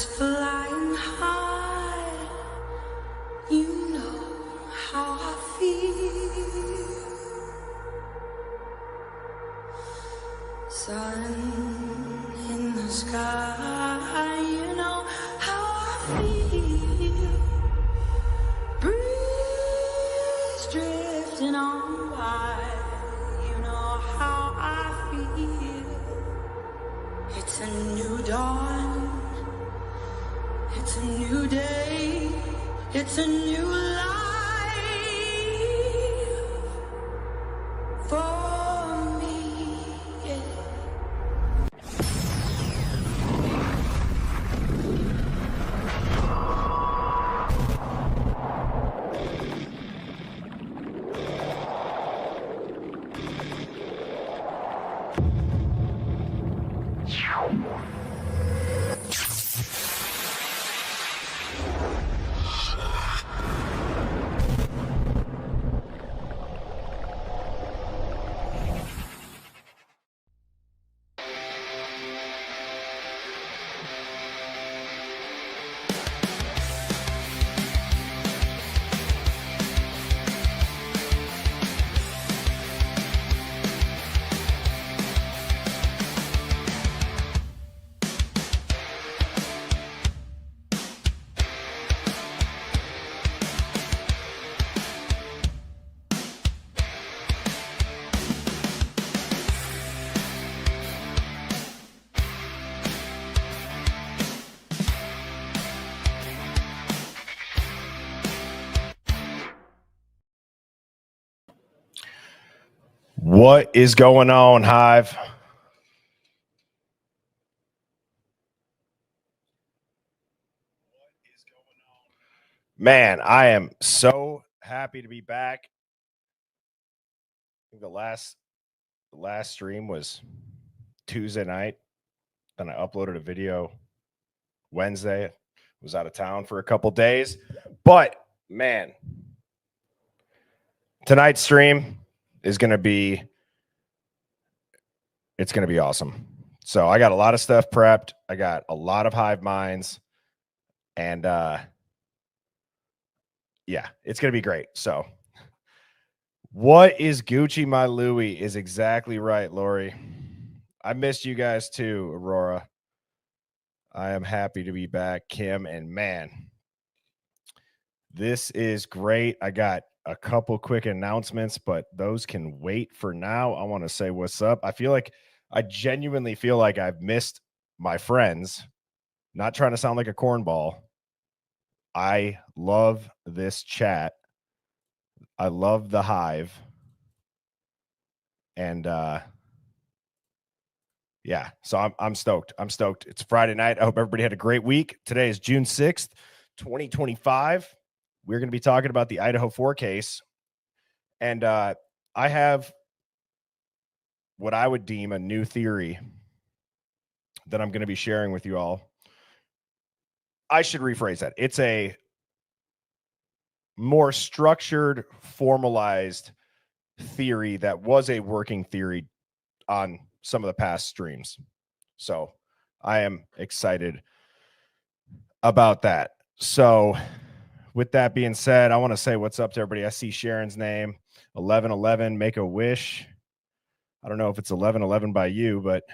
birds flying high, you know how I feel. Sun in the sky, you know how I feel. Breeze drifting on by, you know how I feel. It's a new dawn, it's a new day, it's a new life for me, yeah. What is going on, Hive? Man, I am so happy to be back. I think the last stream was Tuesday night. Then I uploaded a video Wednesday. Was out of town for a couple days. But man, tonight's stream is going to be awesome. So I got a lot of stuff prepped. I got a lot of Hive Minds. And yeah, it's going to be great. So what is Gucci, my Louie, is exactly right, Lori. I missed you guys too, Aurora. I am happy to be back, Kim. And man, this is great. I got a couple quick announcements, but those can wait for now. I want to say what's up. I genuinely feel like I've missed my friends. Not trying to sound like a cornball. I love this chat. I love the Hive. And yeah, so I'm stoked. I'm stoked. It's Friday night. I hope everybody had a great week. Today is June 6th, 2025. We're going to be talking about the Idaho 4 case. And I have what I would deem a new theory that I'm going to be sharing with you all. I should rephrase that. It's a more structured, formalized theory that was a working theory on some of the past streams. So I am excited about that. So with that being said, I want to say what's up to everybody. I see Sharon's name, 1111, make a wish. I don't know if it's 1111 by you, but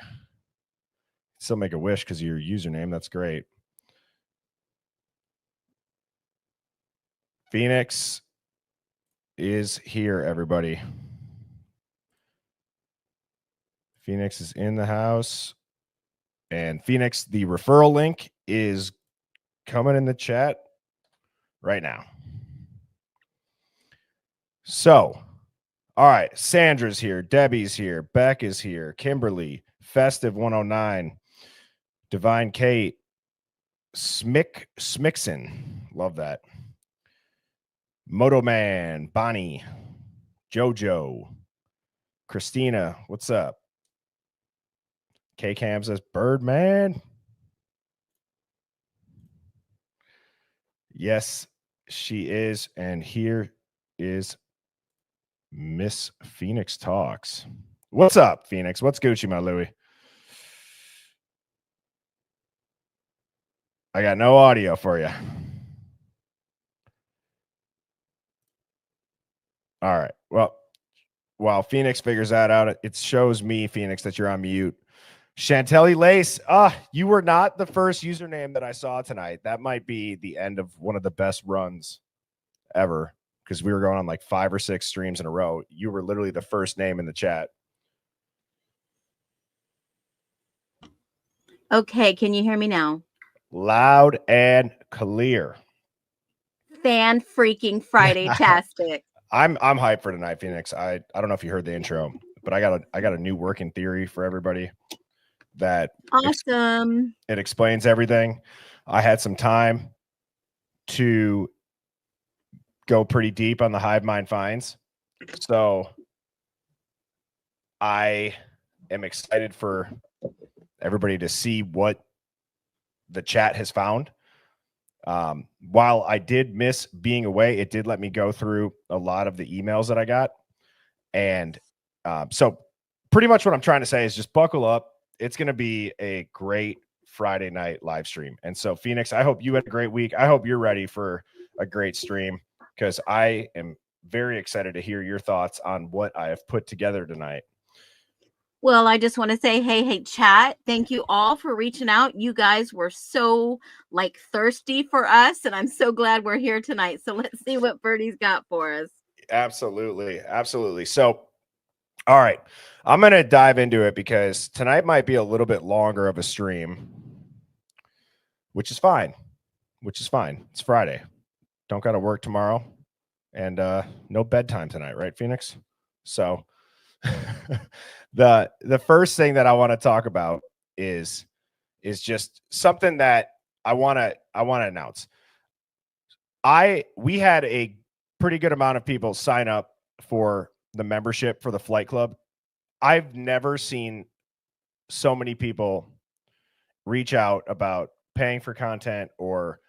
still make a wish because of your username. That's great. Phoenix is here, everybody. Phoenix is in the house. And Phoenix, the referral link is coming in the chat right now. So, all right, Sandra's here, Debbie's here, Beck is here, Kimberly, Festive 109, Divine Kate, Smixon, love that. Moto Man, Bonnie, Jojo, Christina, what's up? K Cam says Birdman. Yes, she is. And here is Miss Phoenix Talks. What's up, Phoenix? What's Gucci, my Louie? I got no audio for you. All right. Well, while Phoenix figures that out, it shows me, Phoenix, that you're on mute. Chantelly Lace, you were not the first username that I saw tonight. That might be the end of one of the best runs ever, because we were going on like 5 or 6 streams in a row. You were literally the first name in the chat. Okay, can you hear me now? Loud and clear. Fan freaking Friday-tastic. I'm hyped for tonight, Phoenix. I don't know if you heard the intro, but I got a new working theory for everybody that awesome. It explains everything. I had some time to go pretty deep on the Hive Mind finds, so I am excited for everybody to see what the chat has found. While I did miss being away, it did let me go through a lot of the emails that I got. And so pretty much what I'm trying to say is just buckle up. It's going to be a great Friday night live stream. And so, Phoenix, I hope you had a great week. I hope you're ready for a great stream, because I am very excited to hear your thoughts on what I have put together tonight. Well, I just want to say, hey, chat. Thank you all for reaching out. You guys were so thirsty for us, and I'm so glad we're here tonight. So let's see what Birdie's got for us. Absolutely. Absolutely. So, all right, I'm going to dive into it because tonight might be a little bit longer of a stream, which is fine. It's Friday. Don't got to work tomorrow, and no bedtime tonight, right, Phoenix? So the first thing that I want to talk about is just something that I want to announce. We had a pretty good amount of people sign up for the membership for the Flight Club. I've never seen so many people reach out about paying for content or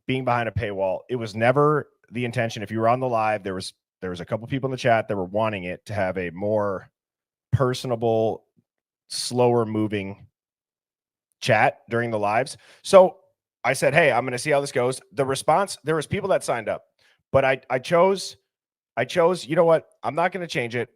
being behind a paywall. It was never the intention. If you were on the live, there was a couple people in the chat that were wanting it to have a more personable, slower moving chat during the lives. So I said, hey, I'm going to see how this goes. The response, there was people that signed up, but I chose, you know what? I'm not going to change it.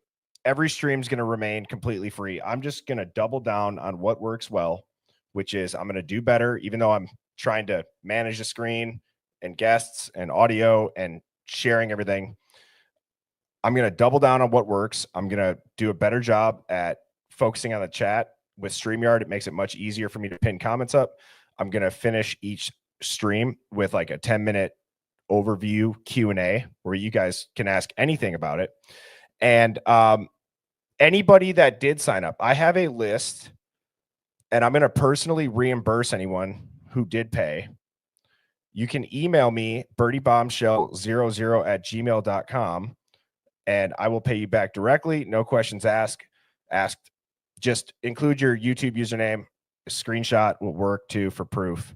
Every stream is going to remain completely free. I'm just going to double down on what works well, which is I'm going to do better, even though I'm trying to manage the screen and guests and audio and sharing everything. I'm going to double down on what works. I'm going to do a better job at focusing on the chat with StreamYard. It makes it much easier for me to pin comments up. I'm going to finish each stream with like a 10-minute overview Q&A where you guys can ask anything about it. And anybody that did sign up, I have a list, and I'm going to personally reimburse anyone who did pay. You can email me, birdiebombshell00@gmail.com, and I will pay you back directly. No questions asked. Just include your YouTube username. A screenshot will work too for proof.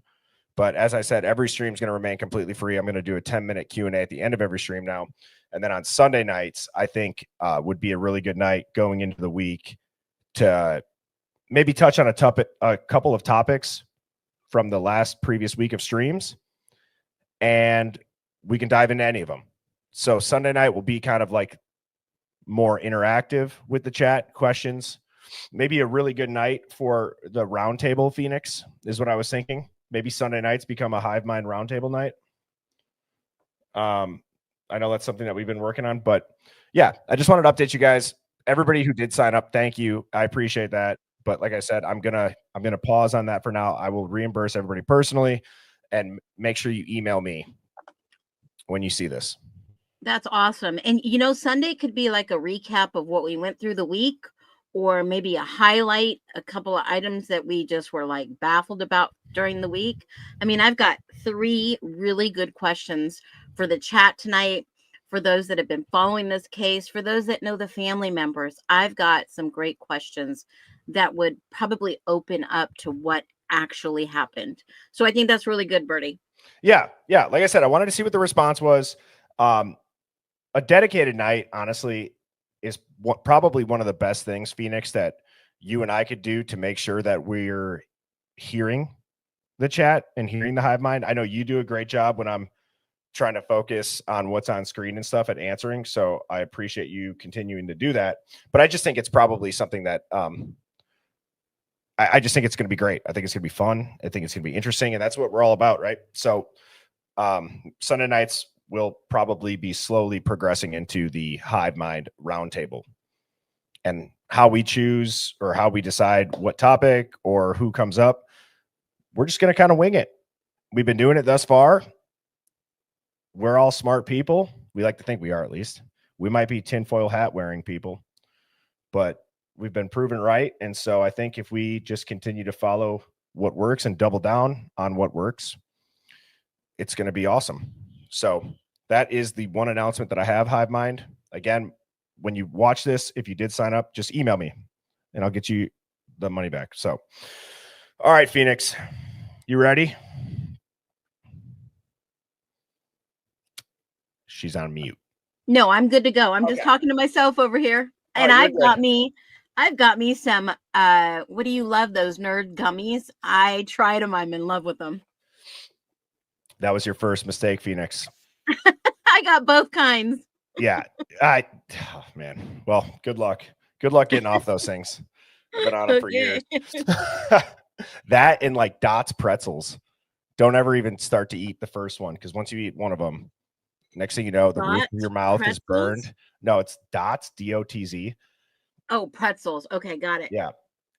But as I said, every stream is going to remain completely free. I'm going to do a 10-minute Q&A at the end of every stream now. And then on Sunday nights, I think would be a really good night going into the week to maybe touch on a couple of topics from the previous week of streams. And we can dive into any of them. So Sunday night will be kind of like more interactive with the chat, questions. Maybe a really good night for the roundtable, Phoenix, is what I was thinking. Maybe Sunday nights become a Hive Mind roundtable night. I know that's something that we've been working on, but yeah, I just wanted to update you guys. Everybody who did sign up, thank you. I appreciate that. But like I said, I'm gonna pause on that for now. I will reimburse everybody personally, and make sure you email me when you see this. That's awesome. And Sunday could be like a recap of what we went through the week, or maybe a highlight, a couple of items that we just were like baffled about during the week. I mean, I've got 3 really good questions for the chat tonight. For those that have been following this case, for those that know the family members, I've got some great questions that would probably open up to what actually happened. So I think that's really good, Birdie. Yeah. Like I said, I wanted to see what the response was. A dedicated night, honestly, is probably one of the best things, Phoenix, that you and I could do to make sure that we're hearing the chat and hearing the Hive Mind. I know you do a great job when I'm trying to focus on what's on screen and stuff and answering. So I appreciate you continuing to do that. But I just think it's probably something that I just think it's going to be great. I think it's going to be fun. I think it's going to be interesting. And that's what we're all about, right? So Sunday nights will probably be slowly progressing into the Hive Mind roundtable. And how we choose or how we decide what topic or who comes up, we're just going to kind of wing it. We've been doing it thus far. We're all smart people. We like to think we are, at least. We might be tinfoil hat wearing people, but we've been proven right. And so I think if we just continue to follow what works and double down on what works, it's going to be awesome. So that is the one announcement that I have, Hive Mind. Again, when you watch this, if you did sign up, just email me and I'll get you the money back. So, all right, Phoenix, you ready? She's on mute. No, I'm good to go. I'm just talking to myself over here. And right, I've got me some what do you love, those nerd gummies? I tried them. I'm in love with them. That was your first mistake, Phoenix. I got both kinds. Yeah. Oh, man. Well, good luck. Good luck getting off those things. I've been on them for years. That and like Dots pretzels. Don't ever even start to eat the first one, because once you eat one of them, next thing you know, the roof of your mouth is burned. No, it's Dots, D-O-T-Z. Oh, pretzels. Okay, got it. Yeah.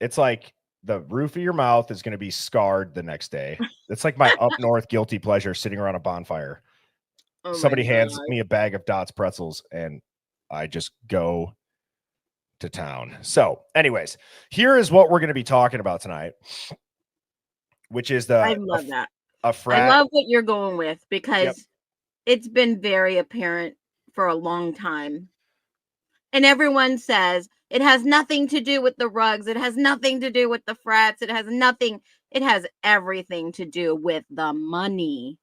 It's like the roof of your mouth is going to be scarred the next day. It's like my up north guilty pleasure, sitting around a bonfire. Oh, somebody hands me a bag of Dots pretzels and I just go to town. So anyways, here is what we're going to be talking about tonight, which is I love that. I love what you're going with, because it's been very apparent for a long time. And everyone says it has nothing to do with the rugs. It has nothing to do with the frats. It has everything to do with the money.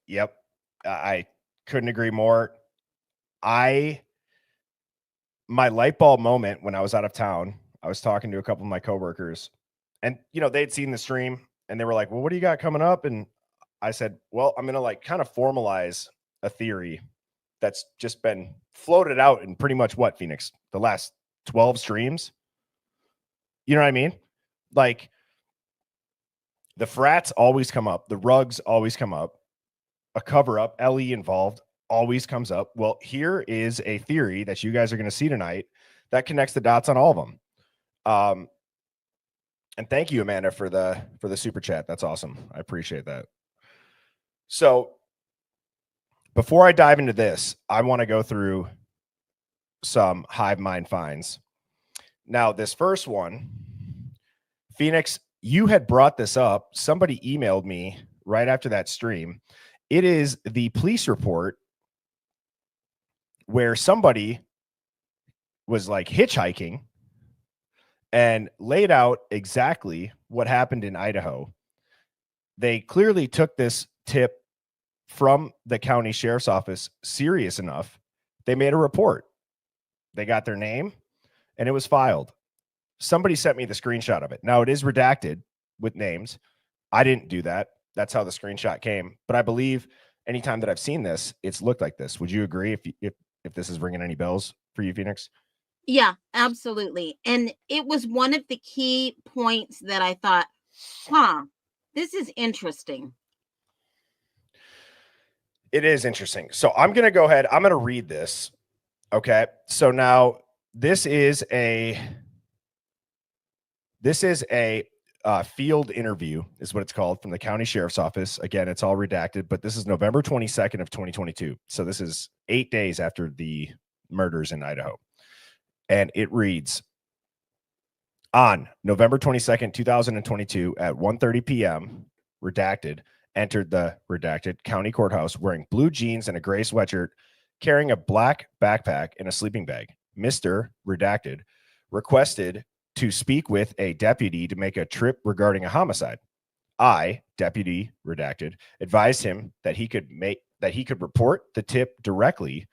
Yep. I couldn't agree more. My light bulb moment when I was out of town, I was talking to a couple of my coworkers, and they'd seen the stream and they were like, well, what do you got coming up? And I said, well, I'm going to like kind of formalize a theory that's just been floated out in pretty much what, Phoenix, the last 12 streams. You know what I mean? Like, the frats always come up. The rugs always come up. A cover up, LE involved, always comes up. Well, here is a theory that you guys are going to see tonight that connects the dots on all of them. And thank you, Amanda, for the super chat. That's awesome. I appreciate that. So before I dive into this, I want to go through some Hive Mind finds. Now, this first one, Phoenix, you had brought this up. Somebody emailed me right after that stream. It is the police report where somebody was like hitchhiking and laid out exactly what happened in Idaho. They clearly took this tip from the county sheriff's office serious enough. They made a report. They got their name and it was filed. Somebody sent me the screenshot of it. Now, it is redacted with names. I didn't do that. That's how the screenshot came. But I believe anytime that I've seen this, it's looked like this. Would you agree if this is ringing any bells for you, Phoenix? Yeah, absolutely. And it was one of the key points that I thought, this is interesting. It is interesting. So I'm going to go ahead. I'm going to read this. Okay. So now this is a field interview is what it's called, from the county sheriff's office. Again, it's all redacted, but this is November 22nd of 2022. So this is 8 days after the murders in Idaho. And it reads, on November 22nd, 2022 at 1:30 p.m., redacted, entered the redacted county courthouse wearing blue jeans and a gray sweatshirt, carrying a black backpack and a sleeping bag. Mr. Redacted requested to speak with a deputy to make a trip regarding a homicide. I, Deputy Redacted, advised him that he could report the tip directly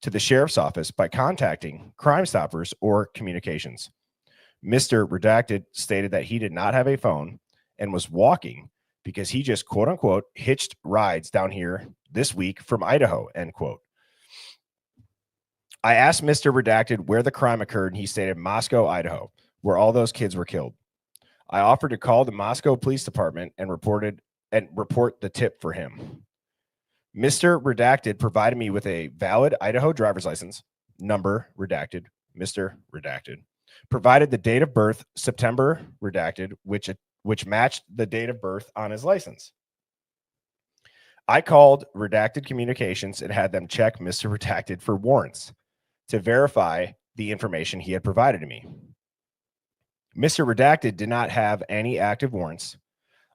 to the sheriff's office by contacting Crime Stoppers or Communications. Mr. Redacted stated that he did not have a phone and was walking because he just quote unquote hitched rides down here this week from Idaho, end quote. I asked Mr. Redacted where the crime occurred, and he stated Moscow, Idaho, where all those kids were killed. I offered to call the Moscow Police Department and report the tip for him. Mr. Redacted provided me with a valid Idaho driver's license, number redacted, Mr. Redacted, provided the date of birth, September redacted, which matched the date of birth on his license. I called Redacted Communications and had them check Mr. Redacted for warrants to verify the information he had provided to me. Mr. Redacted did not have any active warrants.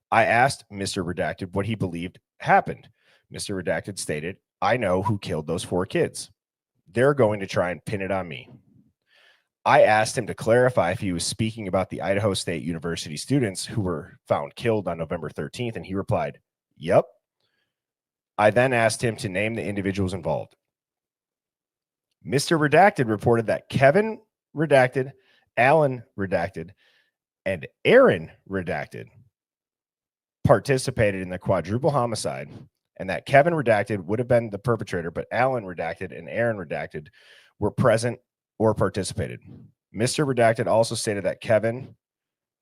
I asked Mr. Redacted what he believed happened. Mr. Redacted stated, I know who killed those 4 kids. They're going to try and pin it on me. I asked him to clarify if he was speaking about the Idaho State University students who were found killed on November 13th, and he replied, yep. I then asked him to name the individuals involved. Mr. Redacted reported that Kevin Redacted, Alan Redacted, and Aaron Redacted participated in the quadruple homicide, and that Kevin Redacted would have been the perpetrator, but Alan Redacted and Aaron Redacted were present or participated. Mr. Redacted also stated that Kevin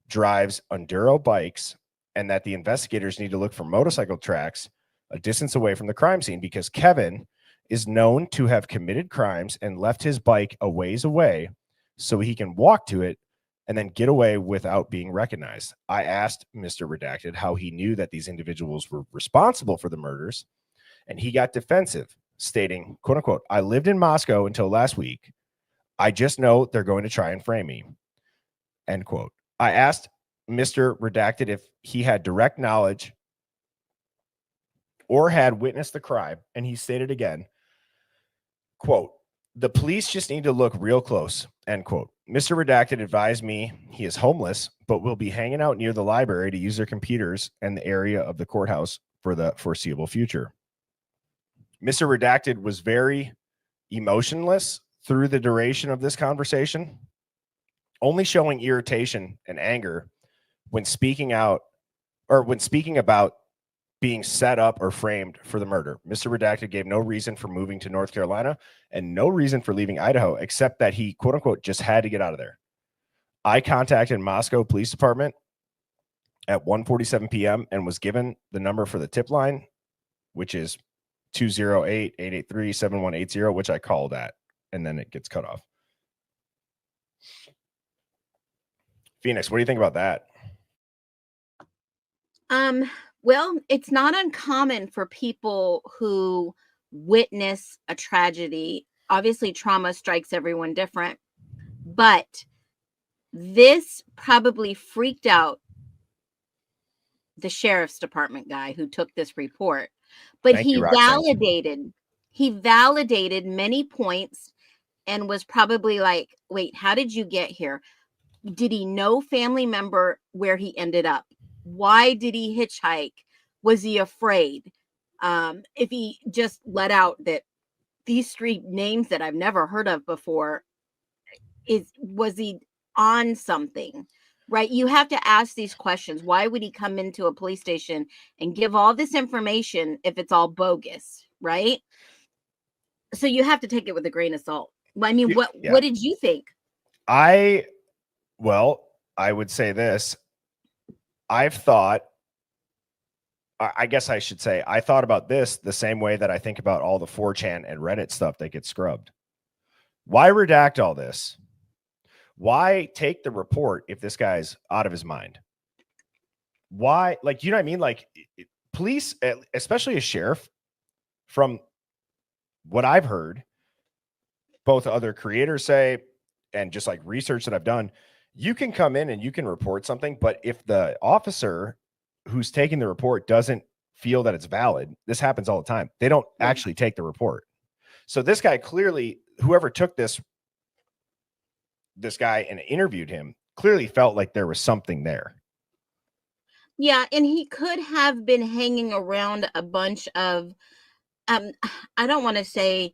drives enduro bikes and that the investigators need to look for motorcycle tracks a distance away from the crime scene because Kevin is known to have committed crimes and left his bike a ways away so he can walk to it and then get away without being recognized. I asked Mr. Redacted how he knew that these individuals were responsible for the murders, and he got defensive, stating, quote unquote, I lived in Moscow until last week. I just know they're going to try and frame me, end quote. I asked Mr. Redacted if he had direct knowledge or had witnessed the crime, and he stated again, quote, the police just need to look real close, end quote. Mr. Redacted advised me he is homeless, but will be hanging out near the library to use their computers and the area of the courthouse for the foreseeable future. Mr. Redacted was very emotionless through the duration of this conversation, only showing irritation and anger when speaking out or when speaking about being set up or framed for the murder. Mr. Redacted gave no reason for moving to North Carolina and no reason for leaving Idaho, except that he, quote unquote, just had to get out of there. I contacted Moscow Police Department at 1:47 p.m. and was given the number for the tip line, which is 208-883-7180, which I called at, and then it gets cut off. Phoenix, what do you think about that? Well, it's not uncommon for people who witness a tragedy. Obviously, trauma strikes everyone different, but this probably freaked out the sheriff's department guy who took this report. But he validated many points and was probably like, wait, how did you get here? Did he know family member where he ended up? Why did he hitchhike? Was he afraid? If he just let out that these street names that I've never heard of before, was he on something? Right? You have to ask these questions. Why would he come into a police station and give all this information if it's all bogus? Right? So you have to take it with a grain of salt. I mean, what did you think? I would say this. I've thought, I guess I should say, I thought about this the same way that I think about all the 4chan and Reddit stuff that gets scrubbed. Why redact all this? Why take the report if this guy's out of his mind? Why, like, you know what I mean? Like, police, especially a sheriff, from what I've heard, both other creators say, and just like research that I've done, you can come in and you can report something, but if the officer who's taking the report doesn't feel that it's valid, this happens all the time. They don't actually take the report. So this guy clearly, whoever took this guy and interviewed him, clearly felt like there was something there. Yeah, and he could have been hanging around a bunch of, I don't want to say,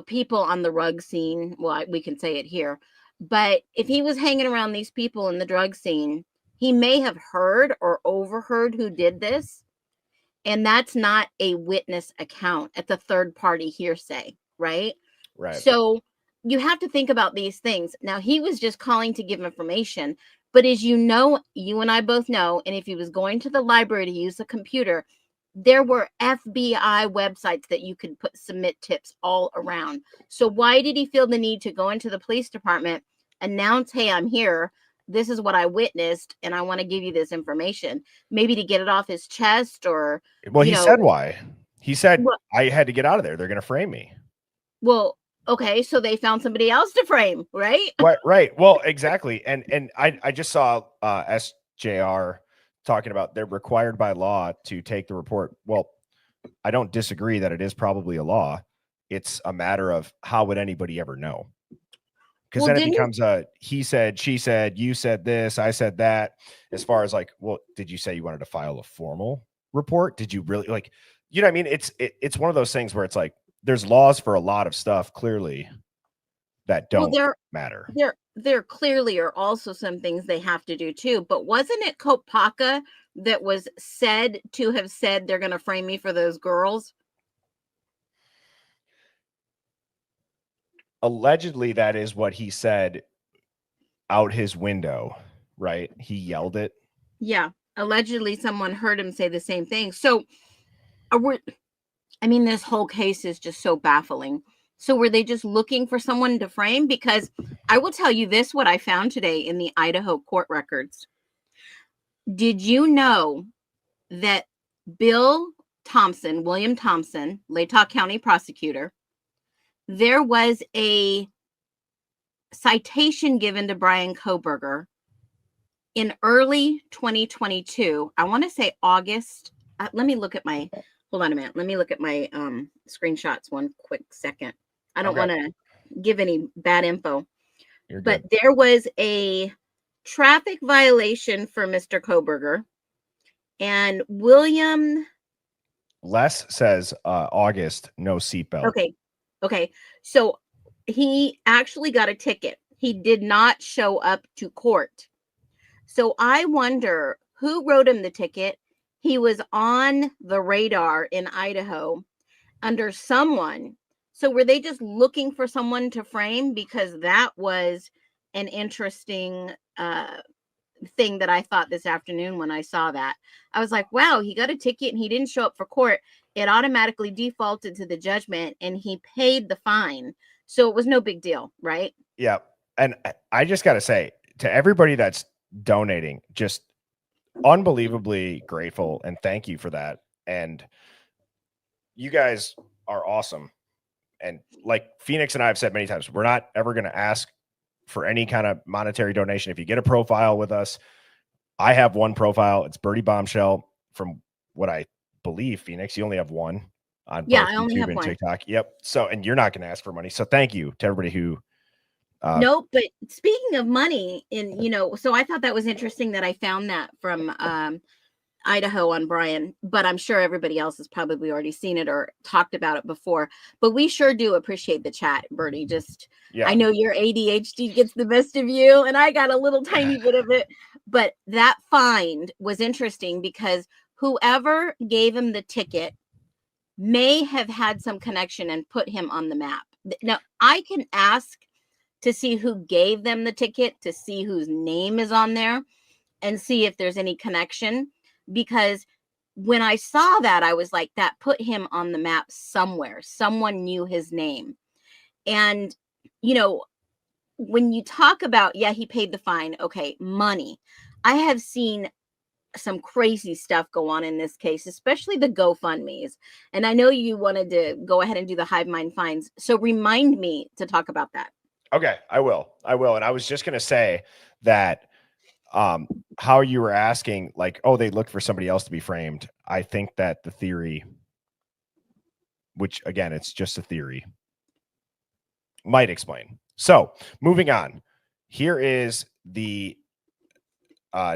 people on the rug scene. Well, we can say it here. But if he was hanging around these people in the drug scene, he may have heard or overheard who did this, and that's not a witness account. It's a third party hearsay, right? Right. So you have to think about these things. Now, he was just calling to give information, but as you know, you and I both know, and if he was going to the library to use a computer, there were FBI websites that you could submit tips all around. So why did he feel the need to go into the police department, announce, hey, I'm here, this is what I witnessed, and I want to give you this information? Maybe to get it off his chest, or Well, he said why. He said, well, I had to get out of there. They're going to frame me. well, okay, so they found somebody else to frame, right? Right. Well, exactly. And I just saw SJR talking about they're required by law to take the report. Well, I don't disagree that it is probably a law. It's a matter of how would anybody ever know? Because then it becomes a he said, she said, you said this, I said that. As far as like, well, did you say you wanted to file a formal report? Did you really, like, you know what I mean? It's one of those things where it's like there's laws for a lot of stuff clearly that don't matter. There clearly are also some things they have to do too. But wasn't it Kopaka that was said to have said they're going to frame me for those girls? Allegedly, that is what he said out his window, right? He yelled it. Yeah. Allegedly, someone heard him say the same thing. So, this whole case is just so baffling. So were they just looking for someone to frame? Because I will tell you this, what I found today in the Idaho court records. Did you know that William Thompson, Latah County prosecutor, there was a citation given to Bryan Kohberger in early 2022. I want to say August. Let me look at my, hold on a minute. Let me look at my screenshots one quick second. I don't want to give any bad info. But there was a traffic violation for Mr. Kohberger, and William. Les says August, no seatbelt. Okay. So he actually got a ticket. He did not show up to court. So I wonder who wrote him the ticket. He was on the radar in Idaho under someone. So were they just looking for someone to frame? Because that was an interesting thing that I thought this afternoon when I saw that. I was like, wow, he got a ticket and he didn't show up for court. It automatically defaulted to the judgment and he paid the fine. So it was no big deal, right? Yeah. And I just got to say to everybody that's donating, just unbelievably grateful and thank you for that. And you guys are awesome. And like Phoenix and I have said many times, we're not ever going to ask for any kind of monetary donation. If you get a profile with us, I have one profile. It's Birdie Bombshell. From what I believe, Phoenix, you only have one on both I only YouTube have and one. TikTok. Yep. So, and you're not going to ask for money. So thank you to everybody who. Nope. But speaking of money, so I thought that was interesting that I found that from Idaho on Bryan, but I'm sure everybody else has probably already seen it or talked about it before. But we sure do appreciate the chat, Bertie. I know your ADHD gets the best of you, and I got a little tiny bit of it. But that find was interesting because whoever gave him the ticket may have had some connection and put him on the map. Now, I can ask to see who gave them the ticket, to see whose name is on there, and see if there's any connection. Because when I saw that, I was like, that put him on the map somewhere. Someone knew his name. And, when you talk about, he paid the fine. Okay, money. I have seen some crazy stuff go on in this case, especially the GoFundMes. And I know you wanted to go ahead and do the Hive Mind fines. So remind me to talk about that. Okay, I will. And I was just going to say that how you were asking, like, oh, they looked for somebody else to be framed. I think that the theory, which again, it's just a theory, might explain. So moving on, here is the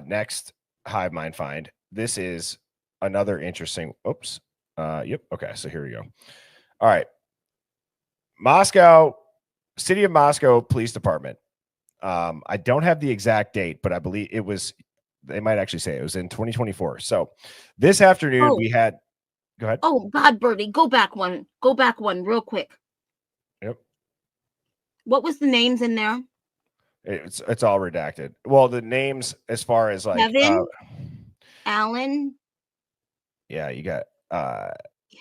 next Hive Mind find. This is another interesting. Oops. Yep. Okay. So here we go. All right. City of Moscow Police Department. I don't have the exact date, but I believe it was they might actually say it was in 2024. So this afternoon we had, go ahead. Oh God, Bertie, go back one real quick. Yep. What was the names in there? It's all redacted. Well, the names as far as like Kevin, Alan. Yeah, you got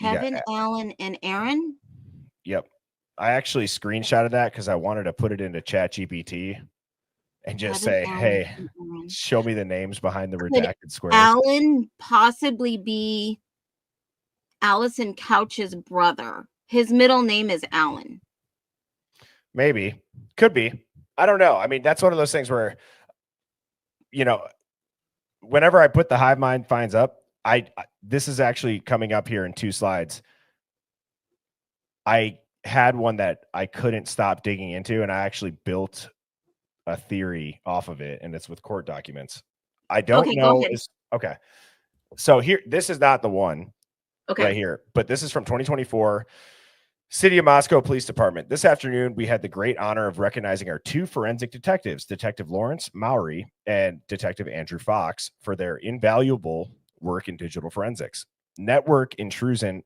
Kevin, Alan, and Aaron. Yep. I actually screenshotted that because I wanted to put it into ChatGPT and just Kevin, say, Alan, hey, and Aaron. show me the names behind the Could redacted squares. Alan possibly be Allison Couch's brother? His middle name is Alan. Maybe. Could be. I don't know. I mean, that's one of those things where, you know, whenever I put the Hive Mind finds up, this is actually coming up here in 2 slides. I had one that I couldn't stop digging into, and I actually built a theory off of it, and it's with court documents. I don't know. Okay. So here, this is not the one right here, but this is from 2024. City of Moscow Police Department. This afternoon, we had the great honor of recognizing our 2 forensic detectives, Detective Lawrence Mowry and Detective Andrew Fox, for their invaluable work in digital forensics. Network intrusion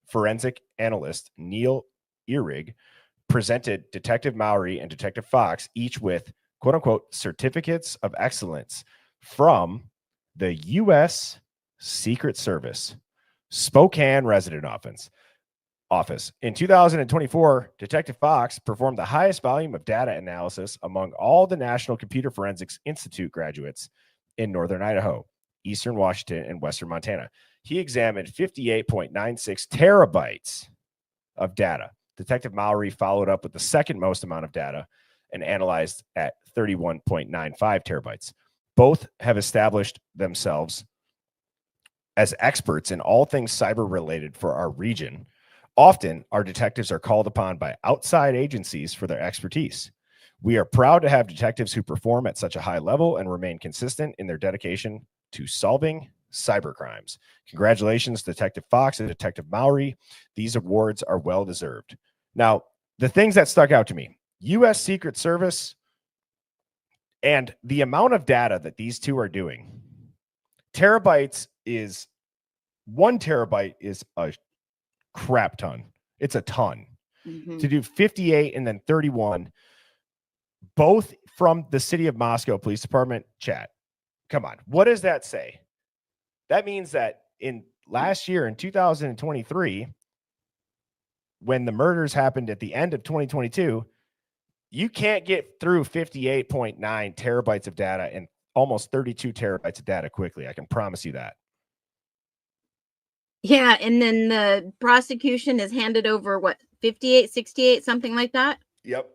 forensic analyst Neil Ehrig presented Detective Mowry and Detective Fox each with quote unquote certificates of excellence from the U.S. Secret Service Spokane resident office. In 2024, Detective Fox performed the highest volume of data analysis among all the National Computer Forensics Institute graduates in northern Idaho, eastern Washington, and western Montana. He examined 58.96 terabytes of data. Detective Mowry followed up with the second most amount of data and analyzed at 31.95 terabytes. Both have established themselves as experts in all things cyber related for our region. Often, our detectives are called upon by outside agencies for their expertise. We are proud to have detectives who perform at such a high level and remain consistent in their dedication to solving cyber crimes. Congratulations, Detective Fox and Detective Mowry. These awards are well deserved. Now, the things that stuck out to me, U.S. Secret Service and the amount of data that these 2 are doing. Terabytes is 1 terabyte is a crap ton. It's a ton. To do 58 and then 31, both from the City of Moscow Police Department. Chat. Come on. What does that say? That means that in last year, in 2023, when the murders happened at the end of 2022, you can't get through 58.9 terabytes of data and almost 32 terabytes of data quickly. I can promise you that. Yeah, and then the prosecution is handed over, what, 58, 68, something like that? Yep.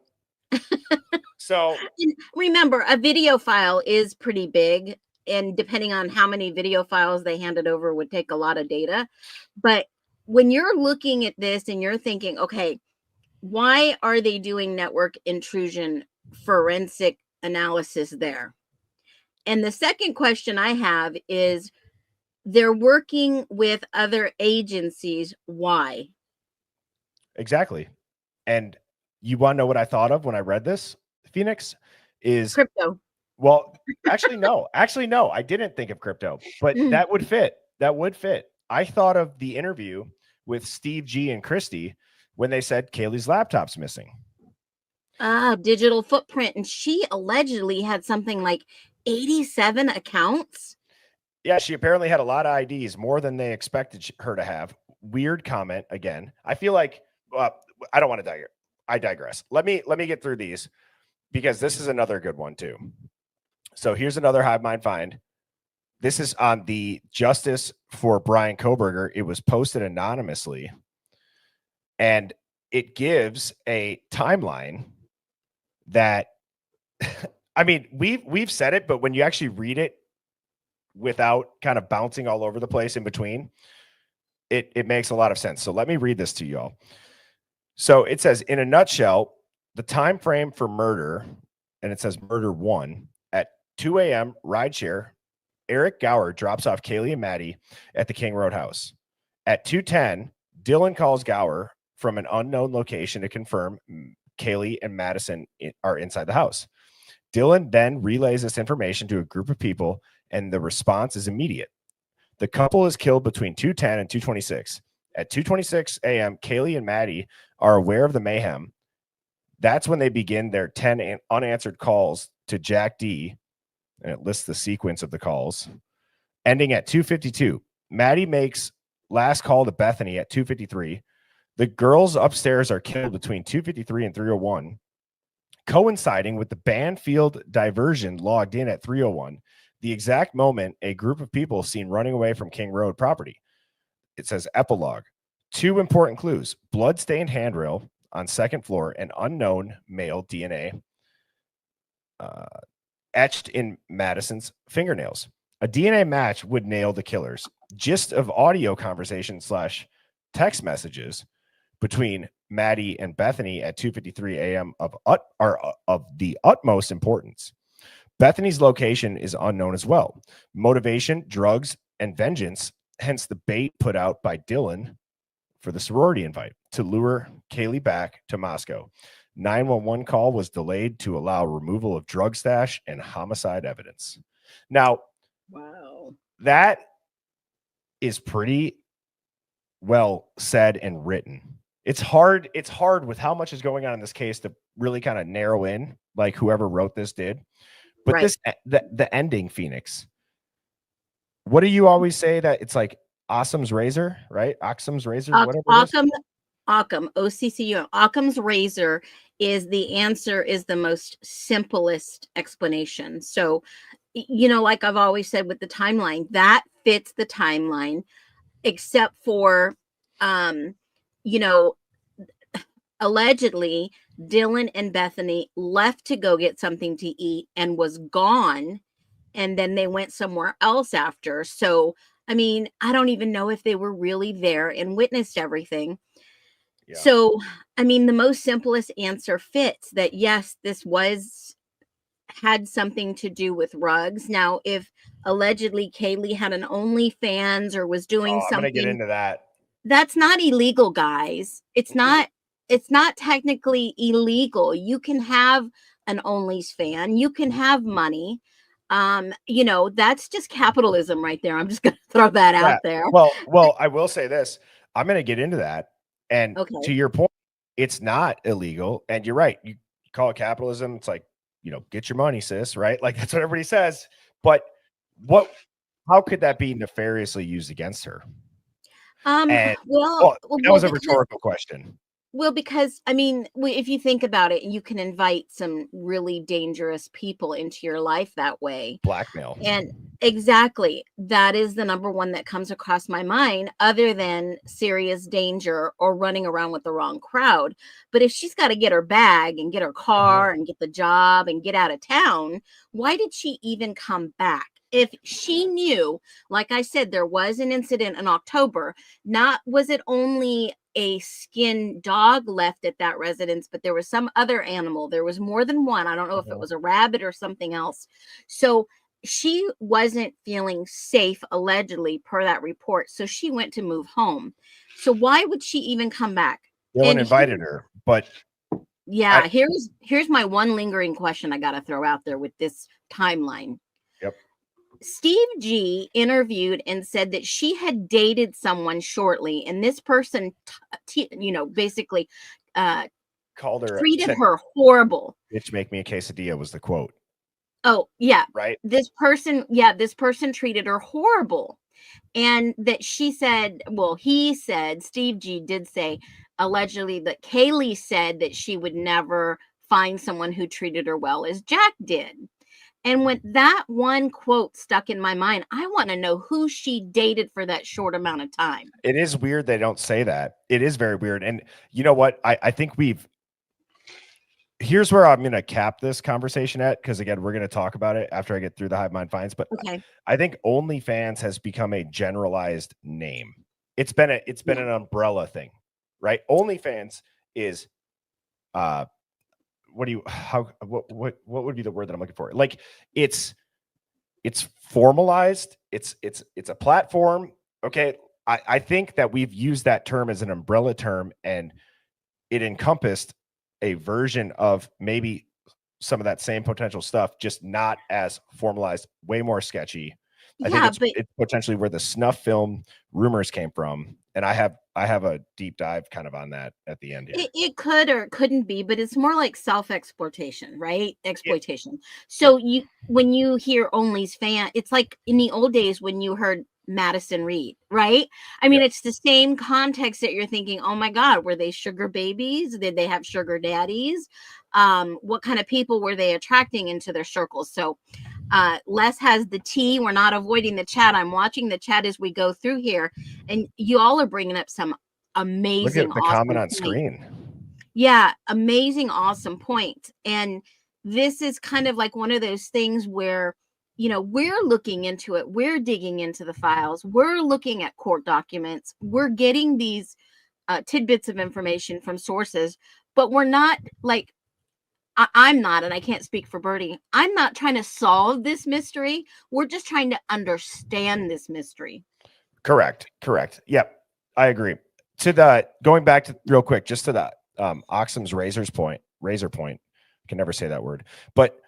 So and remember, a video file is pretty big, and depending on how many video files they handed over would take a lot of data. But when you're looking at this and you're thinking, okay, why are they doing network intrusion forensic analysis there? And the second question I have is, they're working with other agencies. Why? Exactly. And you want to know what I thought of when I read this, Phoenix? Is crypto. Well, actually, no. I didn't think of crypto, but that would fit. I thought of the interview with Steve G and Christy when they said Kaylee's laptop's missing. Digital footprint. And she allegedly had something like 87 accounts. Yeah, she apparently had a lot of IDs, more than they expected her to have. Weird comment again. I feel like I don't want to I digress. Let me get through these because this is another good one too. So here's another Hive Mind find. This is on the Justice for Brian Koberger. It was posted anonymously, and it gives a timeline that I mean, we've said it, but when you actually read it without kind of bouncing all over the place in between, it makes a lot of sense. So let me read this to you all. So it says, in a nutshell, the time frame for murder, and it says murder 1 at 2 a.m. rideshare. Eric Gower drops off Kaylee and Maddie at the King Road house. At 2:10, Dylan calls Gower from an unknown location to confirm Kaylee and Madison are inside the house. Dylan then relays this information to a group of people, and the response is immediate. The couple is killed between 2:10 and 2:26. At 2:26 a.m., Kaylee and Maddie are aware of the mayhem. That's when they begin their 10 unanswered calls to Jack D, and it lists the sequence of the calls, ending at 2:52. Maddie makes last call to Bethany at 2:53. The girls upstairs are killed between 2:53 and 3:01, coinciding with the Banfield diversion logged in at 3:01, the exact moment a group of people seen running away from King Road property. It says epilogue. 2 important clues: blood-stained handrail on second floor and unknown male DNA etched in Madison's fingernails. A DNA match would nail the killers. Gist of audio conversation / text messages between Maddie and Bethany at 2:53 a.m. are of the utmost importance. Bethany's location is unknown as well. Motivation, drugs, and vengeance, hence the bait put out by Dylan for the sorority invite to lure Kaylee back to Moscow. 911 call was delayed to allow removal of drug stash and homicide evidence. Now, Wow. that is pretty well said and written. It's hard with how much is going on in this case to really kind of narrow in, like whoever wrote this did. But Right. this the ending, Phoenix. What do you always say that it's like Occam's razor, right? Occam's razor, whatever it is. Occam, OCCU. Occam's razor is the answer, is the most simplest explanation. So, like I've always said with the timeline, that fits the timeline, except for, allegedly Dylan and Bethany left to go get something to eat and was gone. And then they went somewhere else after. So, I mean, I don't even know if they were really there and witnessed everything. Yeah. So, I mean, the most simplest answer fits that, yes, this had something to do with rugs. Now, if allegedly Kaylee had an OnlyFans or was doing I'm gonna get something, into that. that's not illegal, guys. It's not technically illegal. You can have an OnlyFans, you can have money. That's just capitalism right there. I'm just gonna throw that out there. Well, I will say this. I'm gonna get into that. And Okay. to your point, it's not illegal. And you're right. You call it capitalism. It's like, get your money, sis, right? Like that's what everybody says. But how could that be nefariously used against her? And that was a rhetorical question. Well, because I mean, if you think about it, you can invite some really dangerous people into your life that way. Blackmail. And exactly, that is the number one that comes across my mind, other than serious danger or running around with the wrong crowd. But if she's got to get her bag and get her car and get the job and get out of town, why did she even come back? If she knew, like I said, there was an incident in October, was it only a skinned dog left at that residence, but there was some other animal. There was more than one. I don't know if it was a rabbit or something else. So she wasn't feeling safe, allegedly, per that report. So she went to move home. So why would she even come back? Dylan invited her, but yeah, here's my one lingering question I got to throw out there with this timeline. Yep. Steve G interviewed and said that she had dated someone shortly, and this person, basically called her, treated her horrible. Bitch, make me a quesadilla was the quote. Oh, yeah. Right. This person treated her horrible. And that she said, Steve G did say, allegedly, that Kaylee said that she would never find someone who treated her well as Jack did. And when that one quote stuck in my mind, I want to know who she dated for that short amount of time. It is weird they don't say that. It is very weird. And you know what? I think here's where I'm going to cap this conversation at, because again, we're going to talk about it after I get through the Hive Mind finds. But okay. I think OnlyFans has become a generalized name. It's been an umbrella thing, right? OnlyFans is what would be the word that I'm looking for? Like it's formalized. It's a platform. Okay. I think that we've used that term as an umbrella term, and it encompassed a version of maybe some of that same potential stuff, just not as formalized, way more sketchy. I Yeah, think it's potentially where the snuff film rumors came from. And I have a deep dive kind of on that at the end here. it could or it couldn't be, but it's more like self-exploitation, right? Exploitation. Yeah. So when you hear OnlyFans, it's like in the old days when you heard Madison Reed, right? I mean, it's the same context that you're thinking, oh my God, were they sugar babies? Did they have sugar daddies? What kind of people were they attracting into their circles? So Les has the T. We're not avoiding the chat. I'm watching the chat as we go through here, and you all are bringing up some amazing, look at the awesome comment on points. screen. Yeah, amazing, awesome points. And this is kind of like one of those things where, you know, we're looking into it, we're digging into the files, we're looking at court documents, we're getting these tidbits of information from sources, but we're not like, I'm not, and I can't speak for Bertie, I'm not trying to solve this mystery. We're just trying to understand this mystery. Correct. Yep. I agree. Going back to real quick, just to that Oxum's razor point. I can never say that word, but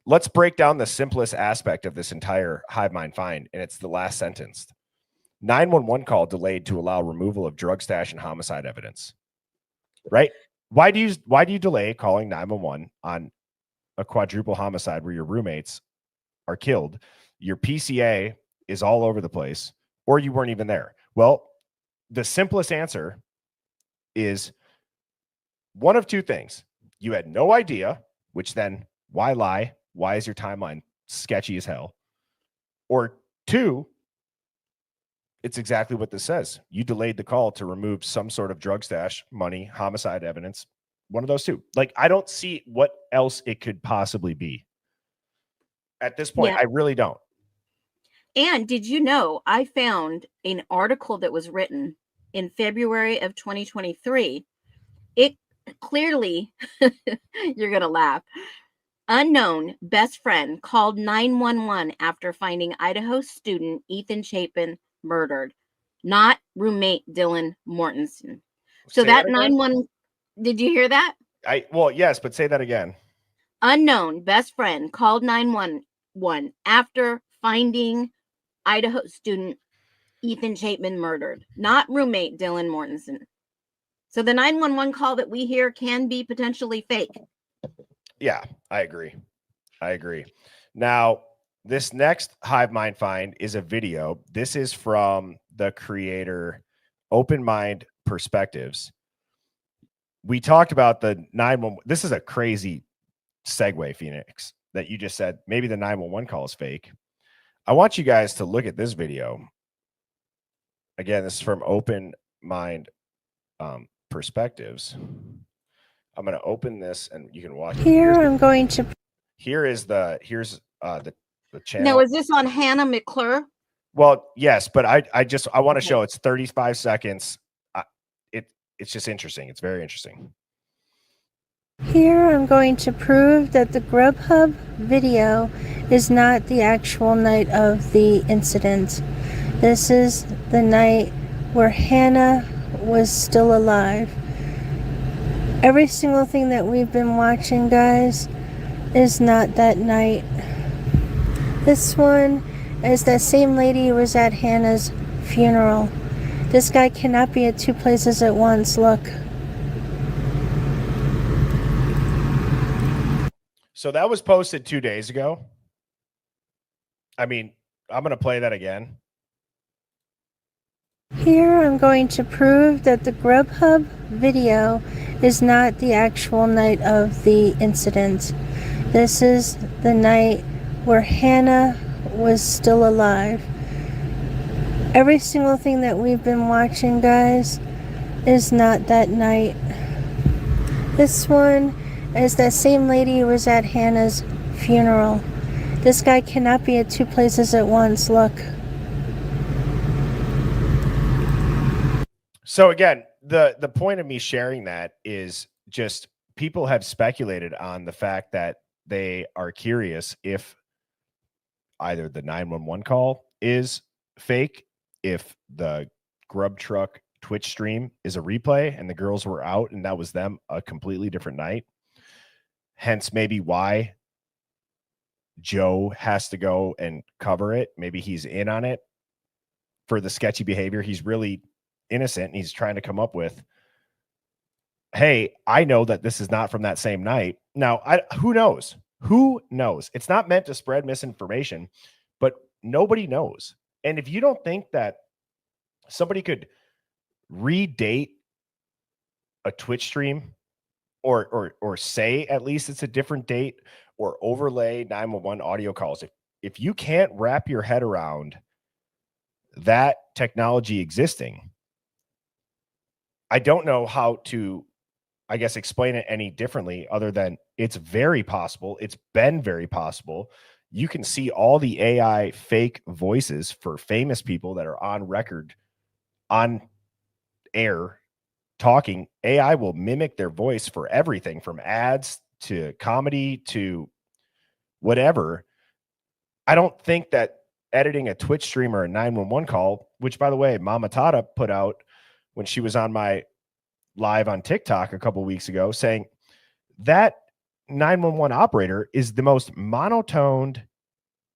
let's break down the simplest aspect of this entire Hive Mind find. And it's the last sentence. 911 call delayed to allow removal of drug stash and homicide evidence. Right? Why do you delay calling 911 on a quadruple homicide where your roommates are killed? Your PCA is all over the place, or you weren't even there. Well, the simplest answer is one of two things. You had no idea, which then why lie? Why is your timeline sketchy as hell? Or two, it's exactly what this says. You delayed the call to remove some sort of drug stash, money, homicide evidence. One of those two. Like, I don't see what else it could possibly be. At this point, I really don't. And did you know I found an article that was written in February of 2023? It clearly, you're going to laugh. Unknown best friend called 911 after finding Idaho student Ethan Chapin murdered, not roommate Dylan Mortensen. So that 911, did you hear that? Well, yes, but say that again. Unknown best friend called 911 after finding Idaho student Ethan Chapin murdered, not roommate Dylan Mortensen. So the 911 call that we hear can be potentially fake. Yeah, I agree. Now, this next Hive Mind find is a video. This is from the creator Open Mind Perspectives. We talked about the 911. This is a crazy segue, Phoenix, that you just said maybe the 911 call is fake. I want you guys to look at this video. Again, this is from Open Mind Perspectives. I'm going to open this and you can watch it. Here I'm going to. Here's the channel. Now, is this on Hannah McClure? Well, yes, but I want to show it's 35 seconds. It's just interesting. It's very interesting. Here I'm going to prove that the Grubhub video is not the actual night of the incident. This is the night where Hannah was still alive. Every single thing that we've been watching, guys, is not that night. This one is that same lady who was at Hannah's funeral. This guy cannot be at two places at once. Look. So that was posted 2 days ago. I mean, I'm going to play that again. Here I'm going to prove that the Grubhub video is not the actual night of the incident. This is the night where Hannah was still alive. Every single thing that we've been watching, guys, is not that night. This one is that same lady who was at Hannah's funeral. This guy cannot be at two places at once. Look. So again, the point of me sharing that is just people have speculated on the fact that they are curious if either the 911 call is fake, if the Grub Truck Twitch stream is a replay and the girls were out and that was them a completely different night. hence maybe why Joe has to go and cover it. Maybe he's in on it for the sketchy behavior. He's really innocent, and he's trying to come up with, hey, I know that this is not from that same night. Now, who knows? Who knows? It's not meant to spread misinformation, but nobody knows. And if you don't think that somebody could redate a Twitch stream or say at least it's a different date or overlay 911 audio calls, if you can't wrap your head around that technology existing, I don't know how to, I guess, explain it any differently other than it's very possible. It's been very possible. You can see all the AI fake voices for famous people that are on record, on air, talking. AI will mimic their voice for everything from ads to comedy to whatever. I don't think that editing a Twitch stream or a 911 call, which, by the way, Mama Tata put out when she was on my live on TikTok a couple weeks ago, saying that 911 operator is the most monotoned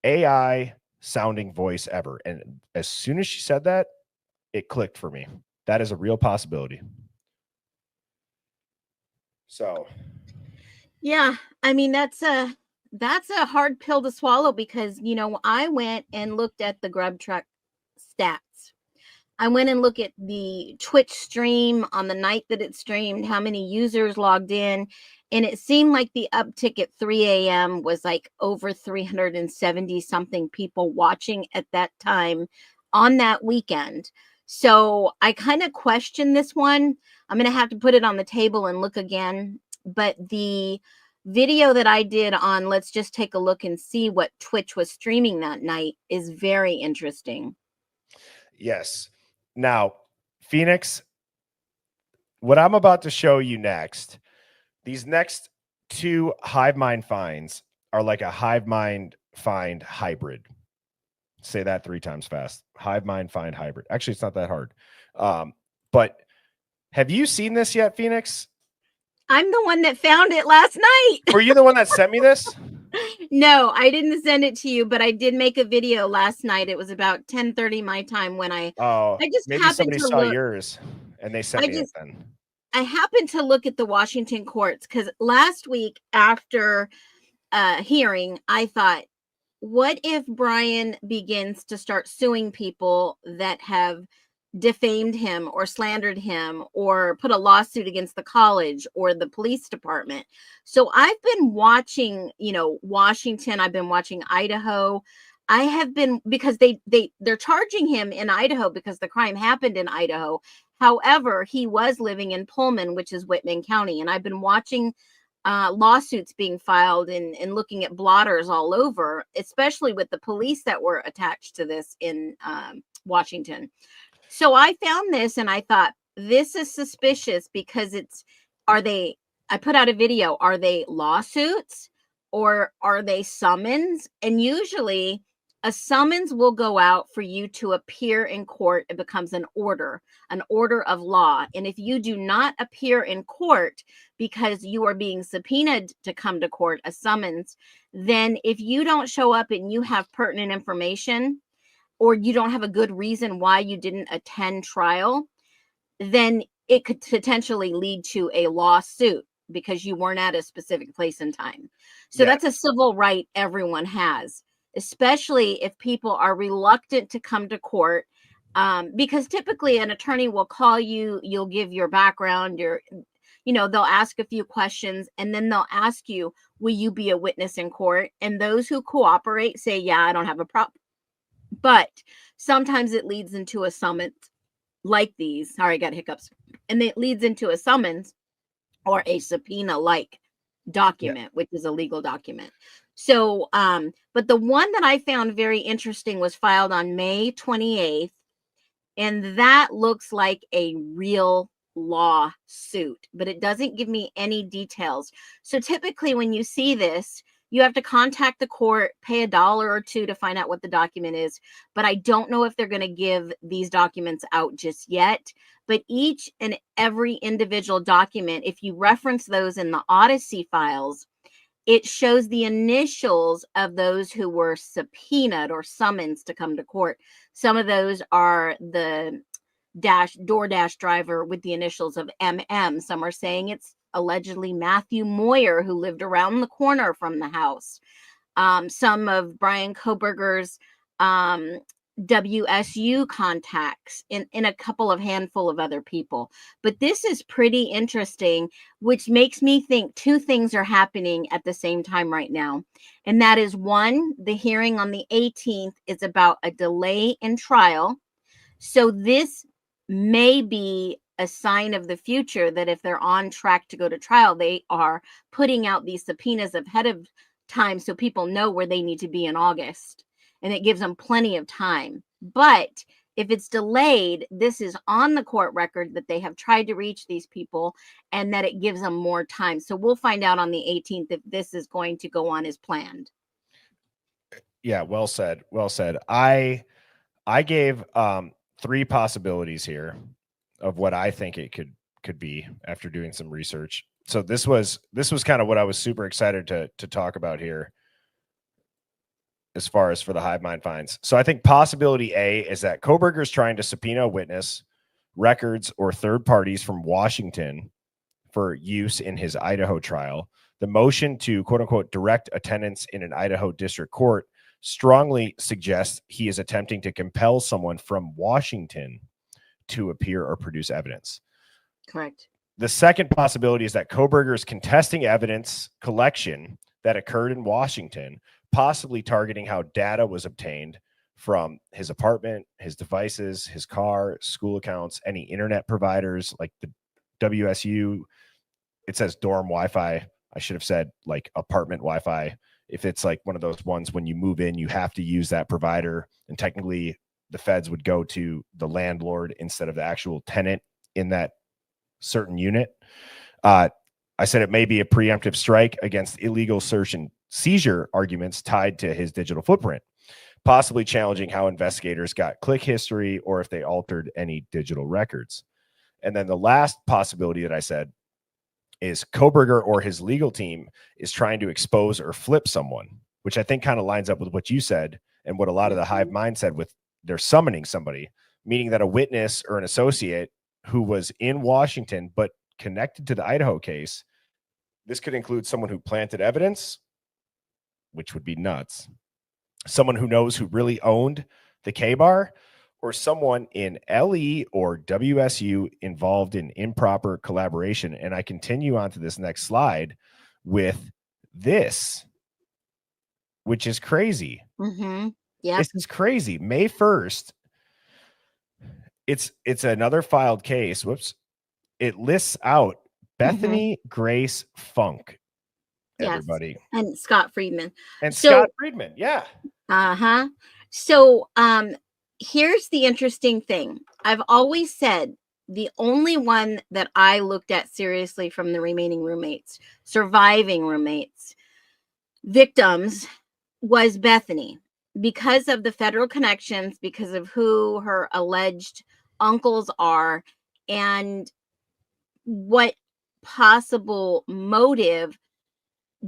AI sounding voice ever. And as soon as she said that, it clicked for me. That is a real possibility. So, yeah, I mean, that's a hard pill to swallow because, I went and looked at the Grub Truck stats. I went and looked at the Twitch stream on the night that it streamed, how many users logged in. And it seemed like the uptick at 3 a.m. was like over 370 something people watching at that time on that weekend. So I kind of question this one. I'm going to have to put it on the table and look again. But the video that I did on let's just take a look and see what Twitch was streaming that night is very interesting. yes. Now, Phoenix, what I'm about to show you next, these next two Hive Mind finds are like a Hive Mind find hybrid. Say that 3 times fast. Hive Mind find hybrid. Actually, it's not that hard. But have you seen this yet, Phoenix? I'm the one that found it last night. Were you the one that sent me this? No, I didn't send it to you, but I did make a video last night. It was about 10:30 my time when I just maybe happened somebody to saw look. yours and they sent me it then. I happened to look at the Washington courts because last week after hearing, I thought, what if Brian begins to start suing people that have defamed him or slandered him or put a lawsuit against the college or the police department? So I've been watching, Washington. I've been watching Idaho. I have been, because they're charging him in Idaho because the crime happened in Idaho. However, he was living in Pullman, which is Whitman County. And I've been watching lawsuits being filed and looking at blotters all over, especially with the police that were attached to this in Washington. So I found this and I thought, this is suspicious because I put out a video. Are they lawsuits or are they summons? And usually a summons will go out for you to appear in court. It becomes an order of law. And if you do not appear in court because you are being subpoenaed to come to court, a summons, then if you don't show up and you have pertinent information, or you don't have a good reason why you didn't attend trial, then it could potentially lead to a lawsuit because you weren't at a specific place and time. So that's a civil right everyone has, especially if people are reluctant to come to court, because typically an attorney will call you, you'll give your background, they'll ask a few questions, and then they'll ask you, will you be a witness in court? And those who cooperate say, yeah, I don't have a problem. But sometimes it leads into a summons like these. Sorry, I got hiccups. And it leads into a summons or a subpoena-like document, which is a legal document. So, but the one that I found very interesting was filed on May 28th. And that looks like a real lawsuit, but it doesn't give me any details. So typically when you see this, you have to contact the court, pay $1 or $2 to find out what the document is. But I don't know if they're going to give these documents out just yet. But each and every individual document, if you reference those in the Odyssey files, it shows the initials of those who were subpoenaed or summoned to come to court. Some of those are the DoorDash driver with the initials of MM. Some are saying it's allegedly Matthew Moyer, who lived around the corner from the house. Some of Brian Koberger's WSU contacts, in a couple of handful of other people. But this is pretty interesting, which makes me think two things are happening at the same time right now. And that is, one, the hearing on the 18th is about a delay in trial. So this may be a sign of the future that if they're on track to go to trial, they are putting out these subpoenas ahead of time so people know where they need to be in August. And it gives them plenty of time. But if it's delayed, this is on the court record that they have tried to reach these people and that it gives them more time. So we'll find out on the 18th if this is going to go on as planned. Yeah, well said. Well said. I gave 3 possibilities here of what I think it could be after doing some research. So this was kind of what I was super excited to talk about here as far as for the Hive Mind finds. So I think possibility A is that Koberger is trying to subpoena a witness, records, or third parties from Washington for use in his Idaho trial. The motion to quote unquote direct attendance in an Idaho district court strongly suggests he is attempting to compel someone from Washington to appear or produce evidence. Correct. The second possibility is that Koberger is contesting evidence collection that occurred in Washington, possibly targeting how data was obtained from his apartment, his devices, his car, school accounts, any internet providers like the WSU. It says dorm Wi-Fi. I should have said like apartment Wi-Fi. If it's like one of those ones when you move in, you have to use that provider, and technically the feds would go to the landlord instead of the actual tenant in that certain unit. I said it may be a preemptive strike against illegal search and seizure arguments tied to his digital footprint, possibly challenging how investigators got click history or if they altered any digital records. And then the last possibility that I said is Koberger or his legal team is trying to expose or flip someone, which I think kind of lines up with what you said and what a lot of the Hive Mind said with they're summoning somebody, meaning that a witness or an associate who was in Washington but connected to the Idaho case, this could include someone who planted evidence, which would be nuts, someone who knows who really owned the K-bar, or someone in LE or WSU involved in improper collaboration. And I continue on to this next slide with this, which is crazy. Mm-hmm. Yeah. This is crazy. May 1st, it's another filed case. Whoops. It lists out Bethany Grace Funk, everybody. Yes. And Scott Friedman. Scott Friedman. Yeah. Uh-huh. So here's the interesting thing. I've always said the only one that I looked at seriously from the remaining roommates, surviving roommates, victims, was Bethany, because of the federal connections, because of who her alleged uncles are, and what possible motive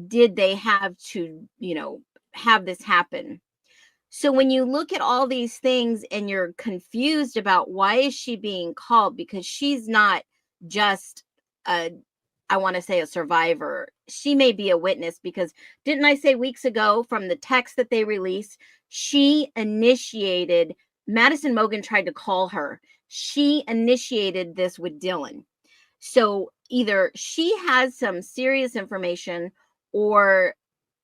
did they have to, have this happen. So when you look at all these things and you're confused about why is she being called, because she's not just a survivor. She may be a witness, because didn't I say weeks ago from the text that they released, she initiated, Madison Mogen tried to call her. She initiated this with Dylan. So either she has some serious information or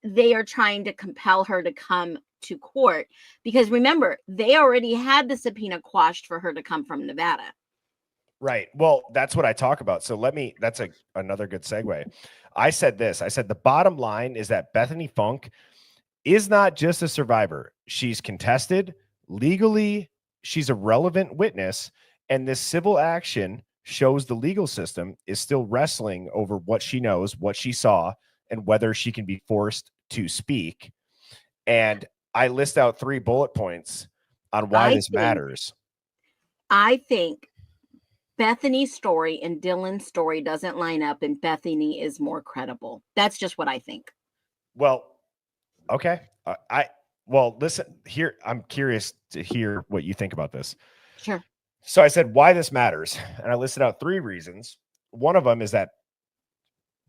they are trying to compel her to come to court, because remember, they already had the subpoena quashed for her to come from Nevada. Right. Well, that's what I talk about. So that's another good segue. I said the bottom line is that Bethany Funk is not just a survivor. She's contested legally. She's a relevant witness. And this civil action shows the legal system is still wrestling over what she knows, what she saw, and whether she can be forced to speak. And I list out 3 bullet points on why this matters. I think Bethany's story and Dylan's story doesn't line up, and Bethany is more credible. That's just what I think. Well, okay. Well, listen here. I'm curious to hear what you think about this. Sure. So I said why this matters, and I listed out 3 reasons. One of them is that,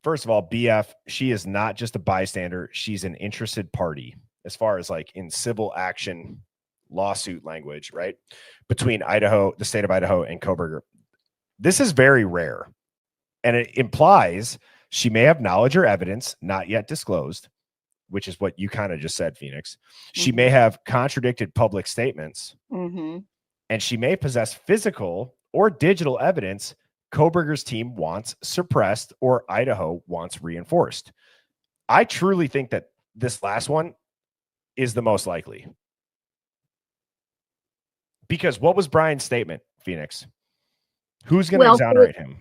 first of all, BF, she is not just a bystander; she's an interested party, as far as like in civil action lawsuit language, right? Between Idaho, the state of Idaho, and Koberger. This is very rare, and it implies she may have knowledge or evidence not yet disclosed, which is what you kind of just said, Phoenix. She may have contradicted public statements, and she may possess physical or digital evidence Koberger's team wants suppressed or Idaho wants reinforced. I truly think that this last one is the most likely. Because what was Brian's statement, Phoenix? Who's going to exonerate him?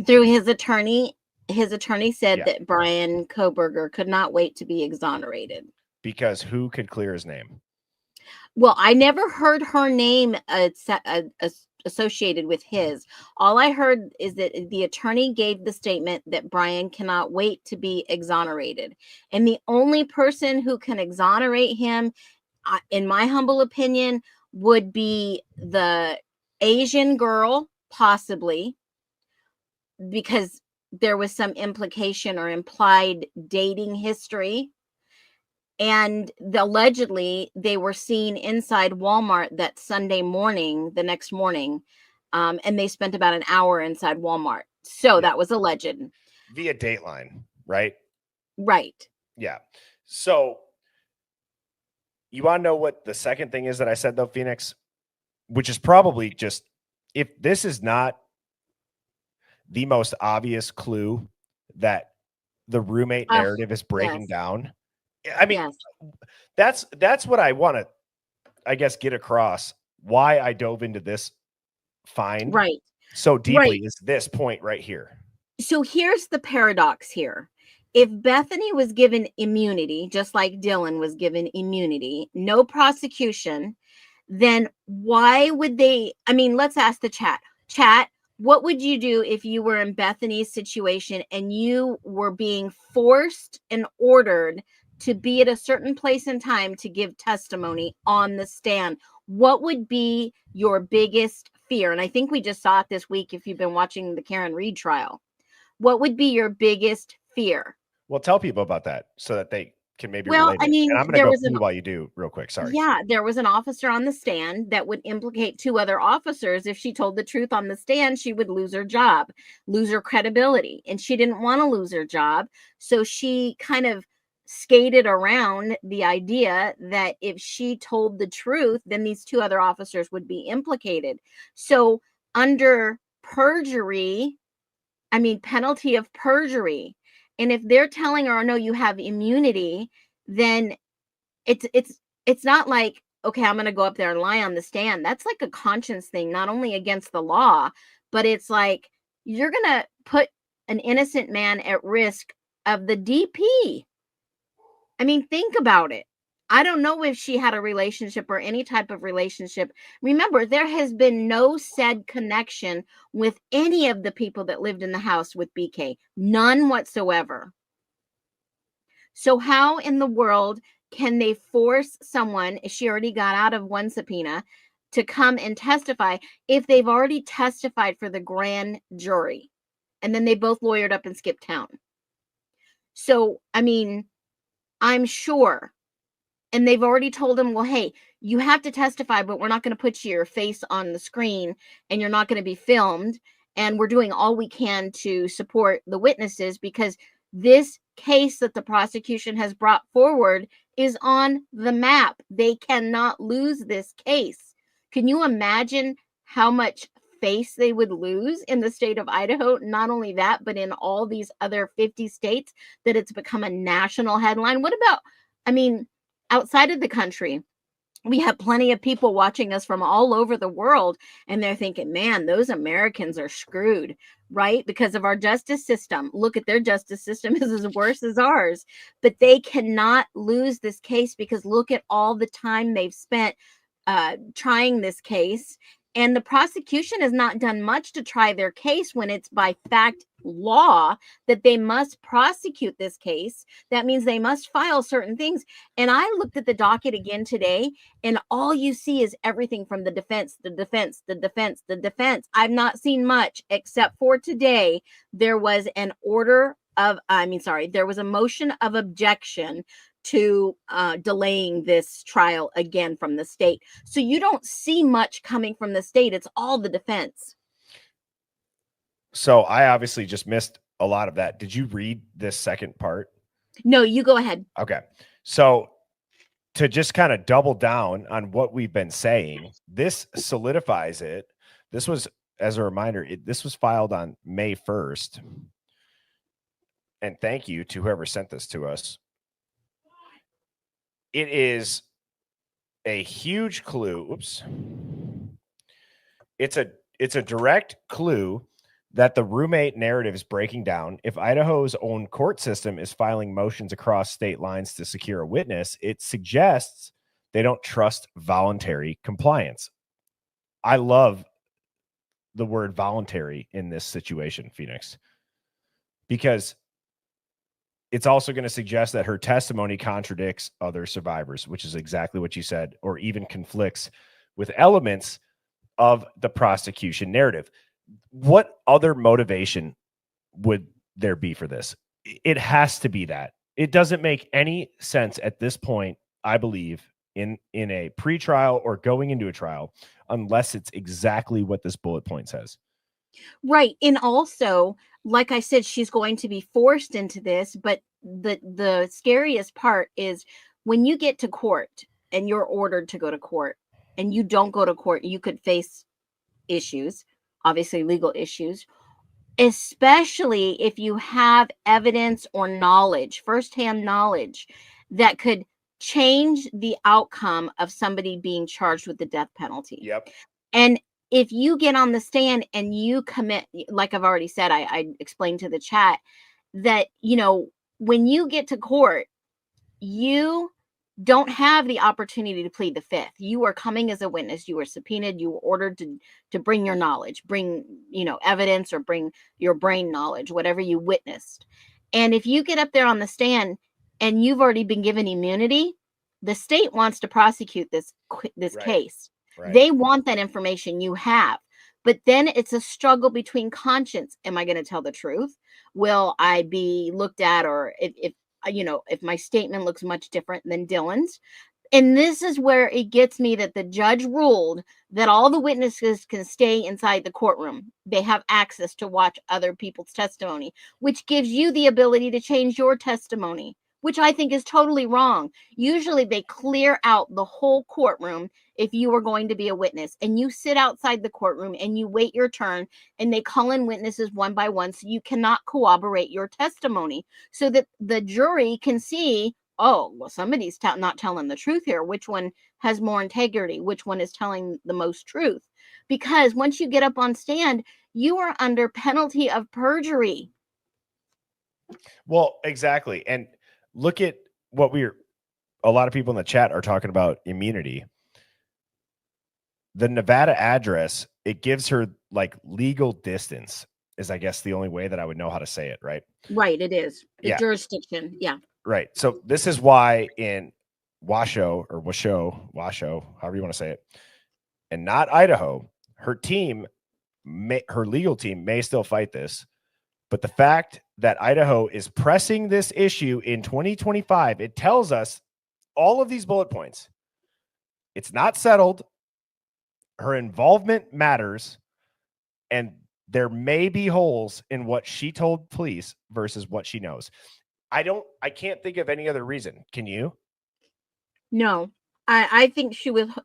Through his attorney. His attorney said that Brian Koberger could not wait to be exonerated. Because who could clear his name? Well, I never heard her name associated with his. All I heard is that the attorney gave the statement that Brian cannot wait to be exonerated. And the only person who can exonerate him, in my humble opinion, would be the Asian girl, possibly, because there was some implication or implied dating history. And allegedly they were seen inside Walmart that Sunday morning, the next morning. And they spent about an hour inside Walmart. So that was alleged. Via Dateline, right? Right. Yeah. So you want to know what the second thing is that I said, though, Phoenix? Which is probably just, if this is not the most obvious clue that the roommate narrative is breaking down. I mean, that's what I want to, I guess, get across. Why I dove into this find so deeply is this point right here. So here's the paradox here. If Bethany was given immunity, just like Dylan was given immunity, no prosecution, then why would they? I mean, let's ask the chat. Chat, what would you do if you were in Bethany's situation and you were being forced and ordered to be at a certain place and time to give testimony on the stand? What would be your biggest fear? And I think we just saw it this week if you've been watching the Karen Reed trial. What would be your biggest fear? Well, tell people about that so that they can maybe relate. I mean, and I'm going to go while you do real quick. Sorry. Yeah, there was an officer on the stand that would implicate 2 other officers. If she told the truth on the stand, she would lose her job, lose her credibility. And she didn't want to lose her job. So she kind of skated around the idea that if she told the truth, then these 2 other officers would be implicated. So under perjury, I mean, penalty of perjury. And if they're telling her, oh, no, you have immunity, then it's not like, okay, I'm going to go up there and lie on the stand. That's like a conscience thing, not only against the law, but it's like you're going to put an innocent man at risk of the DP. I mean, think about it. I don't know if she had a relationship or any type of relationship. Remember, there has been no said connection with any of the people that lived in the house with BK. None whatsoever. So how in the world can they force someone, if she already got out of one subpoena, to come and testify if they've already testified for the grand jury? And then they both lawyered up and skipped town. So, I mean, I'm sure. And they've already told him, well, hey, you have to testify, but we're not going to put your face on the screen and you're not going to be filmed. And we're doing all we can to support the witnesses because this case that the prosecution has brought forward is on the map. They cannot lose this case. Can you imagine how much face they would lose in the state of Idaho? Not only that, but in all these other 50 states that it's become a national headline. What about, I mean, outside of the country, we have plenty of people watching us from all over the world, and they're thinking, man, those Americans are screwed, right? Because of our justice system. Look at their justice system is as worse as ours, but they cannot lose this case because look at all the time they've spent trying this case. And the prosecution has not done much to try their case when it's by fact law that they must prosecute this case. That means they must file certain things. And I looked at the docket again today, and all you see is everything from the defense, the defense, the defense, the defense. I've not seen much except for today. There was an there was a motion of objection to delaying this trial again from the state. So you don't see much coming from the state. It's all the defense. So I obviously just missed a lot of that. Did you read this second part? No, you go ahead. Okay. So to just kind of double down on what we've been saying, this solidifies it. This was, as a reminder, this was filed on May 1st. And thank you to whoever sent this to us. It is a huge clue. Oops. It's a direct clue that the roommate narrative is breaking down. If Idaho's own court system is filing motions across state lines to secure a witness, it suggests they don't trust voluntary compliance. I love the word voluntary in this situation, Phoenix, because it's also going to suggest that her testimony contradicts other survivors, which is exactly what you said, or even conflicts with elements of the prosecution narrative. What other motivation would there be for this? It has to be that. It doesn't make any sense at this point, I believe, in a pre-trial or going into a trial, unless it's exactly what this bullet point says. Right. And also, like I said, she's going to be forced into this, but the scariest part is when you get to court and you're ordered to go to court and you don't go to court, you could face issues, obviously legal issues, especially if you have evidence or knowledge, firsthand knowledge that could change the outcome of somebody being charged with the death penalty. Yep. And if you get on the stand and you commit, like I've already said, I explained to the chat that, when you get to court, you don't have the opportunity to plead the fifth. You are coming as a witness. You are subpoenaed. You were ordered to bring your knowledge, bring, evidence, or bring your brain knowledge, whatever you witnessed. And if you get up there on the stand and you've already been given immunity, the state wants to prosecute this Right. case. Right. They want that information you have. But then it's a struggle between conscience. Am I going to tell the truth? Will I be looked at, or if my statement looks much different than Dylan's? And this is where it gets me that the judge ruled that all the witnesses can stay inside the courtroom. They have access to watch other people's testimony, which gives you the ability to change your testimony, which I think is totally wrong. Usually they clear out the whole courtroom if you are going to be a witness, and you sit outside the courtroom and you wait your turn, and they call in witnesses one by one, so you cannot corroborate your testimony, so that the jury can see, oh, well, somebody's not telling the truth here. Which one has more integrity? Which one is telling the most truth? Because once you get up on stand, you are under penalty of perjury. Well, exactly. And look at what a lot of people in the chat are talking about immunity. The Nevada address, it gives her like legal distance, is I guess the only way that I would know how to say it, right? Right, it is. The Yeah. jurisdiction. Yeah. Right. So this is why in Washoe, however you want to say it, and not Idaho, her legal team may still fight this. But the fact that Idaho is pressing this issue in 2025, it tells us all of these bullet points. It's not settled. Her involvement matters. And there may be holes in what she told police versus what she knows. I can't think of any other reason. Can you? No, I think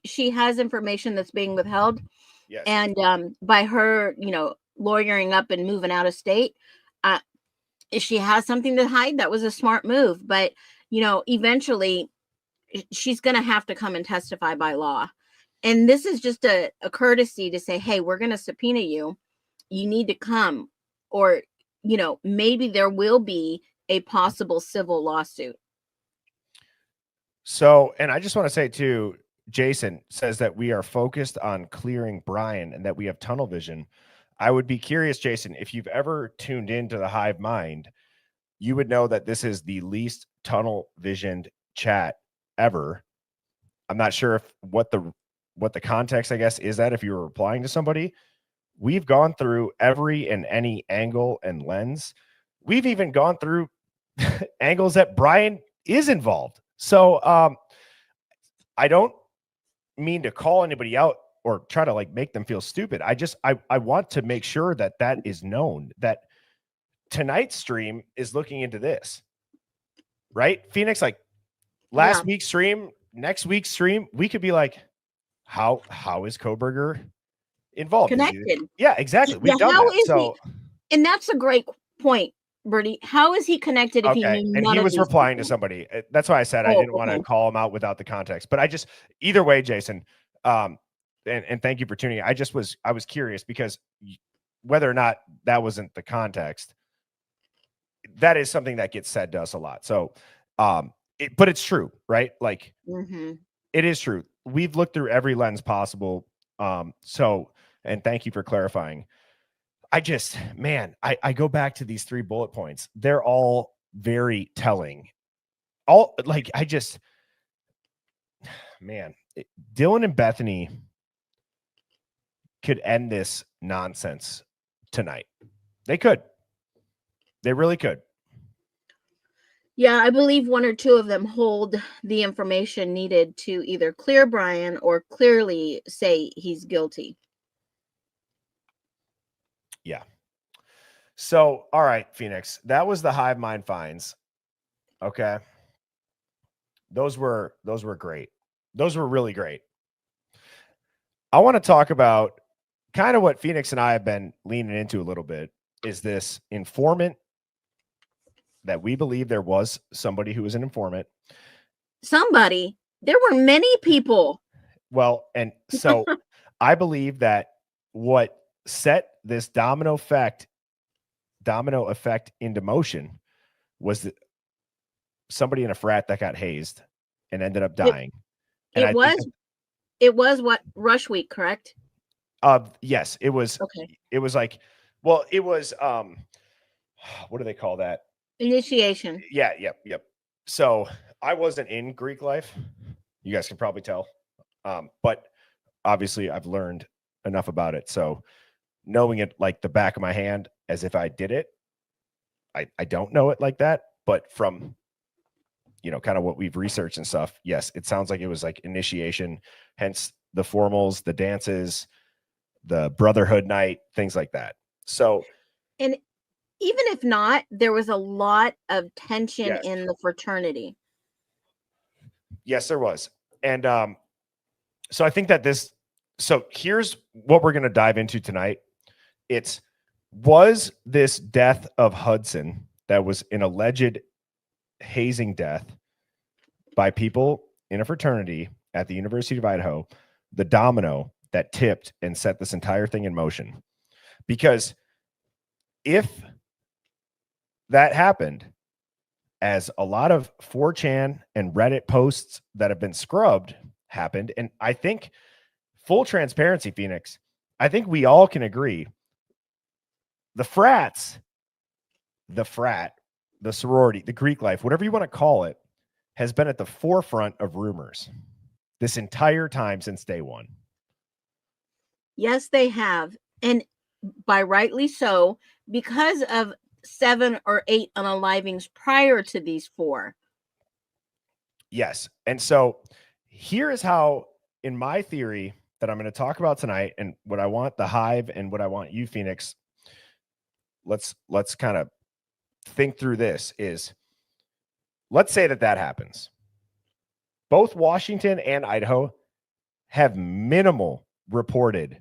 she has information that's being withheld. Yes. And by her, lawyering up and moving out of state, if she has something to hide, that was a smart move. But, eventually she's going to have to come and testify by law. And this is just a courtesy to say, hey, we're going to subpoena you. You need to come. Or, maybe there will be a possible civil lawsuit. So, and I just want to say too, Jason says that we are focused on clearing Brian and that we have tunnel vision. I would be curious, Jason, if you've ever tuned into the Hive Mind, you would know that this is the least tunnel visioned chat ever. I'm not sure if what the context, I guess, is that if you were replying to somebody. We've gone through every and any angle and lens. We've even gone through angles that Brian is involved. So I don't mean to call anybody out or try to like make them feel stupid. I want to make sure that that is known, that tonight's stream is looking into this, right? Phoenix, like last week's stream, next week's stream, we could be like, how is Koberger involved? Connected. Yeah, exactly. We've done that. So, and that's a great point, Bertie. How is he connected if he knew and he was replying to somebody? That's why I said I didn't want to call him out without the context. But I just, either way, Jason, and thank you for tuning in. I was curious because whether or not that wasn't the context, that is something that gets said to us a lot. So, but it's true, right? Like, it is true. We've looked through every lens possible. So, and thank you for clarifying. I go back to these 3 bullet points. They're all very telling. Dylan and Bethany could end this nonsense tonight. They could. They really could. Yeah, I believe 1 or 2 of them hold the information needed to either clear Brian or clearly say he's guilty. Yeah. So, all right, Phoenix, that was the Hive Mind finds. Okay. Those were great. Those were really great. I want to talk about kind of what Phoenix and I have been leaning into a little bit, is this informant that we believe there was somebody who was an informant. Somebody. There were many people. Well, and so I believe that what set this domino effect into motion was that somebody in a frat that got hazed and ended up dying. It was what, Rush Week, correct? Yes, it was. Okay. It was like, well, it was what do they call that? Initiation. Yeah, yep. So I wasn't in Greek life. You guys can probably tell. But obviously I've learned enough about it. So knowing it like the back of my hand as if I did it, I don't know it like that. But from, kind of what we've researched and stuff, yes, it sounds like it was like initiation, hence the formals, the dances, the Brotherhood night, things like that. So, and even if not, there was a lot of tension in the fraternity. Yes, there was. And so I think that here's what we're going to dive into tonight. Was this death of Hudson that was an alleged hazing death by people in a fraternity at the University of Idaho, the domino that tipped and set this entire thing in motion? Because if that happened, as a lot of 4chan and Reddit posts that have been scrubbed happened, and I think, full transparency, Phoenix, I think we all can agree the sorority, the Greek life, whatever you want to call it, has been at the forefront of rumors this entire time since day one. Yes, they have. And by rightly so, because of 7 or 8 unalivings prior to these 4. Yes. And so here is how, in my theory that I'm going to talk about tonight, and what I want the Hive and what I want you, Phoenix, let's kind of think through this, is, let's say that happens. Both Washington and Idaho have minimal reported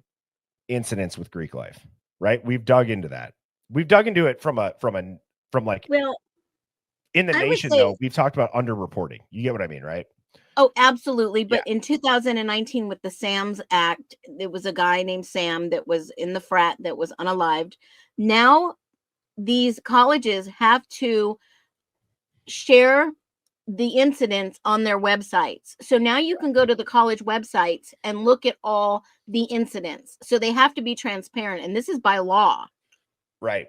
incidents with Greek life, right? We've dug into that. We've dug into it from in the nation, though, we've talked about underreporting. You get what I mean, right? Oh, absolutely. But in 2019, with the SAMS Act, there was a guy named Sam that was in the frat that was unalived. Now, these colleges have to share the incidents on their websites. So now you can go to the college websites and look at all the incidents. So they have to be transparent, and this is by law. Right.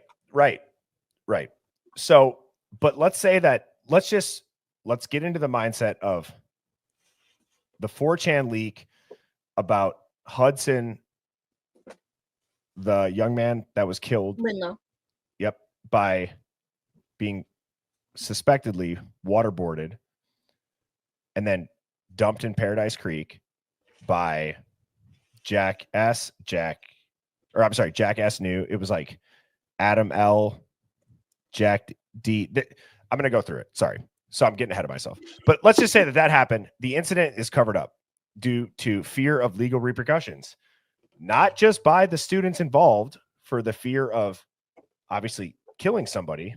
So, but let's say that let's get into the mindset of the 4chan leak about Hudson, the young man that was killed. Linlo. Yep, by being suspectedly waterboarded and then dumped in Paradise Creek by Jack S. New. It was like Adam L. Jack D. I'm going to go through it. Sorry. So I'm getting ahead of myself. But let's just say that happened. The incident is covered up due to fear of legal repercussions, not just by the students involved for the fear of obviously killing somebody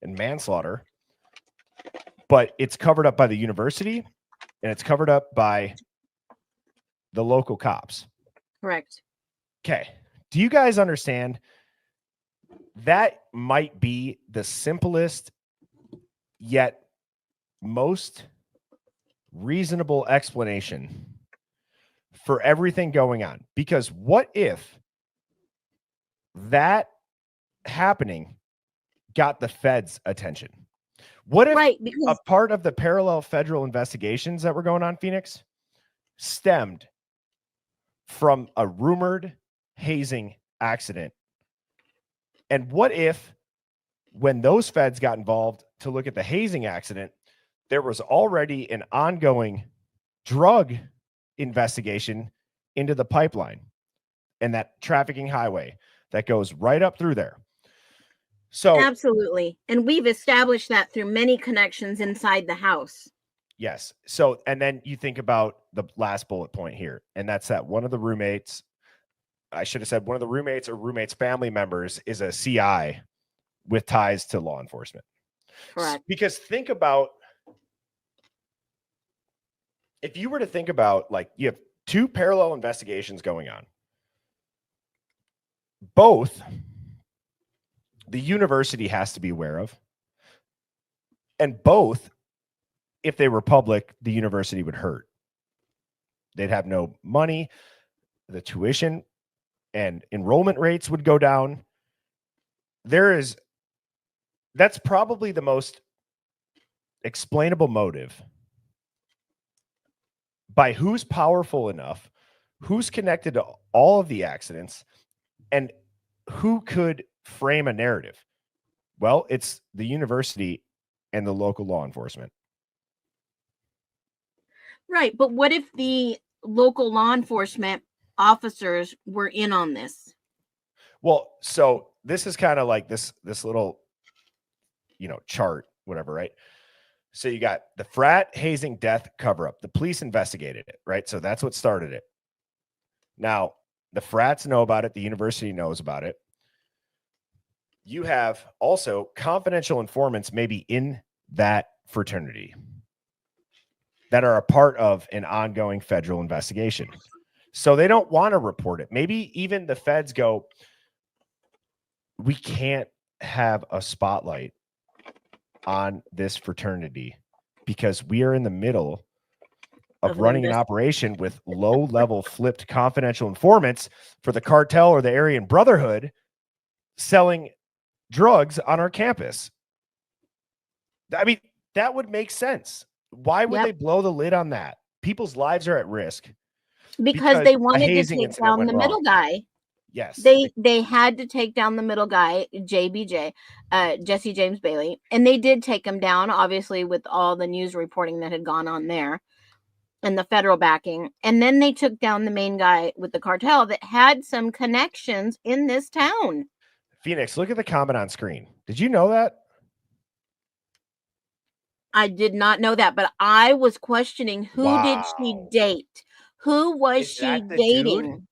and manslaughter, but it's covered up by the university and it's covered up by the local cops. Correct. Okay. Do you guys understand? That might be the simplest yet most reasonable explanation for everything going on. Because what if that happening got the feds' attention? What if a part of the parallel federal investigations that were going on, Phoenix, stemmed from a rumored hazing accident? And what if when those feds got involved to look at the hazing accident, there was already an ongoing drug investigation into the pipeline and that trafficking highway that goes right up through there? So absolutely. And we've established that through many connections inside the house. Yes. So, and then you think about the last bullet point here, and that's that one of the roommates, I should have said one of the roommates or roommates' family members is a CI with ties to law enforcement. Correct. Because think about, if you were to think about, like, you have two parallel investigations going on. Both the university has to be aware of, and both, if they were public, the university would hurt. They'd have no money. The tuition and enrollment rates would go down. That's probably the most explainable motive by who's powerful enough, who's connected to all of the accidents, and who could frame a narrative. Well, it's the university and the local law enforcement. Right. But what if the local law enforcement officers were in on this? Well, so this is kind of like this little, chart, whatever, right? So you got the frat hazing death cover up. The police investigated it, right? So that's what started it. Now, the frats know about it. The university knows about it. You have also confidential informants maybe in that fraternity that are a part of an ongoing federal investigation. So they don't want to report it. Maybe even the feds go, we can't have a spotlight on this fraternity because we are in the middle of running an operation with low-level flipped confidential informants for the cartel or the Aryan Brotherhood selling drugs on our campus. I mean, that would make sense. Why would they blow the lid on that? People's lives are at risk. Because they wanted to take down the middle guy. Yes. They had to take down the middle guy, JBJ, Jesse James Bailey. And they did take him down, obviously, with all the news reporting that had gone on there and the federal backing. And then they took down the main guy with the cartel that had some connections in this town. Phoenix, look at the comment on screen. Did you know that? I did not know that, but I was questioning who did she date? Who was she dating? Dude?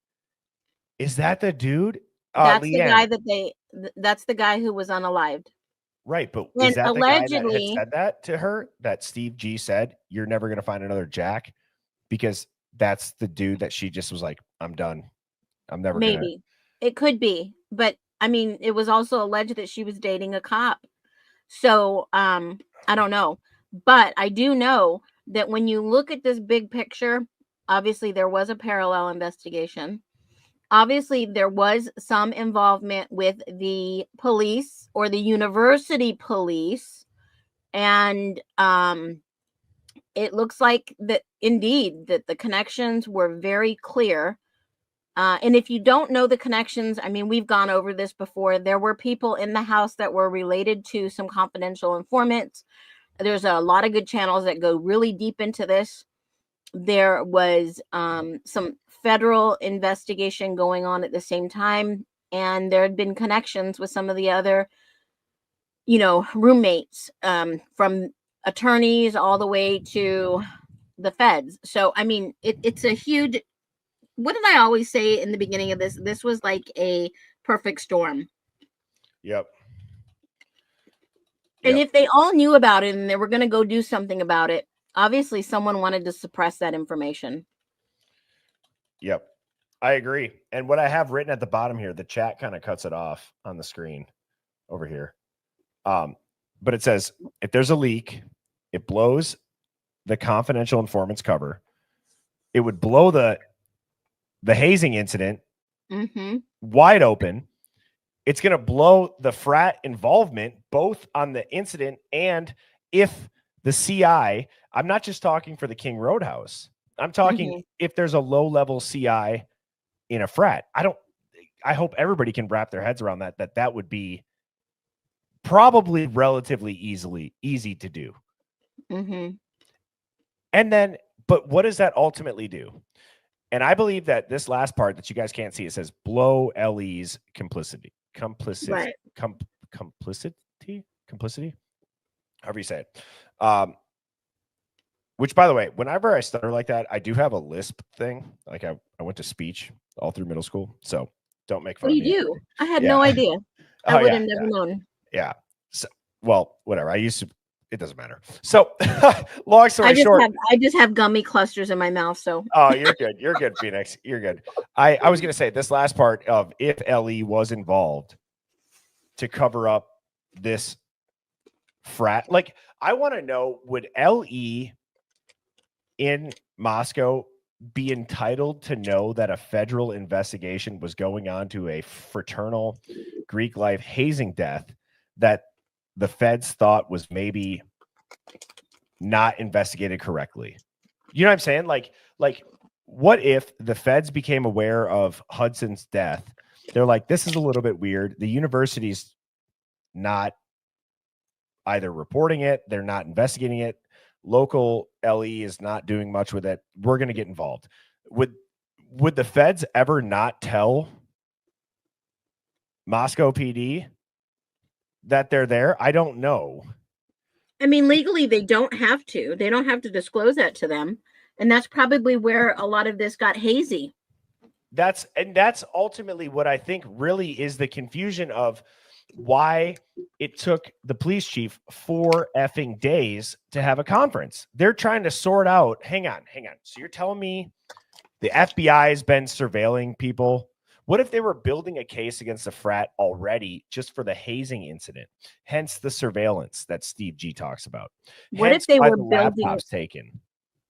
Is that the dude? That's Leanne. the guy that's the guy who was unalived. Right, but and is that allegedly, the guy that had said that to her? That Steve G said, you're never going to find another Jack? Because that's the dude that she just was like, I'm done. I'm never going to. Maybe. It could be. But, I mean, it was also alleged that she was dating a cop. So, I don't know. But I do know that when you look at this big picture, obviously there was a parallel investigation. Obviously, there was some involvement with the police or the university police. And it looks like that indeed that the connections were very clear. And if you don't know the connections, I mean, we've gone over this before. There were people in the house that were related to some confidential informants. There's a lot of good channels that go really deep into this. There was some federal investigation going on at the same time, and there had been connections with some of the other, roommates, from attorneys all the way to the feds. So, I mean, it's a huge. What did I always say in the beginning of this? This was like a perfect storm. Yep. And Yep. if they all knew about it and they were going to go do something about it, obviously someone wanted to suppress that information. Yep. I agree. And what I have written at the bottom here, the chat kind of cuts it off on the screen over here. But it says, if there's a leak, it blows the confidential informant's cover. It would blow the hazing incident wide open. It's going to blow the frat involvement, both on the incident and if the CI, I'm not just talking for the King Roadhouse. I'm talking if there's a low-level CI in a frat. I hope everybody can wrap their heads around that would be probably relatively easy to do. And then, but what does that ultimately do? And I believe that this last part that you guys can't see, it says blow LE's complicity, however you say it. Which, by the way, whenever I stutter like that, I do have a lisp thing. Like I went to speech all through middle school, so don't make fun of me. What do you do? I had no idea. I would have never known. Yeah. So, well, whatever. I used to. It doesn't matter. So, long story short, I just have gummy clusters in my mouth. So, oh, you're good. You're good, Phoenix. You're good. I was gonna say this last part of if LE was involved to cover up this frat. Like, I want to know, would LE in Moscow be entitled to know that a federal investigation was going on to a fraternal Greek life hazing death that the feds thought was maybe not investigated correctly? You know what I'm saying? Like what if the feds became aware of Hudson's death? They're like, this is a little bit weird. The university's not either reporting it, they're not investigating it. Local LE is not doing much with it. We're going to get involved. Would the feds ever not tell Moscow PD that they're there? I don't know. I mean, legally, they don't have to. They don't have to disclose that to them. And that's probably where a lot of this got hazy. That's ultimately what I think really is the confusion of why it took the police chief 4 effing days to have a conference. They're trying to sort out. Hang on. So you're telling me the FBI has been surveilling people? What if they were building a case against the frat already just for the hazing incident? Hence the surveillance that Steve G talks about. What Hence if they why were the building laptops taken?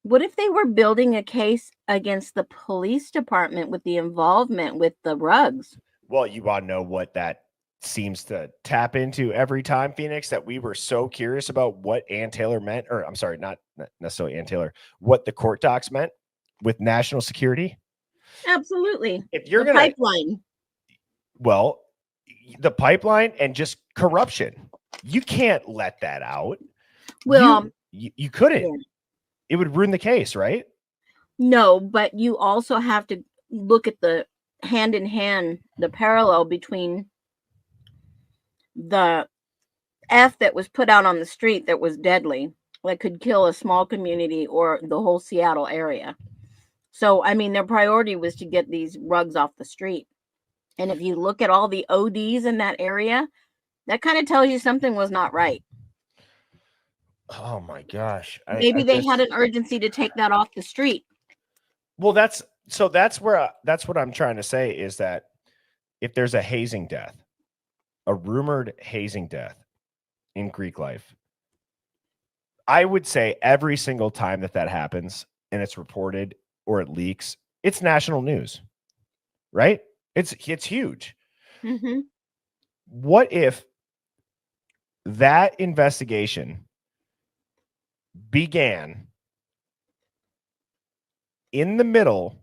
What if they were building a case against the police department with the involvement with the rugs? Well, you want to know what that seems to tap into every time, Phoenix, that we were so curious about what Ann Taylor meant, or I'm sorry, not necessarily Ann Taylor, what the court docs meant with national security. Absolutely. If you're the gonna pipeline. Well, the pipeline and just corruption. You can't let that out. Well, you couldn't. Yeah. It would ruin the case, right? No, but you also have to look at the hand in hand, the parallel between the F that was put out on the street that was deadly, that could kill a small community or the whole Seattle area. So, I mean, their priority was to get these rugs off the street. And if you look at all the ODs in that area, that kind of tells you something was not right. Oh my gosh. Maybe they had an urgency to take that off the street. Well, that's what I'm trying to say is that if there's a hazing death, a rumored hazing death in Greek life, I would say every single time that happens and it's reported or it leaks, it's national news, right? It's huge. Mm-hmm. What if that investigation began in the middle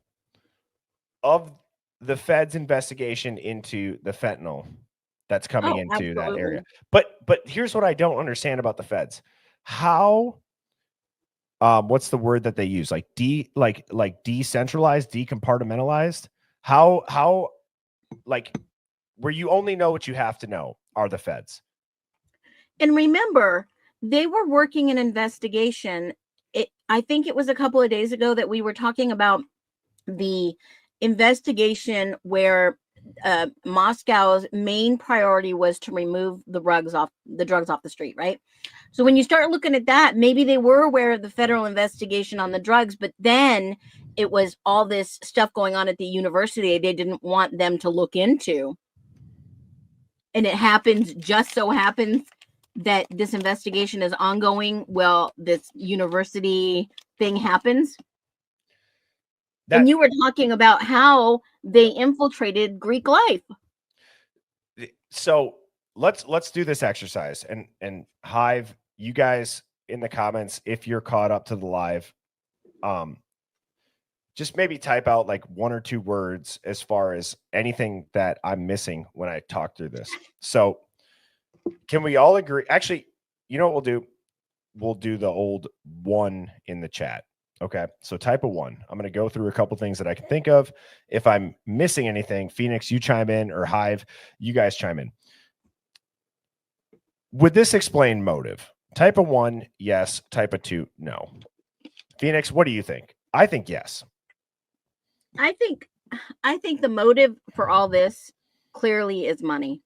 of the Fed's investigation into the fentanyl that's coming Oh, into that area? absolutely. But here's what I don't understand about the Feds. How what's the word that they use? Like decentralized, decompartmentalized? How like where you only know what you have to know are the Feds. And remember, they were working an investigation. I think it was a couple of days ago that we were talking about the investigation where Moscow's main priority was to remove the drugs off the street, right? So when you start looking at that, maybe they were aware of the federal investigation on the drugs, but then it was all this stuff going on at the university they didn't want them to look into. And it just so happens that this investigation is ongoing. Well, this university thing happens. And you were talking about how they infiltrated Greek life. So let's do this exercise. And Hive, you guys in the comments, if you're caught up to the live, just maybe type out like 1 or 2 words as far as anything that I'm missing when I talk through this. So can we all agree? Actually, you know what we'll do? We'll do the old 1 in the chat. Okay. So type a 1. I'm going to go through a couple things that I can think of. If I'm missing anything, Phoenix, you chime in, or Hive, you guys chime in. Would this explain motive? Type a 1, yes. Type a 2, no. Phoenix, what do you think? I think yes. I think the motive for all this clearly is money.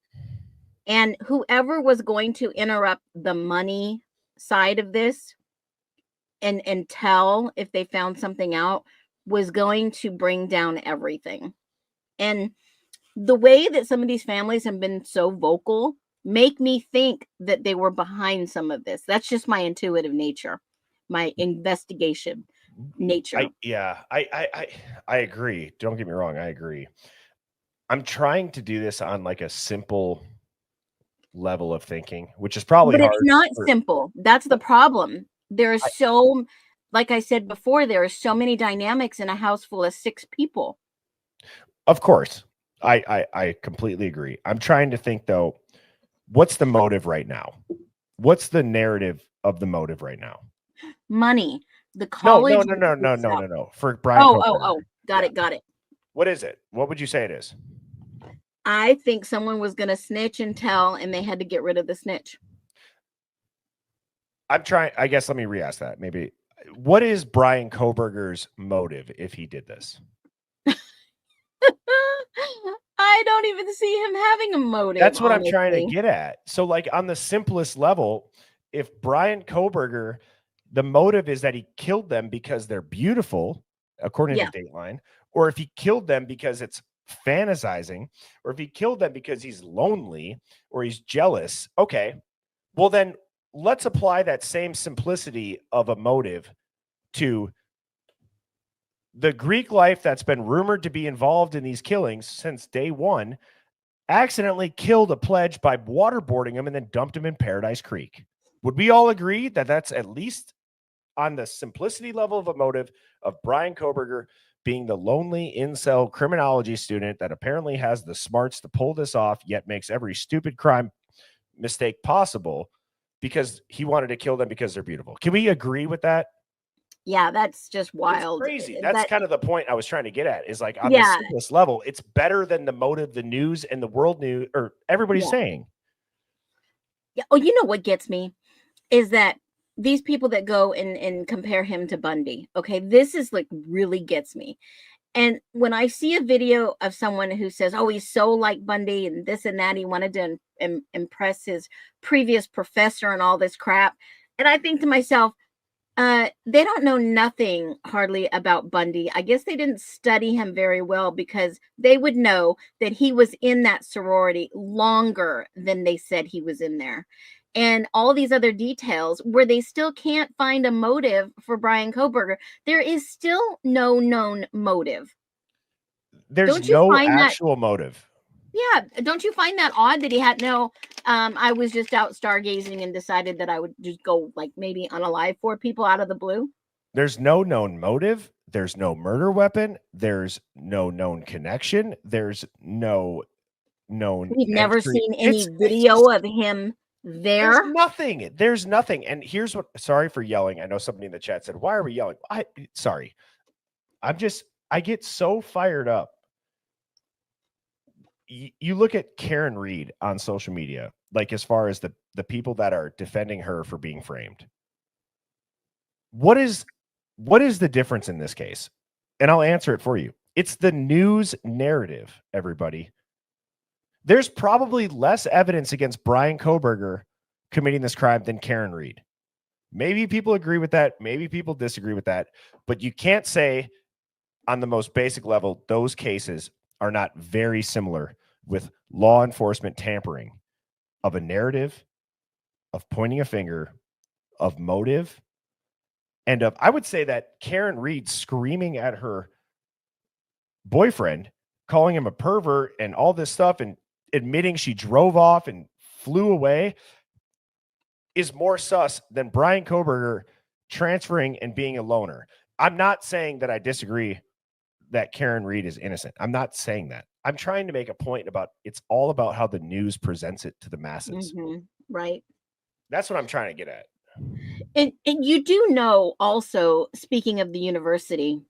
And whoever was going to interrupt the money side of this and tell if they found something out was going to bring down everything. And the way that some of these families have been so vocal make me think that they were behind some of this. That's just my intuitive nature, my investigation nature. I agree. Don't get me wrong. I agree. I'm trying to do this on like a simple level of thinking, which is probably but hard. It's not simple. That's the problem. There's like I said before, there are so many dynamics in a house full of 6 people. Of course. I completely agree. I'm trying to think though, what's the motive right now? What's the narrative of the motive right now? Money. The college. No. For Brian. Got it. What is it? What would you say it is? I think someone was going to snitch and tell, and they had to get rid of the snitch. I guess let me re-ask that. Maybe. What is Brian Kohberger's motive if he did this? I don't even see him having a motive. That's what honestly. I'm trying to get at. So like on the simplest level, if Brian Kohberger, the motive is that he killed them because they're beautiful, according to Dateline, or if he killed them because it's fantasizing, or if he killed them because he's lonely or he's jealous, okay, well then let's apply that same simplicity of a motive to the Greek life that's been rumored to be involved in these killings since day 1, accidentally killed a pledge by waterboarding him and then dumped him in Paradise Creek. Would we all agree that that's at least on the simplicity level of a motive of Brian Kohberger being the lonely incel criminology student that apparently has the smarts to pull this off, yet makes every stupid crime mistake possible because he wanted to kill them because they're beautiful? Can we agree with that? Yeah, that's just wild. It's crazy. That's kind of the point I was trying to get at, is like on the simplest level, it's better than the motive the news and the world news or everybody's saying. Yeah. Oh, you know what gets me is that these people that go and compare him to Bundy. Okay, this is like really gets me. And when I see a video of someone who says, oh, he's so like Bundy and this and that, he wanted to impress his previous professor and all this crap. And I think to myself, they don't know nothing hardly about Bundy. I guess they didn't study him very well, because they would know that he was in that sorority longer than they said he was in there. and all these other details where they still can't find a motive for Bryan Kohberger. There is still no known motive. There's Don't you no find that? actual motive. Yeah, don't you find that odd that he had no? I was just out stargazing and decided that I would just go like maybe unalive 4 people out of the blue. There's no known motive. There's no murder weapon. There's no known connection. There's no known. We've never entry. seen any It's video of him there. There's nothing. There's nothing. And here's what. Sorry for yelling. I know somebody in the chat said, "Why are we yelling?" Sorry. I get so fired up. You look at Karen Reed on social media, like as far as the people that are defending her for being framed. What is the difference in this case? And I'll answer it for you. It's the news narrative, everybody. There's probably less evidence against Bryan Kohberger committing this crime than Karen Reed. Maybe people agree with that. Maybe people disagree with that. But you can't say on the most basic level, those cases are not very similar with law enforcement tampering of a narrative, of pointing a finger, of motive, and of, I would say that Karen Reed screaming at her boyfriend, calling him a pervert and all this stuff and admitting she drove off and flew away is more sus than Bryan Kohberger transferring and being a loner. I'm not saying that I disagree that Karen Reed is innocent. I'm not saying that. I'm trying to make a point about it's all about how the news presents it to the masses. Right. That's what I'm trying to get at. And you do know also, speaking of the university,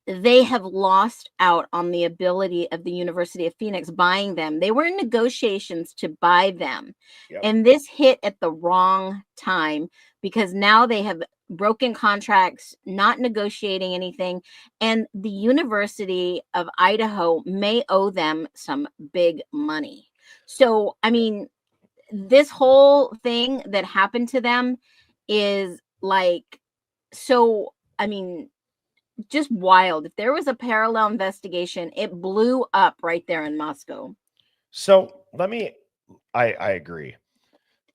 they have lost out on the ability of the University of Phoenix buying them. They were in negotiations to buy them. Yep. And this hit at the wrong time because now they have broken contracts, not negotiating anything. And the University of Idaho may owe them some big money. So, I mean, this whole thing that happened to them is like, so, I mean, just wild. If there was a parallel investigation, it blew up right there in Moscow. So I agree.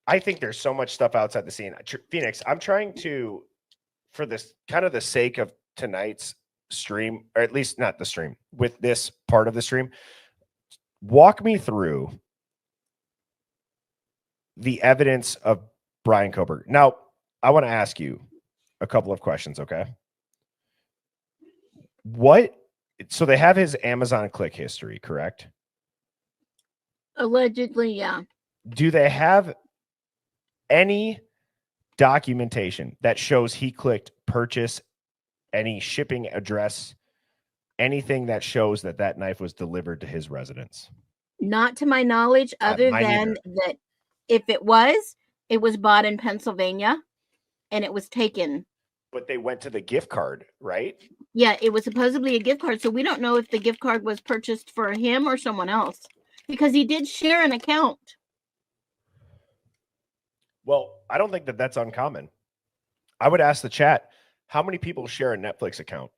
I think there's so much stuff outside the scene. Phoenix, I'm trying to, for this kind of the sake of tonight's stream, or at least not the stream, with this part of the stream, walk me through the evidence of Bryan Kohberger. Now, I want to ask you a couple of questions, okay? So they have his Amazon click history, correct? Allegedly, yeah. Do they have any documentation that shows he clicked purchase, any shipping address, anything that shows that that knife was delivered to his residence? Not to my knowledge, other than that if it was bought in Pennsylvania and it was taken. But they went to the gift card, right? Yeah, it was supposedly a gift card. So we don't know if the gift card was purchased for him or someone else because he did share an account. Well, I don't think that that's uncommon. I would ask the chat, how many people share a Netflix account?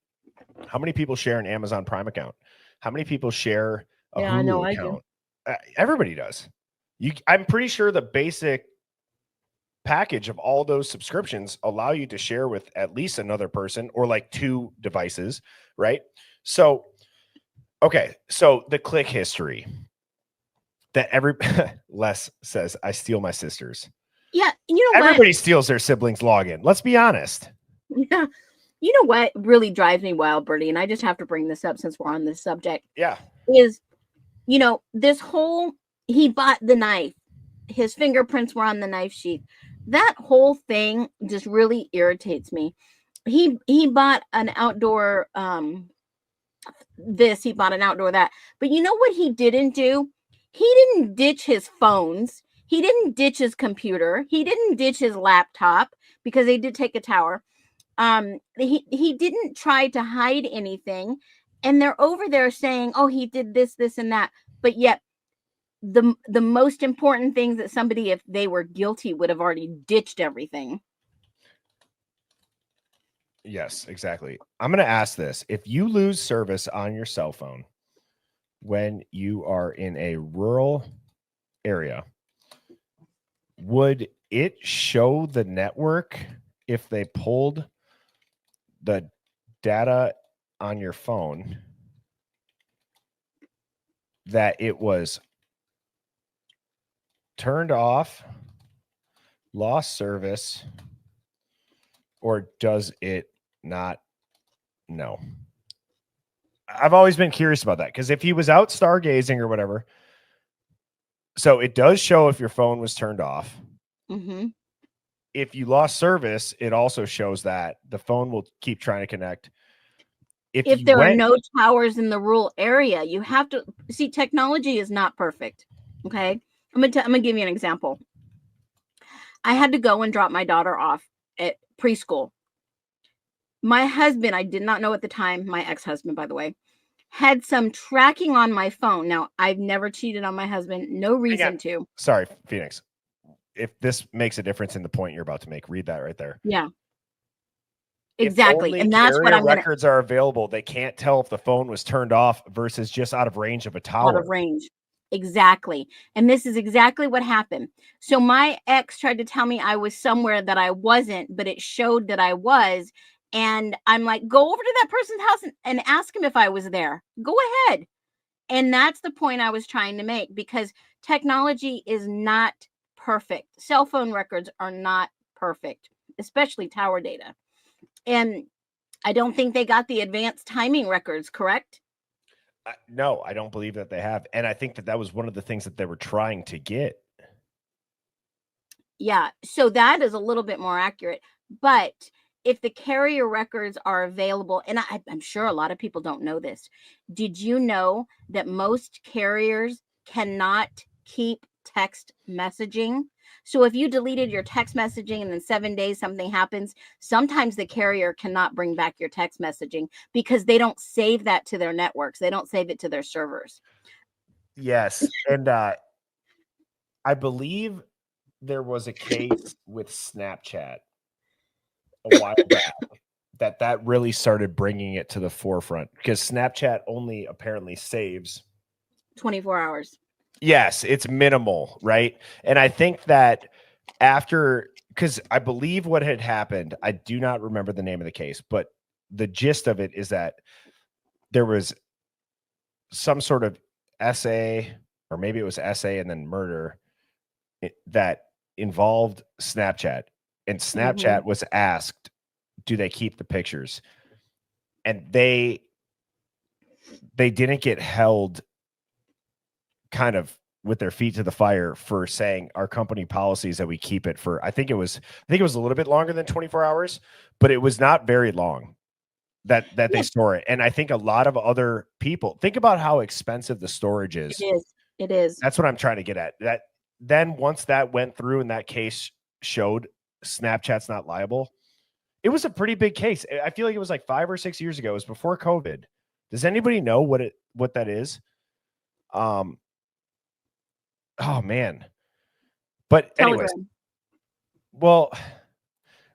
How many people share an Amazon Prime account? How many people share a Hulu account? Everybody does. I'm pretty sure the basic package of all those subscriptions allow you to share with at least another person or like 2 devices, right? So, okay. So the click history that Les says, I steal my sister's. Yeah. You know everybody steals their siblings' login. Let's be honest. Yeah. You know what really drives me wild, Bertie, and I just have to bring this up since we're on this subject. Yeah. Is, this whole, he bought the knife. His fingerprints were on the knife sheath. That whole thing just really irritates me. He bought an outdoor he bought an outdoor that. But you know what he didn't do? He didn't ditch his phones. He didn't ditch his computer. He didn't ditch his laptop because they did take a tower. He didn't try to hide anything. And they're over there saying, oh, he did this, this, and that. But yet the most important things that somebody, if they were guilty, would have already ditched everything. Yes, exactly. I'm going to ask this. If you lose service on your cell phone when you are in a rural area, would it show the network if they pulled the data on your phone that it was turned off, lost service, or does it not know? I've always been curious about that, because if he was out stargazing or whatever, so it does show if your phone was turned off. Mm-hmm. If you lost service, it also shows that the phone will keep trying to connect. If there are no towers in the rural area, you have to see, technology is not perfect. Okay. I'm gonna give you an example. I had to go and drop my daughter off at preschool. My husband, I did not know at the time, my ex-husband, by the way, had some tracking on my phone. Now, I've never cheated on my husband. No reason to. Sorry, Phoenix. If this makes a difference in the point you're about to make, read that right there. Yeah. Exactly. And that's what records are available. They can't tell if the phone was turned off versus just out of range of a tower. Out of range. Exactly. And this is exactly what happened. So my ex tried to tell me I was somewhere that I wasn't, but it showed that I was. And I'm like, go over to that person's house and ask him if I was there. Go ahead. And that's the point I was trying to make, because technology is not perfect. Cell phone records are not perfect, especially tower data. And I don't think they got the advanced timing records, correct? No, I don't believe that they have. And I think that was one of the things that they were trying to get. Yeah, so that is a little bit more accurate. But if the carrier records are available, and I'm sure a lot of people don't know this, did you know that most carriers cannot keep text messaging? So if you deleted your text messaging and in 7 days something happens, sometimes the carrier cannot bring back your text messaging because they don't save that to their networks. They don't save it to their servers. Yes. And I believe there was a case with Snapchat a while back that really started bringing it to the forefront, because Snapchat only apparently saves 24 hours. Yes, it's minimal, right? And I think that because I believe what had happened, I do not remember the name of the case, but the gist of it is that there was some sort of essay, or maybe it was essay and then murder, that involved Snapchat. And Snapchat was asked, do they keep the pictures? And they didn't get held kind of with their feet to the fire for saying our company policies that we keep it for, I think it was a little bit longer than 24 hours, but it was not very long that they store it. And I think a lot of other people, think about how expensive the storage is. It is. That's what I'm trying to get at. That then once that went through and that case showed Snapchat's not liable, it was a pretty big case. I feel like it was like 5 or 6 years ago. It was before COVID. Does anybody know what that is? Oh man. But anyways, well,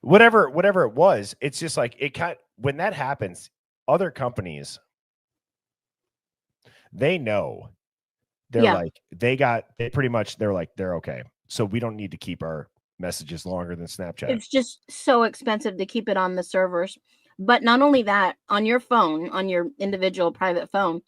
whatever it was, it's just like when that happens, other companies, they know. They're like, they're okay. So we don't need to keep our messages longer than Snapchat. It's just so expensive to keep it on the servers. But not only that, on your phone, on your individual private phone,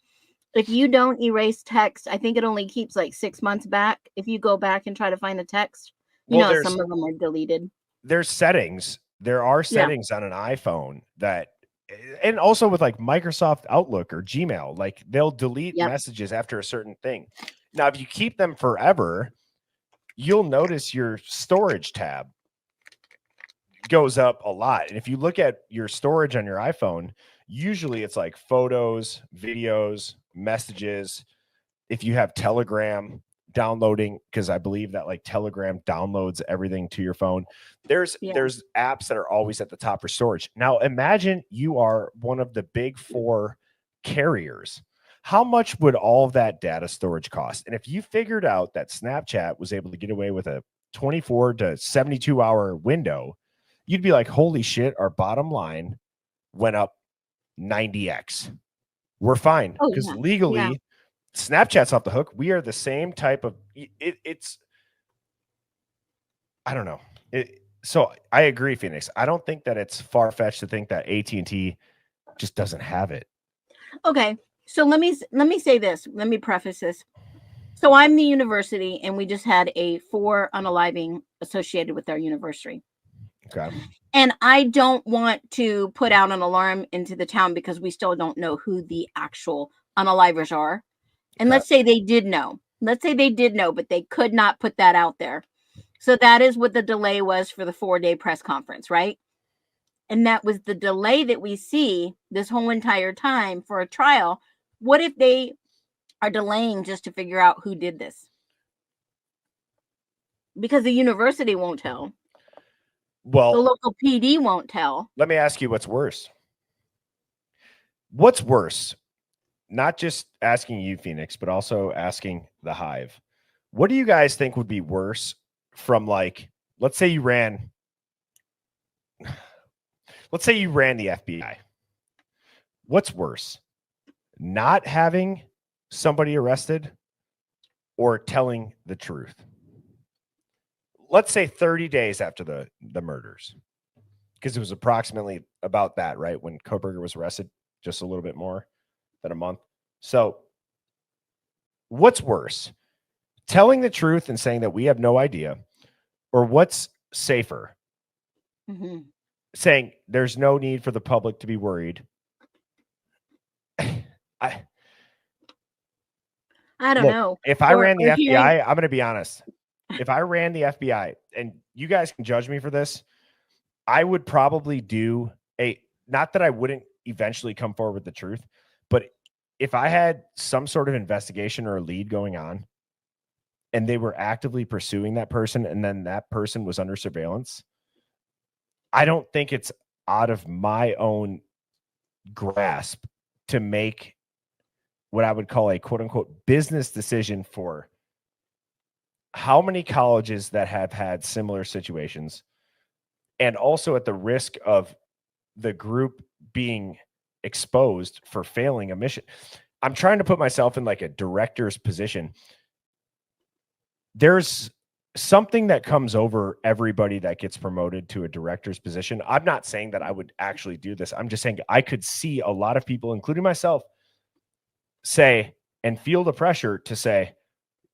if you don't erase text, I think it only keeps like 6 months back. If you go back and try to find the text, some of them are deleted. There's settings. There are settings on an iPhone that, and also with like Microsoft Outlook or Gmail, like they'll delete messages after a certain thing. Now, if you keep them forever, you'll notice your storage tab goes up a lot. And if you look at your storage on your iPhone, usually it's like photos, videos, messages. If you have Telegram downloading, because I believe that like Telegram downloads everything to your phone, there's apps that are always at the top for storage. Now imagine you are one of the big 4 carriers. How much would all of that data storage cost? And if you figured out that Snapchat was able to get away with a 24 to 72 hour window, you'd be like, holy shit, our bottom line went up 90x. We're fine because legally Snapchat's off the hook. We are the same type of it's I don't know. So I agree, Phoenix. I don't think that it's far-fetched to think that AT&T just doesn't have it. Okay, so let me say this. Let me preface this. So I'm the university, and we just had 4 unaliving associated with our university. Okay. And I don't want to put out an alarm into the town because we still don't know who the actual unalivers are. And Okay. let's say they did know. Let's say they did know, but they could not put that out there. So that is what the delay was for the 4-day press conference, right? And that was the delay that we see this whole entire time for a trial. What if they are delaying just to figure out who did this? Because the university won't tell. The Well, local PD won't tell. let me ask you what's worse. What's worse? Not just asking you, Phoenix, but also asking the Hive. What do you guys think would be worse from, like, let's say you ran the FBI. What's worse? Not having somebody arrested or telling the truth? Let's say 30 days after the murders, because it was approximately about that, right? When Koberger was arrested, just a little bit more than a month. So what's worse? Telling the truth and saying that we have no idea, or what's safer? Mm-hmm. Saying there's no need for the public to be worried. I don't know. If I ran the FBI, I'm going to be honest. If I ran the FBI, and you guys can judge me for this, I would probably do not that I wouldn't eventually come forward with the truth, but if I had some sort of investigation or a lead going on and they were actively pursuing that person and then that person was under surveillance, I don't think it's out of my own grasp to make what I would call a quote unquote business decision for how many colleges that have had similar situations, and also at the risk of the group being exposed for failing a mission. I'm trying to put myself in like a director's position. There's something that comes over everybody that gets promoted to a director's position. I'm not saying that I would actually do this. I'm just saying I could see a lot of people, including myself, say and feel the pressure to say,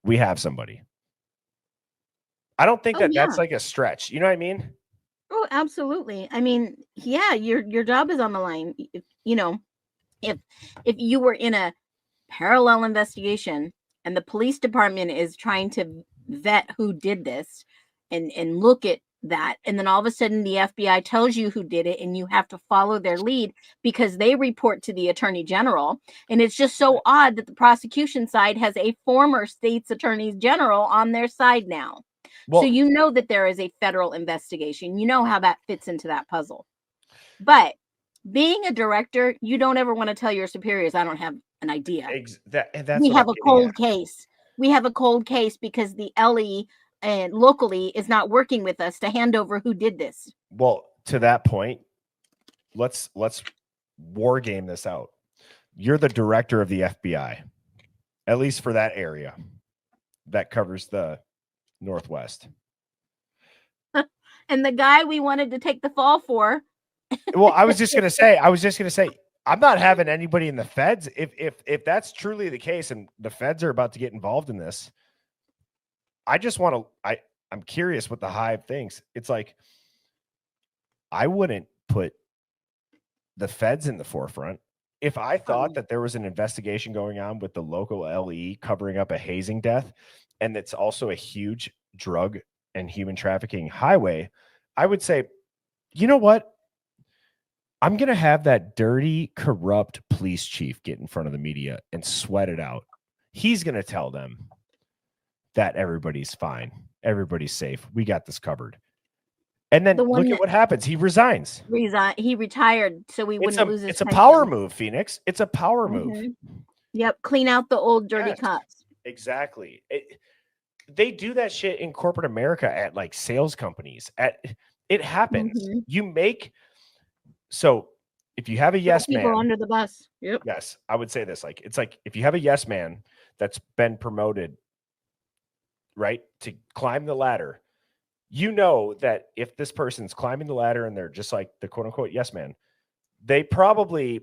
we have somebody. I don't think that's like a stretch. You know what I mean? Oh, absolutely. I mean, yeah, your job is on the line. If you were in a parallel investigation and the police department is trying to vet who did this and look at that, and then all of a sudden the FBI tells you who did it and you have to follow their lead because they report to the attorney general, and it's just so odd that the prosecution side has a former state's attorney general on their side now. So you know that there is a federal investigation. You know how that fits into that puzzle. But being a director, you don't ever want to tell your superiors, I don't have an idea. We have a cold case. We have a cold case because the LE and locally is not working with us to hand over who did this. Well, to that point, let's war game this out. You're the director of the FBI, at least for that area that covers the Northwest. And the guy we wanted to take the fall for. Well, I was just going to say, I'm not having anybody in the feds. If that's truly the case and the feds are about to get involved in this, I just want to, I'm curious what the Hive thinks. It's like, I wouldn't put the feds in the forefront. If I thought that there was an investigation going on with the local LE covering up a hazing death, and it's also a huge drug and human trafficking highway, I would say, you know what? I'm going to have that dirty, corrupt police chief get in front of the media and sweat it out. He's going to tell them that everybody's fine. Everybody's safe. We got this covered. And then look at what happens. He resigns. He retired so we wouldn't lose his It's a power move, Phoenix. It's a power move. Yep. Clean out the old dirty cops. Exactly. They do that shit in corporate America at like sales companies. It happens. You make... So if you have a yes man under the bus, yes, I would say this. Like, it's like if you have a yes man that's been promoted, right, to climb the ladder, you know that if this person's climbing the ladder and they're just like the quote unquote yes man, they probably,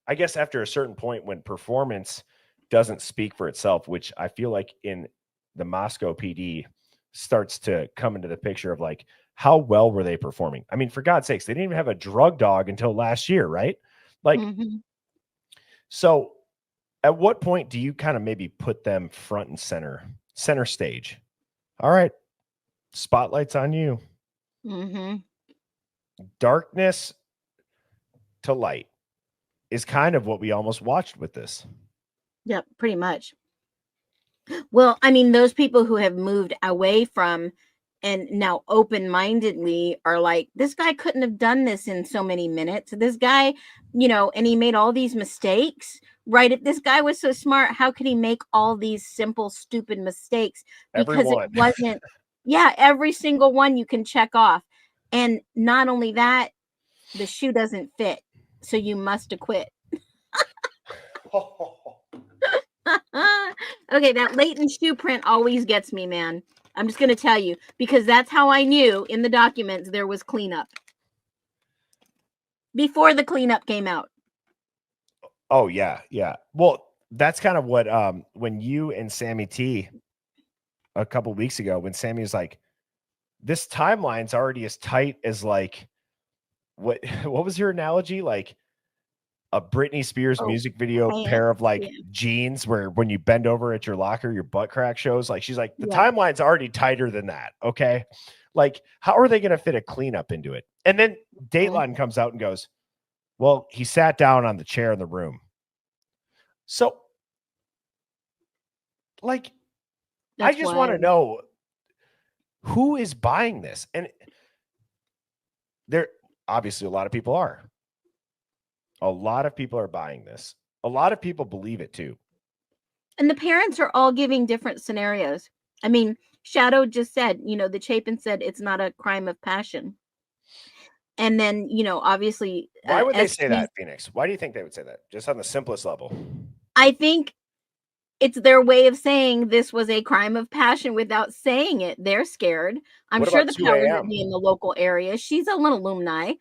I guess after a certain point when performance doesn't speak for itself, which I feel like in the Moscow PD starts to come into the picture of like, how well were they performing? I mean, for God's sakes, they didn't even have a drug dog until last year, right? Like, so at what point do you kind of maybe put them front and center stage? All right, spotlight's on you. Darkness to light is kind of what we almost watched with this. Yep, pretty much. Well, I mean, those people who have moved away from and now open-mindedly are like, this guy couldn't have done this in so many minutes. This guy, you know, and he made all these mistakes, right? If this guy was so smart, how could he make all these simple, stupid mistakes? Because it wasn't, yeah, every single one you can check off. And not only that, the shoe doesn't fit. So you must acquit. Okay, that latent shoe print always gets me, man. I'm just going to tell you, because that's how I knew in the documents there was cleanup. Before the cleanup came out. Oh, yeah, yeah. Well, that's kind of what, when you and Sammy T a couple weeks ago, when Sammy was like, this timeline's already as tight as like, what was your analogy? Like a Britney Spears music video pair of like jeans where when you bend over at your locker, your butt crack shows. Like she's like, the timeline's already tighter than that. Okay. Like, how are they going to fit a cleanup into it? And then Dateline comes out and goes, well, he sat down on the chair in the room. So like, I just want to know who is buying this. And there obviously a lot of people are. A lot of people are buying this. A lot of people believe it too. And the parents are all giving different scenarios. I mean, Shadow just said, you know, the Chapin said it's not a crime of passion. And then, you know, obviously. Why would they say that, Phoenix? Why do you think they would say that? Just on the simplest level. I think it's their way of saying this was a crime of passion without saying it. They're scared. I'm sure the powers that be in the local area. She's an alumni.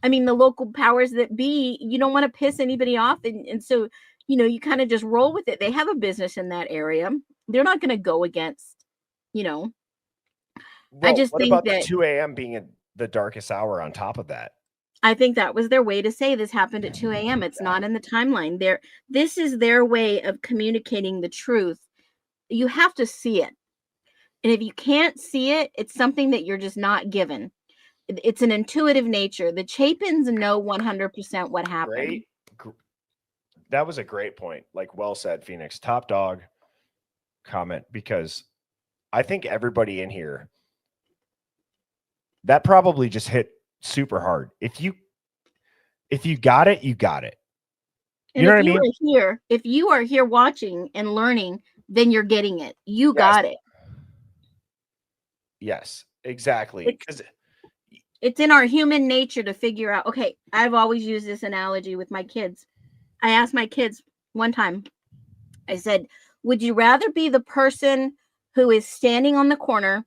I mean, the local powers that be, you don't want to piss anybody off. And so, you know, you kind of just roll with it. They have a business in that area. They're not going to go against, you know. Well, I just think about that 2 a.m. being the darkest hour on top of that. I think that was their way to say this happened at 2 a.m. It's not in the timeline. This is their way of communicating the truth. You have to see it. And if you can't see it, it's something that you're just not given. It's an intuitive nature. The Chapins know 100% what happened. That was a great point. Like, well said, Phoenix. Top dog comment, because I think everybody in here, that probably just hit super hard. If you got it, you got it. You know what I mean? If you are here watching and learning, then you're getting it. You got it. Yes, exactly. Because it's in our human nature to figure out, okay, I've always used this analogy with my kids. I asked my kids one time, I said, would you rather be the person who is standing on the corner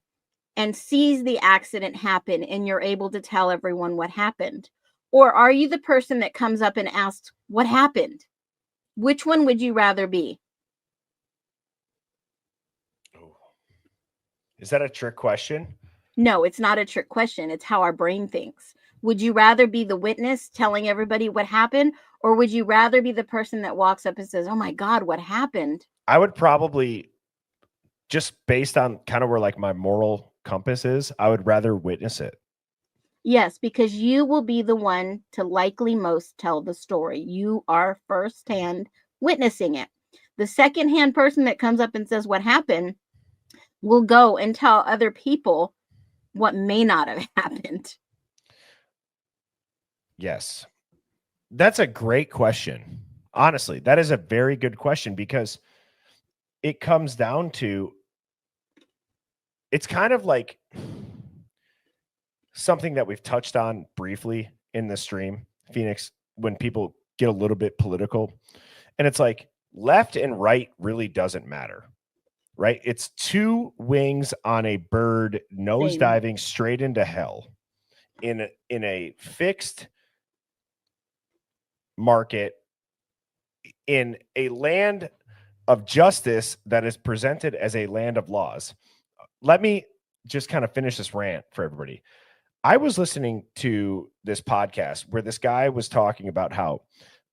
and sees the accident happen and you're able to tell everyone what happened? Or are you the person that comes up and asks, what happened? Which one would you rather be? Is that a trick question? No, it's not a trick question. It's how our brain thinks. Would you rather be the witness telling everybody what happened? Or would you rather be the person that walks up and says, oh my God, what happened? I would probably, just based on kind of where like my moral compass is, I would rather witness it. Yes, because you will be the one to likely most tell the story. You are firsthand witnessing it. The secondhand person that comes up and says what happened will go and tell other people what may not have happened. Yes. That's a great question. Honestly, that is a very good question, because it comes down to, it's kind of like something that we've touched on briefly in the stream, Phoenix, when people get a little bit political, and it's like left and right really doesn't matter. right? It's two wings on a bird nosediving straight into hell in a fixed market in a land of justice that is presented as a land of laws. Let me just kind of finish this rant for everybody. I was listening to this podcast where this guy was talking about how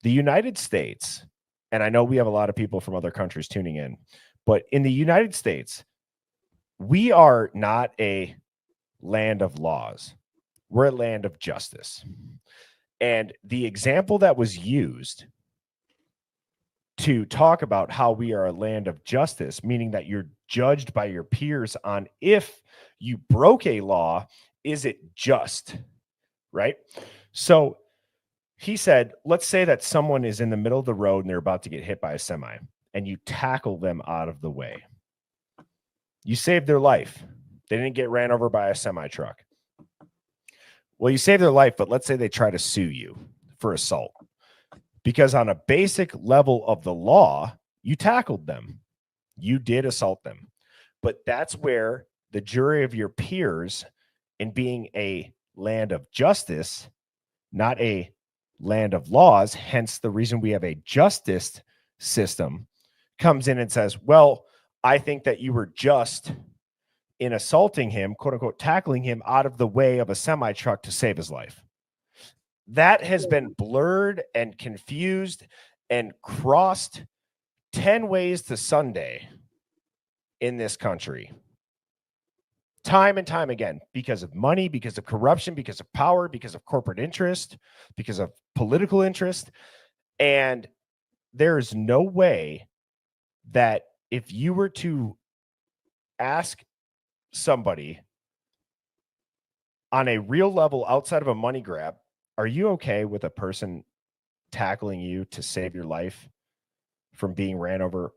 the United States, and I know we have a lot of people from other countries tuning in, but in the United States, we are not a land of laws. We're a land of justice. And the example that was used to talk about how we are a land of justice, meaning that you're judged by your peers on if you broke a law, is it just, right? So he said, let's say that someone is in the middle of the road and they're about to get hit by a semi, and you tackle them out of the way. You saved their life. They didn't get ran over by a semi truck. Well, you saved their life, but let's say they try to sue you for assault. Because on a basic level of the law, you tackled them. You did assault them. But that's where the jury of your peers, in being a land of justice, not a land of laws, hence the reason we have a justice system, comes in and says, well, I think that you were just in assaulting him, quote unquote, tackling him out of the way of a semi truck to save his life. That has been blurred and confused and crossed 10 ways to Sunday in this country. Time and time again, because of money, because of corruption, because of power, because of corporate interest, because of political interest. And there is no way that if you were to ask somebody on a real level outside of a money grab, are you okay with a person tackling you to save your life from being ran over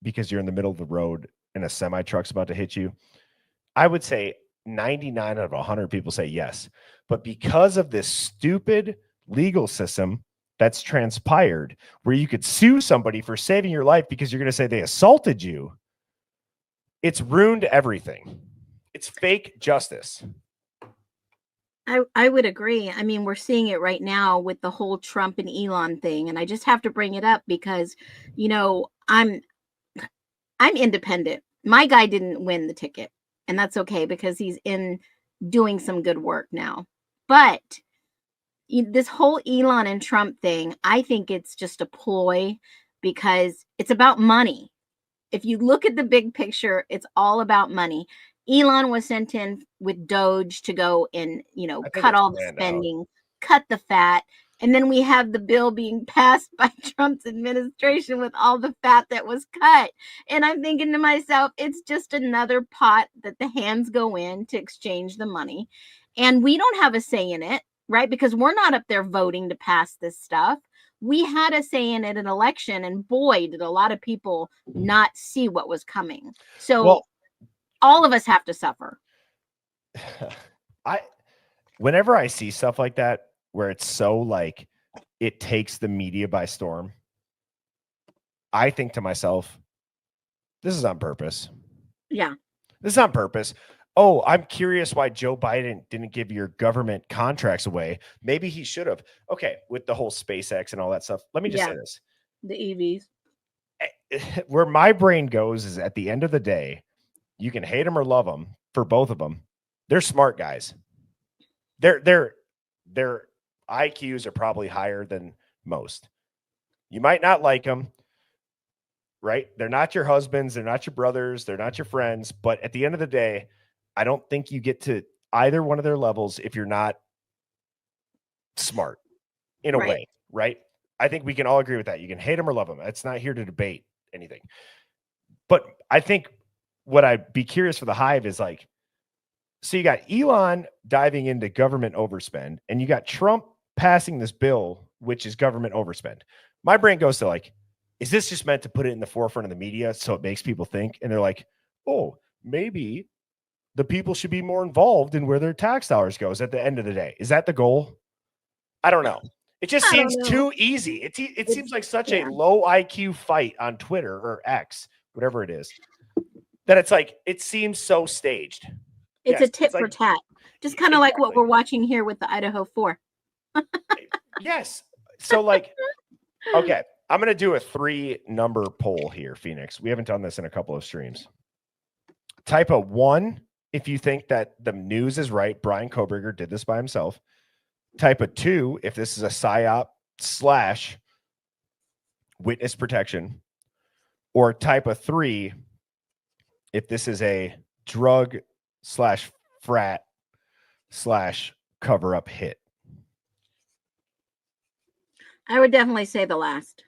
because you're in the middle of the road and a semi truck's about to hit you? I would say 99 out of 100 people say yes. But because of this stupid legal system that's transpired where you could sue somebody for saving your life because you're going to say they assaulted you, it's ruined everything. It's fake justice. I would agree. I mean, we're seeing it right now with the whole Trump and Elon thing. And I just have to bring it up because, you know, I'm independent. My guy didn't win the ticket, and that's okay because he's in doing some good work now. But this whole Elon and Trump thing, I think it's just a ploy because it's about money. If you look at the big picture, it's all about money. Elon was sent in with Doge to go and, you know, cut all the spending, cut the fat. And then we have the bill being passed by Trump's administration with all the fat that was cut. And I'm thinking to myself, it's just another pot that the hands go in to exchange the money. And we don't have a say in it, right? Because we're not up there voting to pass this stuff. We had a say in it in an election, and boy, did a lot of people not see what was coming. So all of us have to suffer. Whenever I see stuff like that, where it's so like it takes the media by storm, I think to myself, this is on purpose. Yeah. This is on purpose. Oh, I'm curious why Joe Biden didn't give your government contracts away. Maybe he should have. Okay, with the whole SpaceX and all that stuff. Let me just say this. The EVs. Where my brain goes is at the end of the day, you can hate them or love them. For both of them, they're smart guys. Their IQs are probably higher than most. You might not like them, right? They're not your husbands. They're not your brothers. They're not your friends. But at the end of the day, I don't think you get to either one of their levels if you're not smart in a way, right? I think we can all agree with that. You can hate them or love them. It's not here to debate anything. But I think what I'd be curious for the Hive is like, so you got Elon diving into government overspend, and you got Trump passing this bill, which is government overspend. My brain goes to like, is this just meant to put it in the forefront of the media so it makes people think? And they're like, oh, maybe the people should be more involved in where their tax dollars goes at the end of the day. Is that the goal? I don't know. It just I don't seems know. too easy. It seems like such a low IQ fight on Twitter or X, whatever it is, that it's like it seems so staged. It's Yes, a tit it's for like tat, just kind of like what exactly. we're watching here with the Idaho 4. Yes. So like, okay, I'm gonna do a 3-number poll here, Phoenix. We haven't done this in a couple of streams. Type a 1 if you think that the news is right. Brian Koberger did this by himself. Type a 2 if this is a psyop / witness protection, or type a 3 if this is a drug / frat / cover up hit. I would definitely say the last.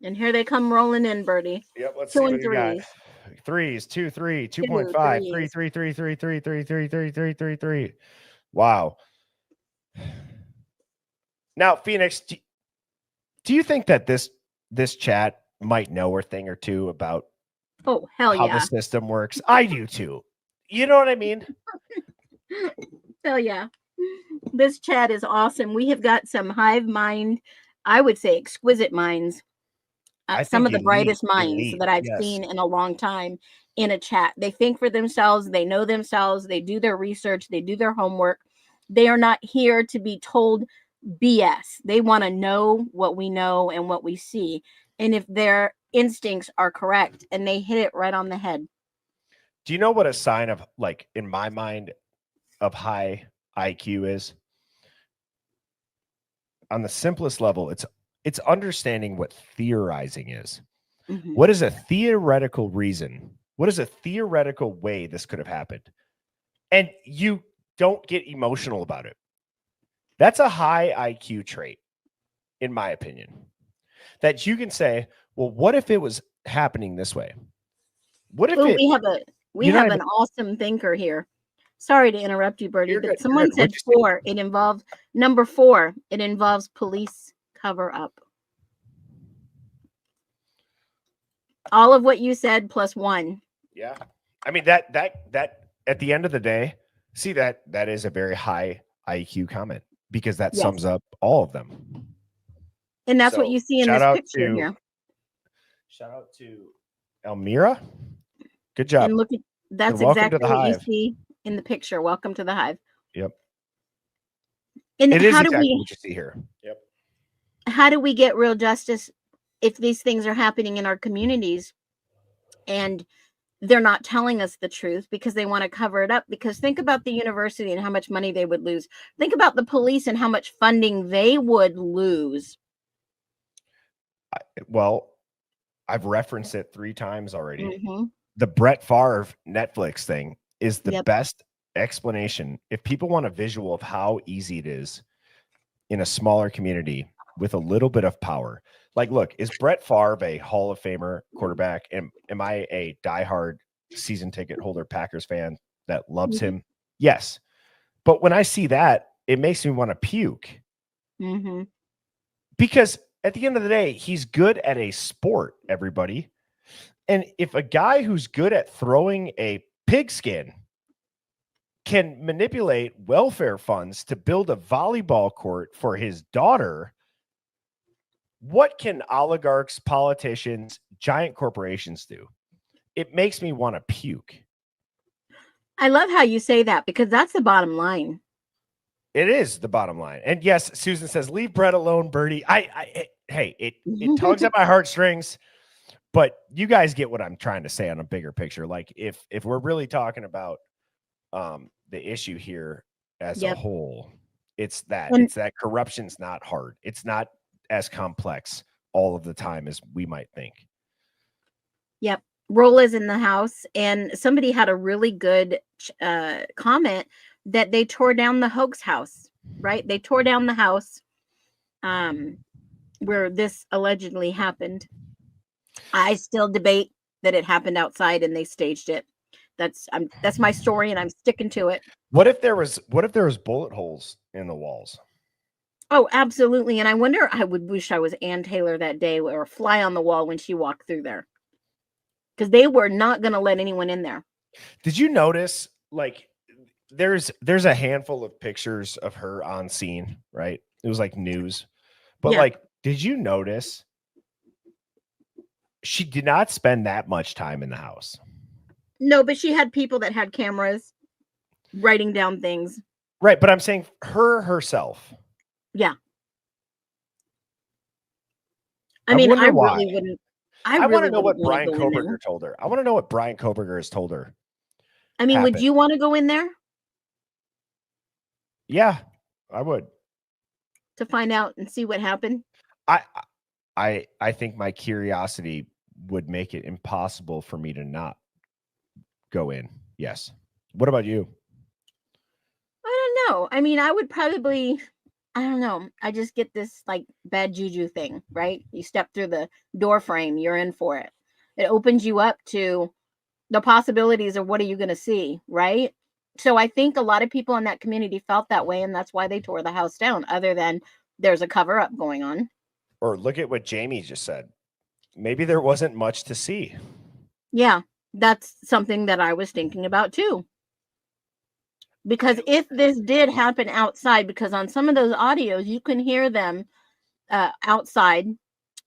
And here they come rolling in, Birdie. Yep, let's 2 see and what you got. 3s. 3s, 2, 3, 2, 2.5, 3, 3s. 3, 3, 3, 3, 3, 3, 3, 3, 3, 3. Wow. Now, Phoenix, do you think that this chat might know a thing or two about Oh, hell how yeah. the system works? I do too. You know what I mean? Hell yeah. This chat is awesome. We have got some Hive Mind, I would say exquisite minds. Some of the brightest minds that I've seen in a long time in a chat. They think for themselves. They know themselves. They do their research. They do their homework. They are not here to be told BS. They want to know what we know and what we see. And if their instincts are correct, and they hit it right on the head. Do you know what a sign of, like, in my mind, of high IQ is? On the simplest level, it's understanding what theorizing is. Mhm. What is a theoretical reason? What is a theoretical way this could have happened? And you don't get emotional about it. That's a high IQ trait, in my opinion. That you can say, well, what if it was happening this way? What if Ooh, it, we you know have what I an awesome thinker here. Sorry to interrupt you, Birdie, You're but good, you're someone good. What'd said you say? 4. It involves number 4. It involves police cover up. All of what you said plus 1. Yeah. I mean, that at the end of the day, see, that is a very high IQ comment, because that Yes. sums up all of them. And that's what So, you see in shout this out picture to- here. Shout out to Elmira. Good job. And look at that's And welcome to exactly the what you Hive. see in the picture. Welcome to the Hive. Yep. And It is how do exactly we what you see here. Yep. how do we get real justice if these things are happening in our communities and they're not telling us the truth because they want to cover it up? Because think about the university and how much money they would lose. Think about the police and how much funding they would lose. Well, I've referenced it 3 times already. Mhm. The Brett Favre Netflix thing is the Yep. best explanation. If people want a visual of how easy it is in a smaller community with a little bit of power. Like, look, is Brett Favre a Hall of Famer quarterback? Am I a diehard season ticket holder Packers fan that loves him? Yes. But when I see that, it makes me want to puke. Mhm. Because at the end of the day, he's good at a sport, everybody. And if a guy who's good at throwing a pigskin can manipulate welfare funds to build a volleyball court for his daughter, what can oligarchs, politicians, giant corporations do? It makes me want to puke. I love how you say that because that's the bottom line. It is the bottom line. And yes, Susan says, leave Brett alone, Birdie. Hey, it tugs at my heartstrings, but you guys get what I'm trying to say on a bigger picture. Like, if we're really talking about the issue here as a whole, it's that corruption's not hard. It's not as complex all of the time as we might think. Yep. Rola's in the house, and somebody had a really good comment that they tore down the hoax house, right? They tore down the house where this allegedly happened. I still debate that it happened outside and they staged it. That's my story, and I'm sticking to it. What if there was bullet holes in the walls? Oh, absolutely. And I wonder, I would wish I was Ann Taylor that day, or a fly on the wall when she walked through there. Because they were not going to let anyone in there. Did you notice, like, there's a handful of pictures of her on scene, right? It was like news. But Yeah. like, did you notice she did not spend that much time in the house? No, but she had people that had cameras writing down things. Right, but I'm saying her herself. Yeah. I I mean, wonder I why. really wouldn't. I I want really to know what wouldn't want Brian to go in there. Koberger told her. I want to know what Brian Koberger has told her. I mean, would happened. you want to go in there Yeah, I would. to find out and see what happened? I think my curiosity would make it impossible for me to not go in. Yes. What about you? I don't know. I mean, I would probably, I don't know. I just get this like bad juju thing, right? You step through the door frame, you're in for it. It opens you up to the possibilities of what are you going to see, right? So I think a lot of people in that community felt that way, and that's why they tore the house down, other than there's a cover up going on. Or look at what Jamie just said. Maybe there wasn't much to see. Yeah, that's something that I was thinking about too. Because if this did happen outside, because on some of those audios, you can hear them outside,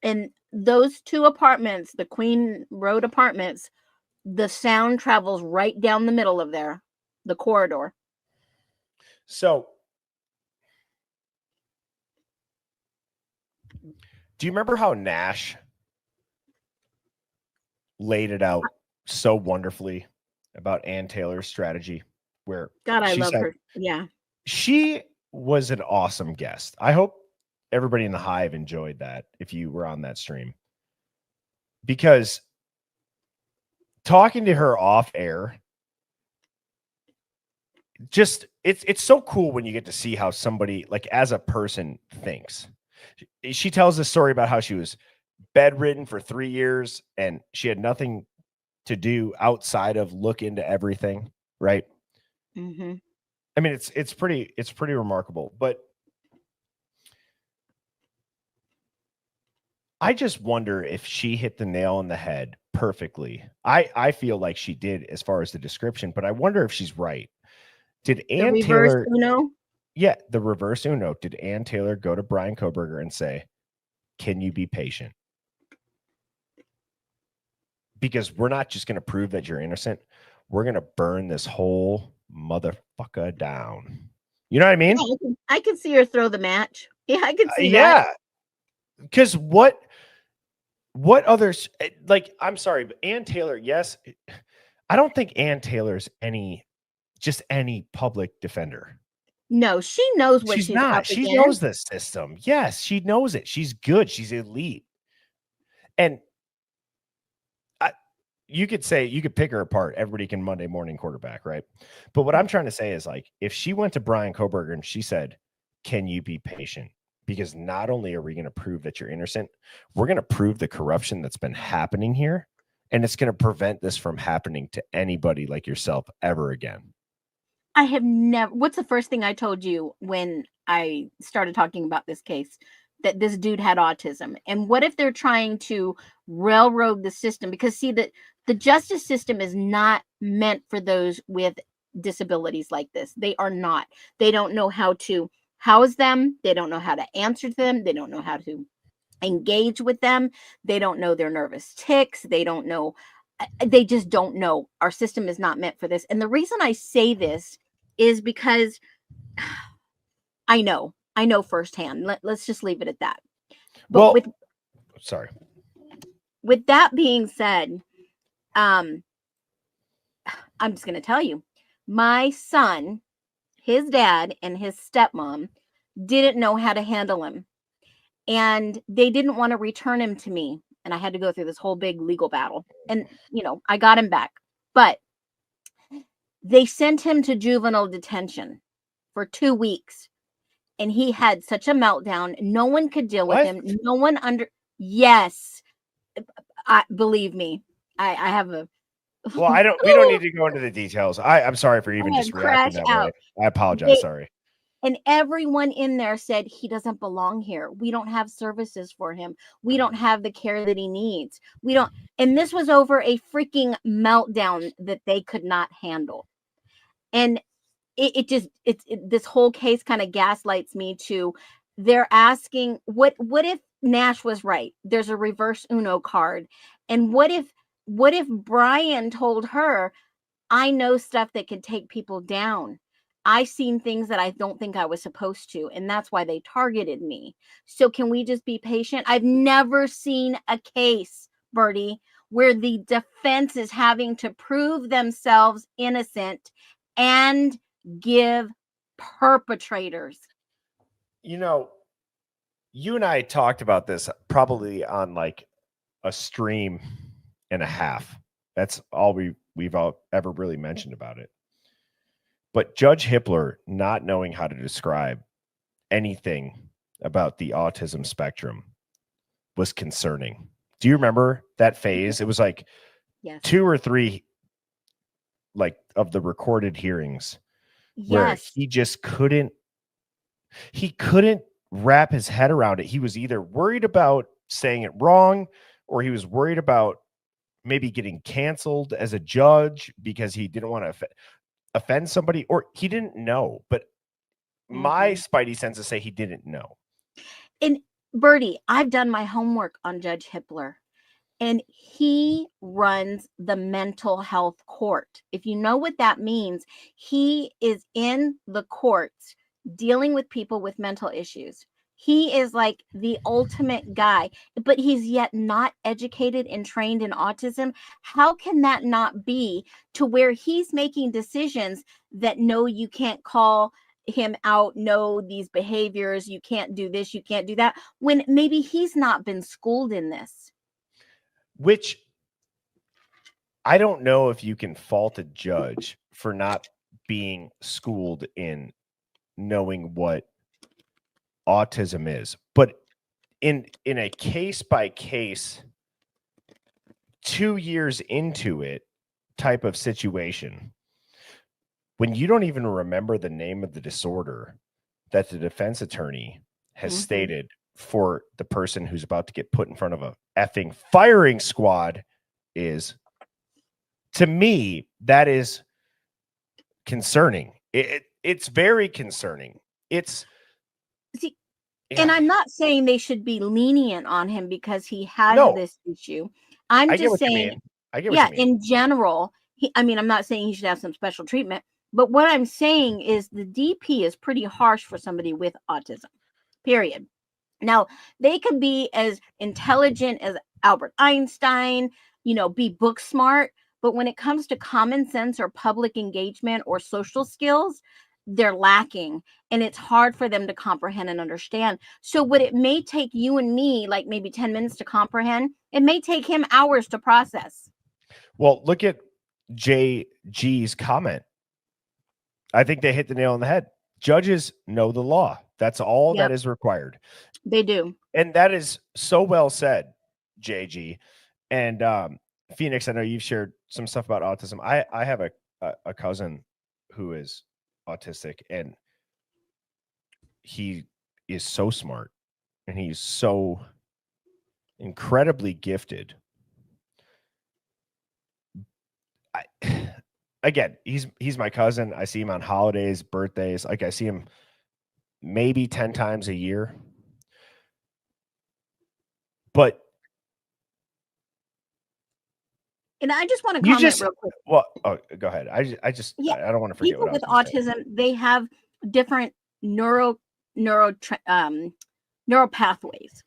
and those two apartments, the Queen Road apartments, the sound travels right down the middle of there, the corridor. So, do you remember how Nash laid it out so wonderfully about Ann Taylor's strategy? Where God, I she love said her. Yeah. she was an awesome guest. I hope everybody in the Hive enjoyed that if you were on that stream. Because talking to her off air, just it's so cool when you get to see how somebody like as a person thinks. She tells this story about how she was bedridden for 3 years and she had nothing to do outside of look into everything, right? Mm-hmm. I mean, it's pretty remarkable, but I just wonder if she hit the nail on the head perfectly. I feel like she did as far as the description, but I wonder if she's right. Did The Ann reverse Taylor? Uno. Yeah, the reverse Uno. Did Ann Taylor go to Brian Koberger and say, "Can you be patient? Because we're not just going to prove that you're innocent. We're going to burn this whole motherfucker down." You know what I mean? Yeah, I can see her throw the match. Yeah, I can see that. Yeah. Because what others like? I'm sorry, but Ann Taylor. Yes, I don't think Ann Taylor's any public defender. No, she knows what She's she's not. up She against. knows the system. Yes, she knows it. She's good. She's elite. And you could pick her apart. Everybody can Monday morning quarterback, right? But what I'm trying to say is like, if she went to Brian Koberger and she said, "Can you be patient? Because not only are we going to prove that you're innocent, we're going to prove the corruption that's been happening here. And it's going to prevent this from happening to anybody like yourself ever again." I have never. What's the first thing I told you when I started talking about this case? That this dude had autism. And what if they're trying to railroad the system? Because see, the justice system is not meant for those with disabilities like this. They are not. They don't know how to house them. They don't know how to answer them. They don't know how to engage with them. They don't know their nervous tics. They don't know. They just don't know. Our system is not meant for this. And the reason I say this is because I know firsthand. Let's just leave it at that. But Well, sorry. With that being said, I'm just going to tell you, my son, his dad and his stepmom didn't know how to handle him. And they didn't want to return him to me. And I had to go through this whole big legal battle. And, I got him back. But they sent him to juvenile detention for 2 weeks. And he had such a meltdown. No one could deal with him. No one Yes. Believe me, I have a. Well, we don't need to go into the details. I'm sorry for even just reacting that way. I apologize. Sorry. And everyone in there said he doesn't belong here. We don't have services for him. We don't have the care that he needs. We don't. And this was over a freaking meltdown that they could not handle. And this whole case kind of gaslights me to, they're asking, what if Nash was right? There's a reverse Uno card. And what if Brian told her, I know stuff that could take people down. I've seen things that I don't think I was supposed to, and that's why they targeted me. So can we just be patient? I've never seen a case, Bertie, where the defense is having to prove themselves innocent and give perpetrators. You know, you and I talked about this probably on like a stream and a half. That's all we've ever really mentioned about it. But Judge Hippler not knowing how to describe anything about the autism spectrum was concerning. Do you remember that phase? It was like Yes. 2 or 3 like of the recorded hearings where Yes. he just couldn't wrap his head around it. He was either worried about saying it wrong, or he was worried about maybe getting canceled as a judge because he didn't want to offend somebody, or he didn't know. But my spidey senses say he didn't know. And Bertie, I've done my homework on Judge Hippler, and he runs the mental health court. If you know what that means, he is in the courts dealing with people with mental issues. He is like the ultimate guy, but he's yet not educated and trained in autism. How can that not be to where he's making decisions that, no, you can't call him out, no, these behaviors, you can't do this, you can't do that, when maybe he's not been schooled in this? Which I don't know if you can fault a judge for not being schooled in knowing what autism is, but in a case by case 2 years into it type of situation, when you don't even remember the name of the disorder that the defense attorney has stated for the person who's about to get put in front of a effing firing squad, is, to me, that is concerning. It's very concerning. It's See, and I'm not saying they should be lenient on him because he has this issue. I'm just saying, in general, I'm not saying he should have some special treatment, but what I'm saying is the DP is pretty harsh for somebody with autism, period. Now, they could be as intelligent as Albert Einstein, be book smart, but when it comes to common sense or public engagement or social skills, they're lacking, and it's hard for them to comprehend and understand. So what it may take you and me like maybe 10 minutes to comprehend, it may take him hours to process. Well, look at JG's comment. I think they hit the nail on the head. Judges know the law. That's all that is required. They do. And that is so well said, JG. And Phoenix, I know you've shared some stuff about autism. I have a cousin who is autistic, and he is so smart, and he's so incredibly gifted. Again, he's my cousin. I see him on holidays, birthdays. Like, I see him maybe 10 times a year. But and I just want to comment real quick. Well, go ahead. I don't want to forget people with autism. They have different neural pathways,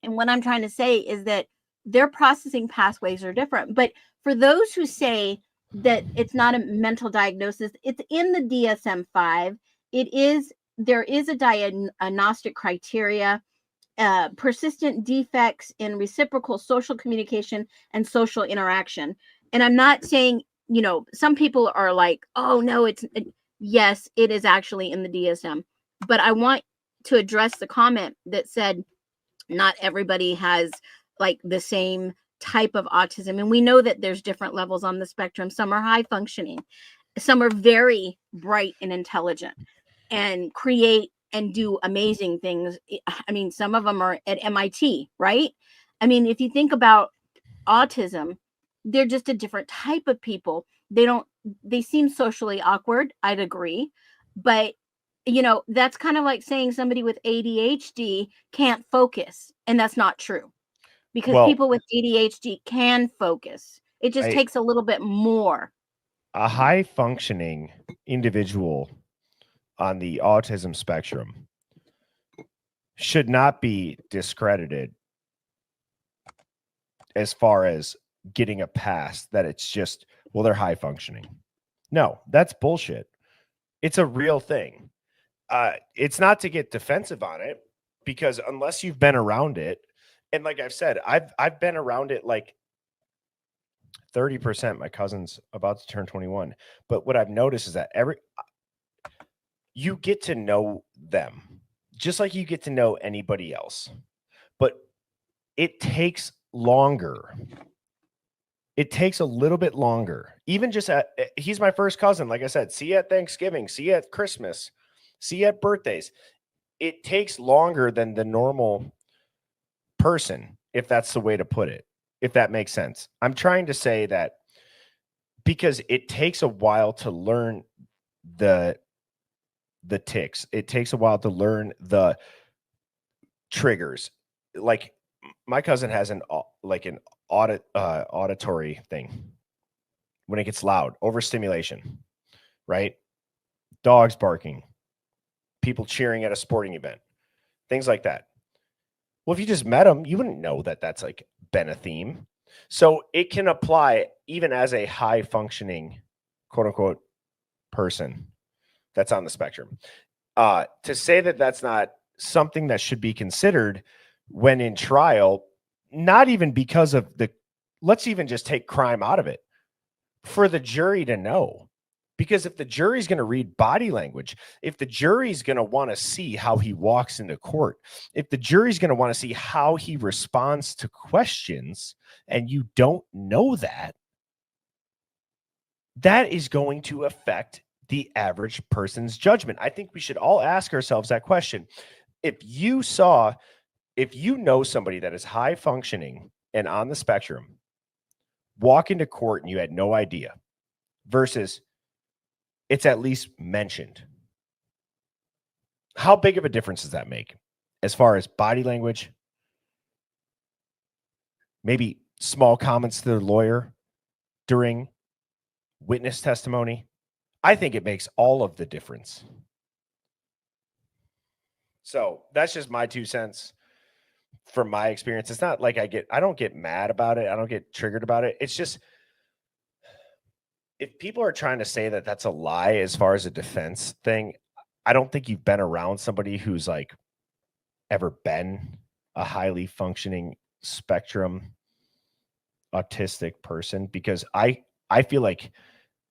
and what I'm trying to say is that their processing pathways are different. But for those who say that it's not a mental diagnosis, it's in the DSM-5. There is a diagnostic criteria. Persistent defects in reciprocal social communication and social interaction. And I'm not saying, some people are like, oh no, yes, it is actually in the DSM. But I want to address the comment that said not everybody has like the same type of autism. And we know that there's different levels on the spectrum. Some are high functioning, some are very bright and intelligent and create and do amazing things. Some of them are at MIT, right? If you think about autism, they're just a different type of people. They don't they seem socially awkward. I'd agree. But, that's kind of like saying somebody with ADHD can't focus. And that's not true, because Well, people with ADHD can focus. It just takes a little bit more. A high functioning individual on the autism spectrum should not be discredited as far as getting a pass that it's just, well, they're high functioning. No, that's bullshit. It's a real thing. It's not to get defensive on it, because unless you've been around it, and like I've said, I've been around it like 30%. My cousin's about to turn 21. But what I've noticed is that you get to know them just like you get to know anybody else. But it takes longer. It takes a little bit longer. Even just he's my first cousin. Like I said, see you at Thanksgiving, see you at Christmas, see you at birthdays. It takes longer than the normal person, if that's the way to put it, if that makes sense. I'm trying to say that because it takes a while to learn the tics. It takes a while to learn the triggers. Like my cousin has an auditory thing when it gets loud, overstimulation, right? Dogs barking, people cheering at a sporting event, things like that. Well, if you just met them, you wouldn't know that that's like been a theme. So it can apply even as a high functioning, quote unquote, person that's on the spectrum. To say that that's not something that should be considered when in trial, not even because of let's even just take crime out of it, for the jury to know. Because if the jury's going to read body language, if the jury's going to want to see how he walks into court, if the jury's going to want to see how he responds to questions, and you don't know that, that is going to affect the average person's judgment. I think we should all ask ourselves that question. If you know somebody that is high functioning and on the spectrum walk into court and you had no idea, versus it's at least mentioned, how big of a difference does that make as far as body language? Maybe small comments to the lawyer during witness testimony. I think it makes all of the difference. So that's just my 2 cents from my experience. It's not like I don't get mad about it. I don't get triggered about it. It's just, if people are trying to say that that's a lie as far as a defense thing, I don't think you've been around somebody who's like ever been a highly functioning spectrum autistic person, because I feel like,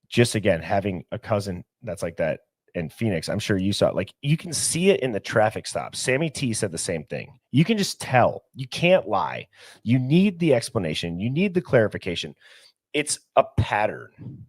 just again, having a cousin that's like that in Phoenix, I'm sure you saw it. Like, you can see it in the traffic stops. Sammy T said the same thing. You can just tell. You can't lie. You need the explanation. You need the clarification. It's a pattern.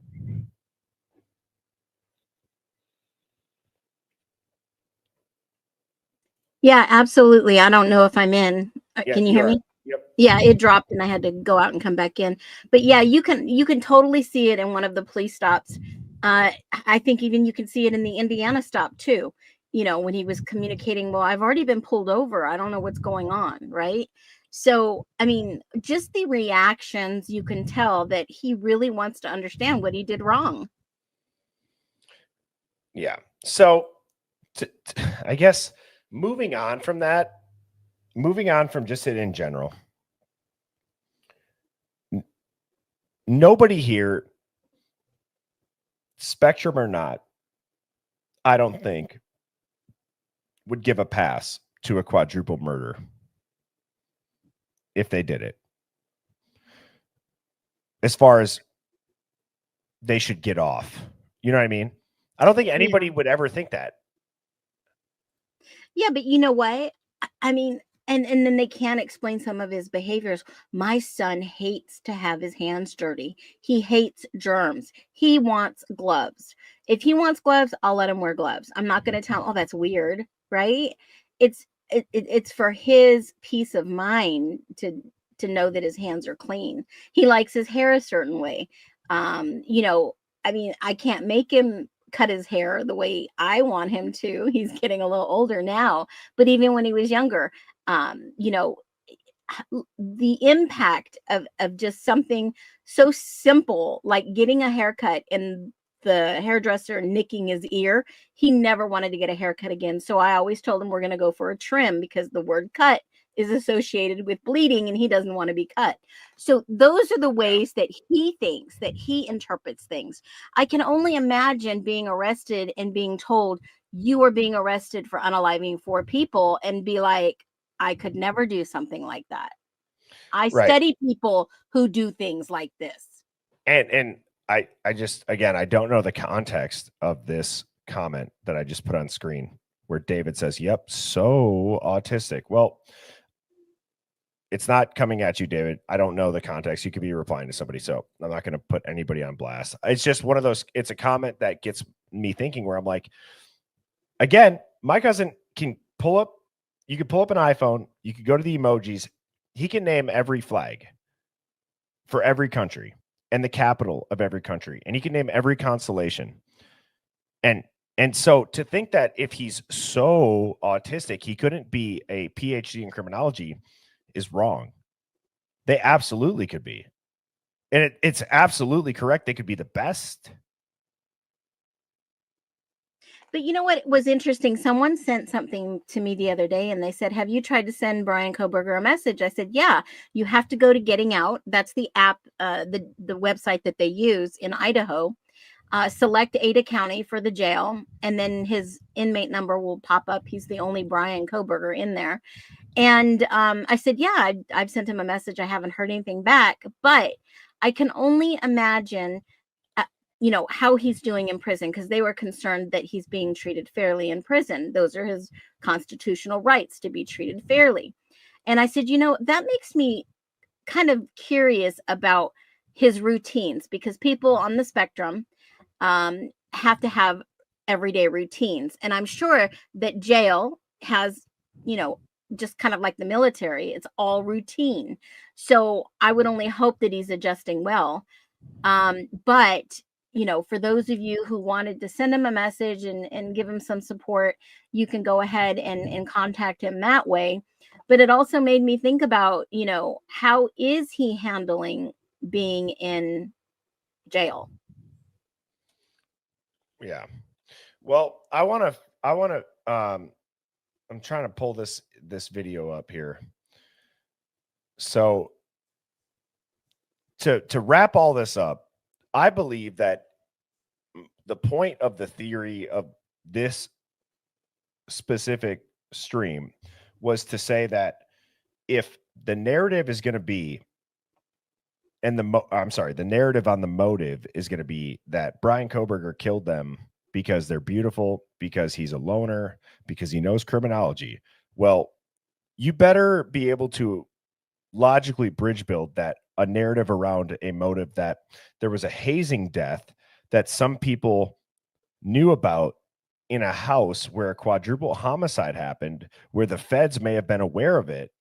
Yeah, absolutely. I don't know if I'm in. Yeah, Can you hear me? Yep. Yeah, it dropped and I had to go out and come back in. But yeah, you can totally see it in one of the police stops. I think even you can see it in the Indiana stop too. When he was communicating, well, I've already been pulled over. I don't know what's going on, right? So, I mean, just the reactions, you can tell that he really wants to understand what he did wrong. Yeah. So, I guess moving on from just it in general, nobody here, spectrum or not, I don't think would give a pass to a quadruple murder if they did it. As far as they should get off. You know what I mean? I don't think anybody would ever think that. Yeah, but you know what? I mean, and then they can't explain some of his behaviors. My son hates to have his hands dirty. He hates germs. He wants gloves. If he wants gloves, I'll let him wear gloves. I'm not going to tell him, oh, that's weird, right? It's for his peace of mind to know that his hands are clean. He likes his hair a certain way. I mean, I can't make him cut his hair the way I want him to. He's getting a little older now, but even when he was younger, you know, the impact of just something so simple like getting a haircut and the hairdresser nicking his ear, he never wanted to get a haircut again. So I always told him we're going to go for a trim because the word cut is associated with bleeding and he doesn't want to be cut. So those are the ways that he thinks, that he interprets things. I can only imagine being arrested and being told you are being arrested for unaliving 4 people and be like, I could never do something like that. I Right. study people who do things like this. And I just, again, I don't know the context of this comment that I just put on screen where David says, yep, so autistic. Well, it's not coming at you, David. I don't know the context. You could be replying to somebody, so I'm not going to put anybody on blast. It's just one of those, it's a comment that gets me thinking where I'm like, again, my cousin can pull up, you could pull up an iPhone, you could go to the emojis, he can name every flag for every country and the capital of every country, and he can name every constellation. And so to think that if he's so autistic, he couldn't be a PhD in criminology is wrong. They absolutely could be. And it's absolutely correct. They could be the best. But you know what was interesting? Someone sent something to me the other day and they said, have you tried to send Brian Koberger a message? I said, yeah, you have to go to Getting Out. That's the app, the website that they use in Idaho. Select Ada County for the jail, and then his inmate number will pop up. He's the only Brian Koberger in there. And I said, yeah, I've sent him a message. I haven't heard anything back, but I can only imagine you know, how he's doing in prison, because they were concerned that he's being treated fairly in prison. Those are his constitutional rights, to be treated fairly. And I said, you know, that makes me kind of curious about his routines, because people on the spectrum have to have everyday routines. And I'm sure that jail has, you know, just kind of like the military, it's all routine. So I would only hope that he's adjusting well. But you know, for those of you who wanted to send him a message and give him some support, you can go ahead and contact him that way. But it also made me think about, you know, how is he handling being in jail? Yeah. Well, I'm trying to pull this video up here. So to wrap all this up, I believe that the point of the theory of this specific stream was to say that if the narrative is going to be, and the narrative on the motive is going to be that Brian Koberger killed them because they're beautiful, because he's a loner, because he knows criminology. Well, you better be able to logically bridge build that a narrative around a motive, that there was a hazing death that some people knew about in a house where a quadruple homicide happened, where the feds may have been aware of it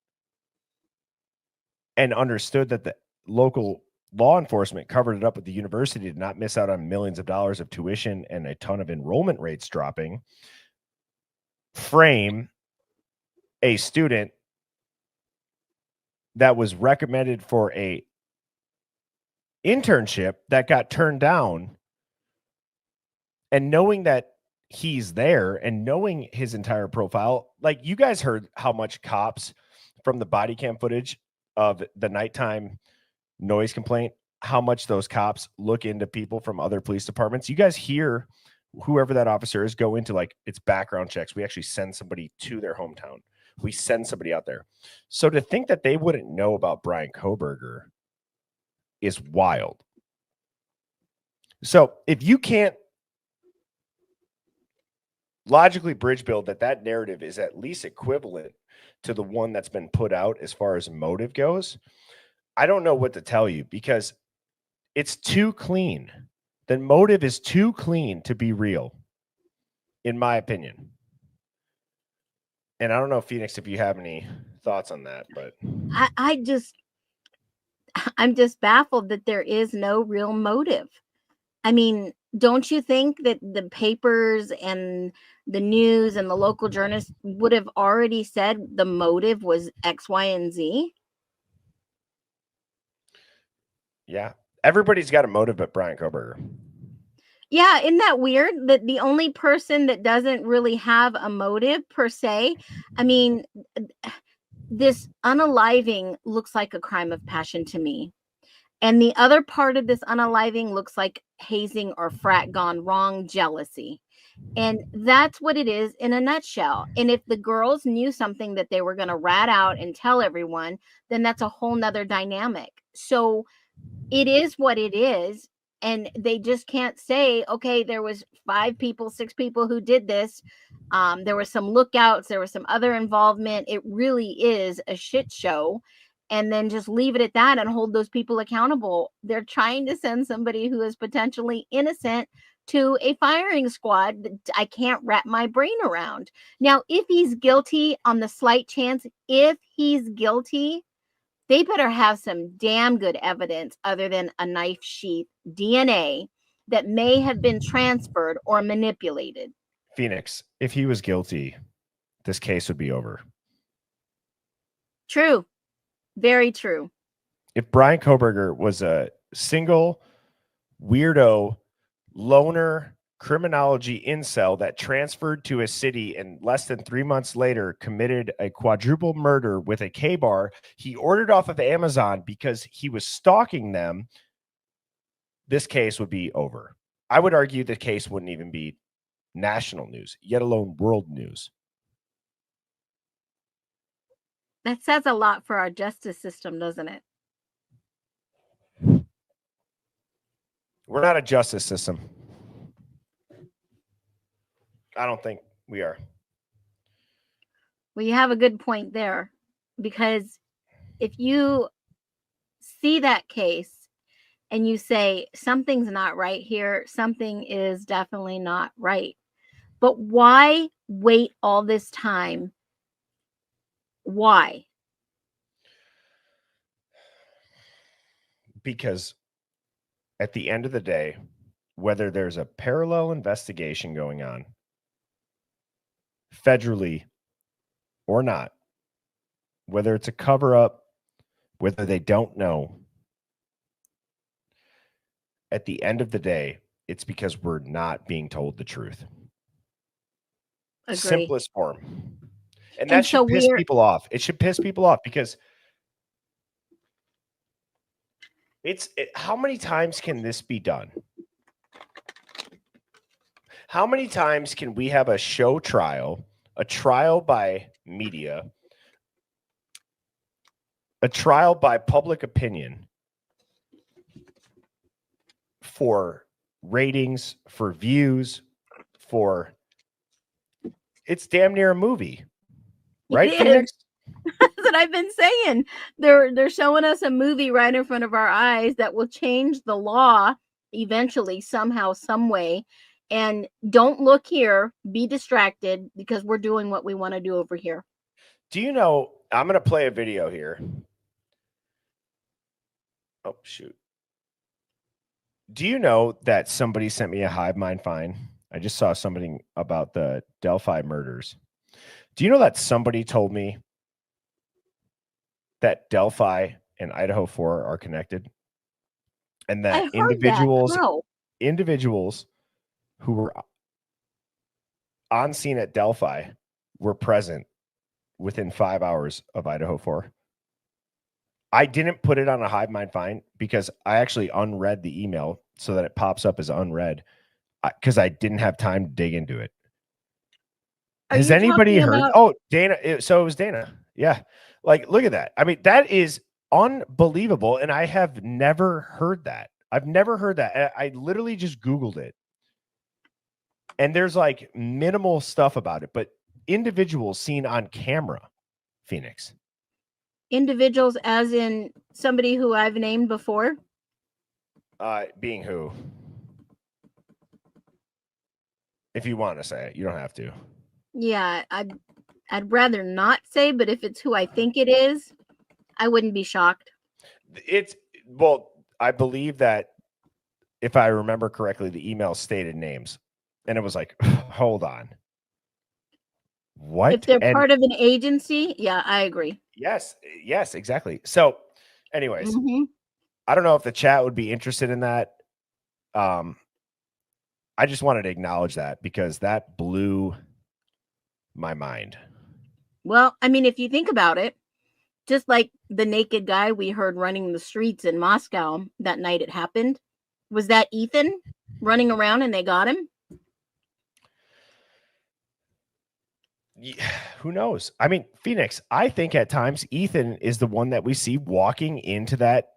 and understood that the local law enforcement covered it up with the university to not miss out on millions of dollars of tuition and a ton of enrollment rates dropping. Frame a student that was recommended for a internship that got turned down, and knowing that he's there and knowing his entire profile, like you guys heard how much cops from the body cam footage of the nighttime noise complaint, how much those cops look into people from other police departments. You guys hear whoever that officer is go into, like, it's background checks. We actually send somebody to their hometown. We send somebody out there. So to think that they wouldn't know about Brian Koberger is wild. So if you can't logically bridge build that narrative is at least equivalent to the one that's been put out as far as motive goes, I don't know what to tell you, because it's too clean. The motive is too clean to be real, in my opinion. And I don't know, Phoenix, if you have any thoughts on that, but I'm just baffled that there is no real motive. I mean, don't you think that the papers and the news and the local journalists would have already said the motive was X, Y, and Z? Yeah. Everybody's got a motive but Brian Koberger. Yeah, isn't that weird that the only person that doesn't really have a motive per se? I mean, this unaliving looks like a crime of passion to me. And the other part of this unaliving looks like hazing or frat gone wrong jealousy. And that's what it is in a nutshell. And if the girls knew something that they were going to rat out and tell everyone, then that's a whole nother dynamic. So it is what it is. And they just can't say, okay, there was 5 people, 6 people who did this. There were some lookouts. There was some other involvement. It really is a shit show. And then just leave it at that and hold those people accountable. They're trying to send somebody who is potentially innocent to a firing squad that I can't wrap my brain around. Now, if he's guilty, on the slight chance, if he's guilty, they better have some damn good evidence other than a knife sheath, DNA, that may have been transferred or manipulated. Phoenix, if he was guilty, this case would be over. True. Very true. If Brian Koberger was a single weirdo loner criminology incel that transferred to a city and less than 3 months later committed a quadruple murder with a K-bar he ordered off of Amazon because he was stalking them, this case would be over. I would argue the case wouldn't even be national news, yet alone world news. That says a lot for our justice system, doesn't it? We're not a justice system. I don't think we are. Well, you have a good point there, because if you see that case and you say something's not right here, something is definitely not right. But why wait all this time? Why? Because at the end of the day, whether there's a parallel investigation going on federally or not, whether it's a cover up, whether they don't know, at the end of the day, it's because we're not being told the truth. Agree. Simplest form. And that should piss people off. It should piss people off because how many times can this be done? How many times can we have a show trial, a trial by media, a trial by public opinion for ratings, for views, for it's damn near a movie, right, Phoenix? That's what I've been saying. They're showing us a movie right in front of our eyes that will change the law eventually, somehow, some way. And don't look here, be distracted, because we're doing what we want to do over here. Do you know, I'm going to play a video here. Oh, shoot. Do you know that somebody sent me a Hive Mind find? I just saw something about the Delphi murders. Do you know that somebody told me that Delphi and Idaho 4 are connected? And that individuals who were on scene at Delphi were present within 5 hours of Idaho 4. I didn't put it on a Hive Mind find because I actually unread the email so that it pops up as unread because I didn't have time to dig into it. Has anybody heard? Oh, Dana. So it was Dana. Yeah. Like, look at that. I mean, that is unbelievable. And I have never heard that. I've never heard that. I literally just Googled it. And there's like minimal stuff about it, but individuals seen on camera, Phoenix. Individuals as in somebody who I've named before? Being who? If you want to say it, you don't have to. Yeah, I'd rather not say, but if it's who I think it is, I wouldn't be shocked. Well, I believe that if I remember correctly, the email stated names, and it was like, hold on, what? If they're And part of an agency, yeah, I agree. yes, exactly. So, anyways, Mhm. I don't know if the chat would be interested in that. I just wanted to acknowledge that because that blew my mind. Well, I mean, if you think about it, just like the naked guy we heard running the streets in Moscow that night it happened, was that Ethan running around and they got him? Who knows? I mean, Phoenix, I think at times Ethan is the one that we see walking into that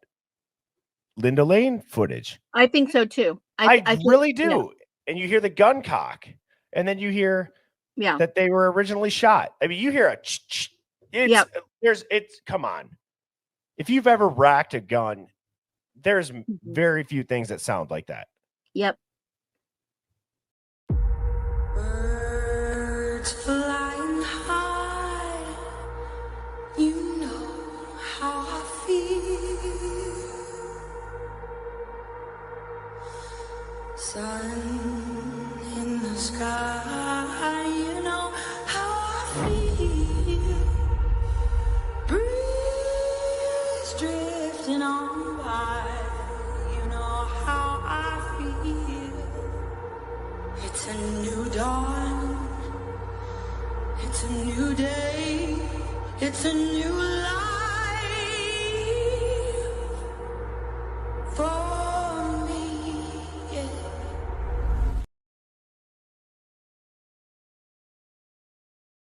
Linda Lane footage. I think so too. I think, really do. yeah. And you hear the gun cock, and then you hear Yeah. that they were originally shot. I mean, you hear a it's come on. If you've ever racked a gun, there's very few things that sound like that. Yep. Birds flying high, you know how I feel. Sun in the sky, you know how I feel. Breeze drifting on by, you know how I feel. It's a new dawn, it's a new day, it's a new life.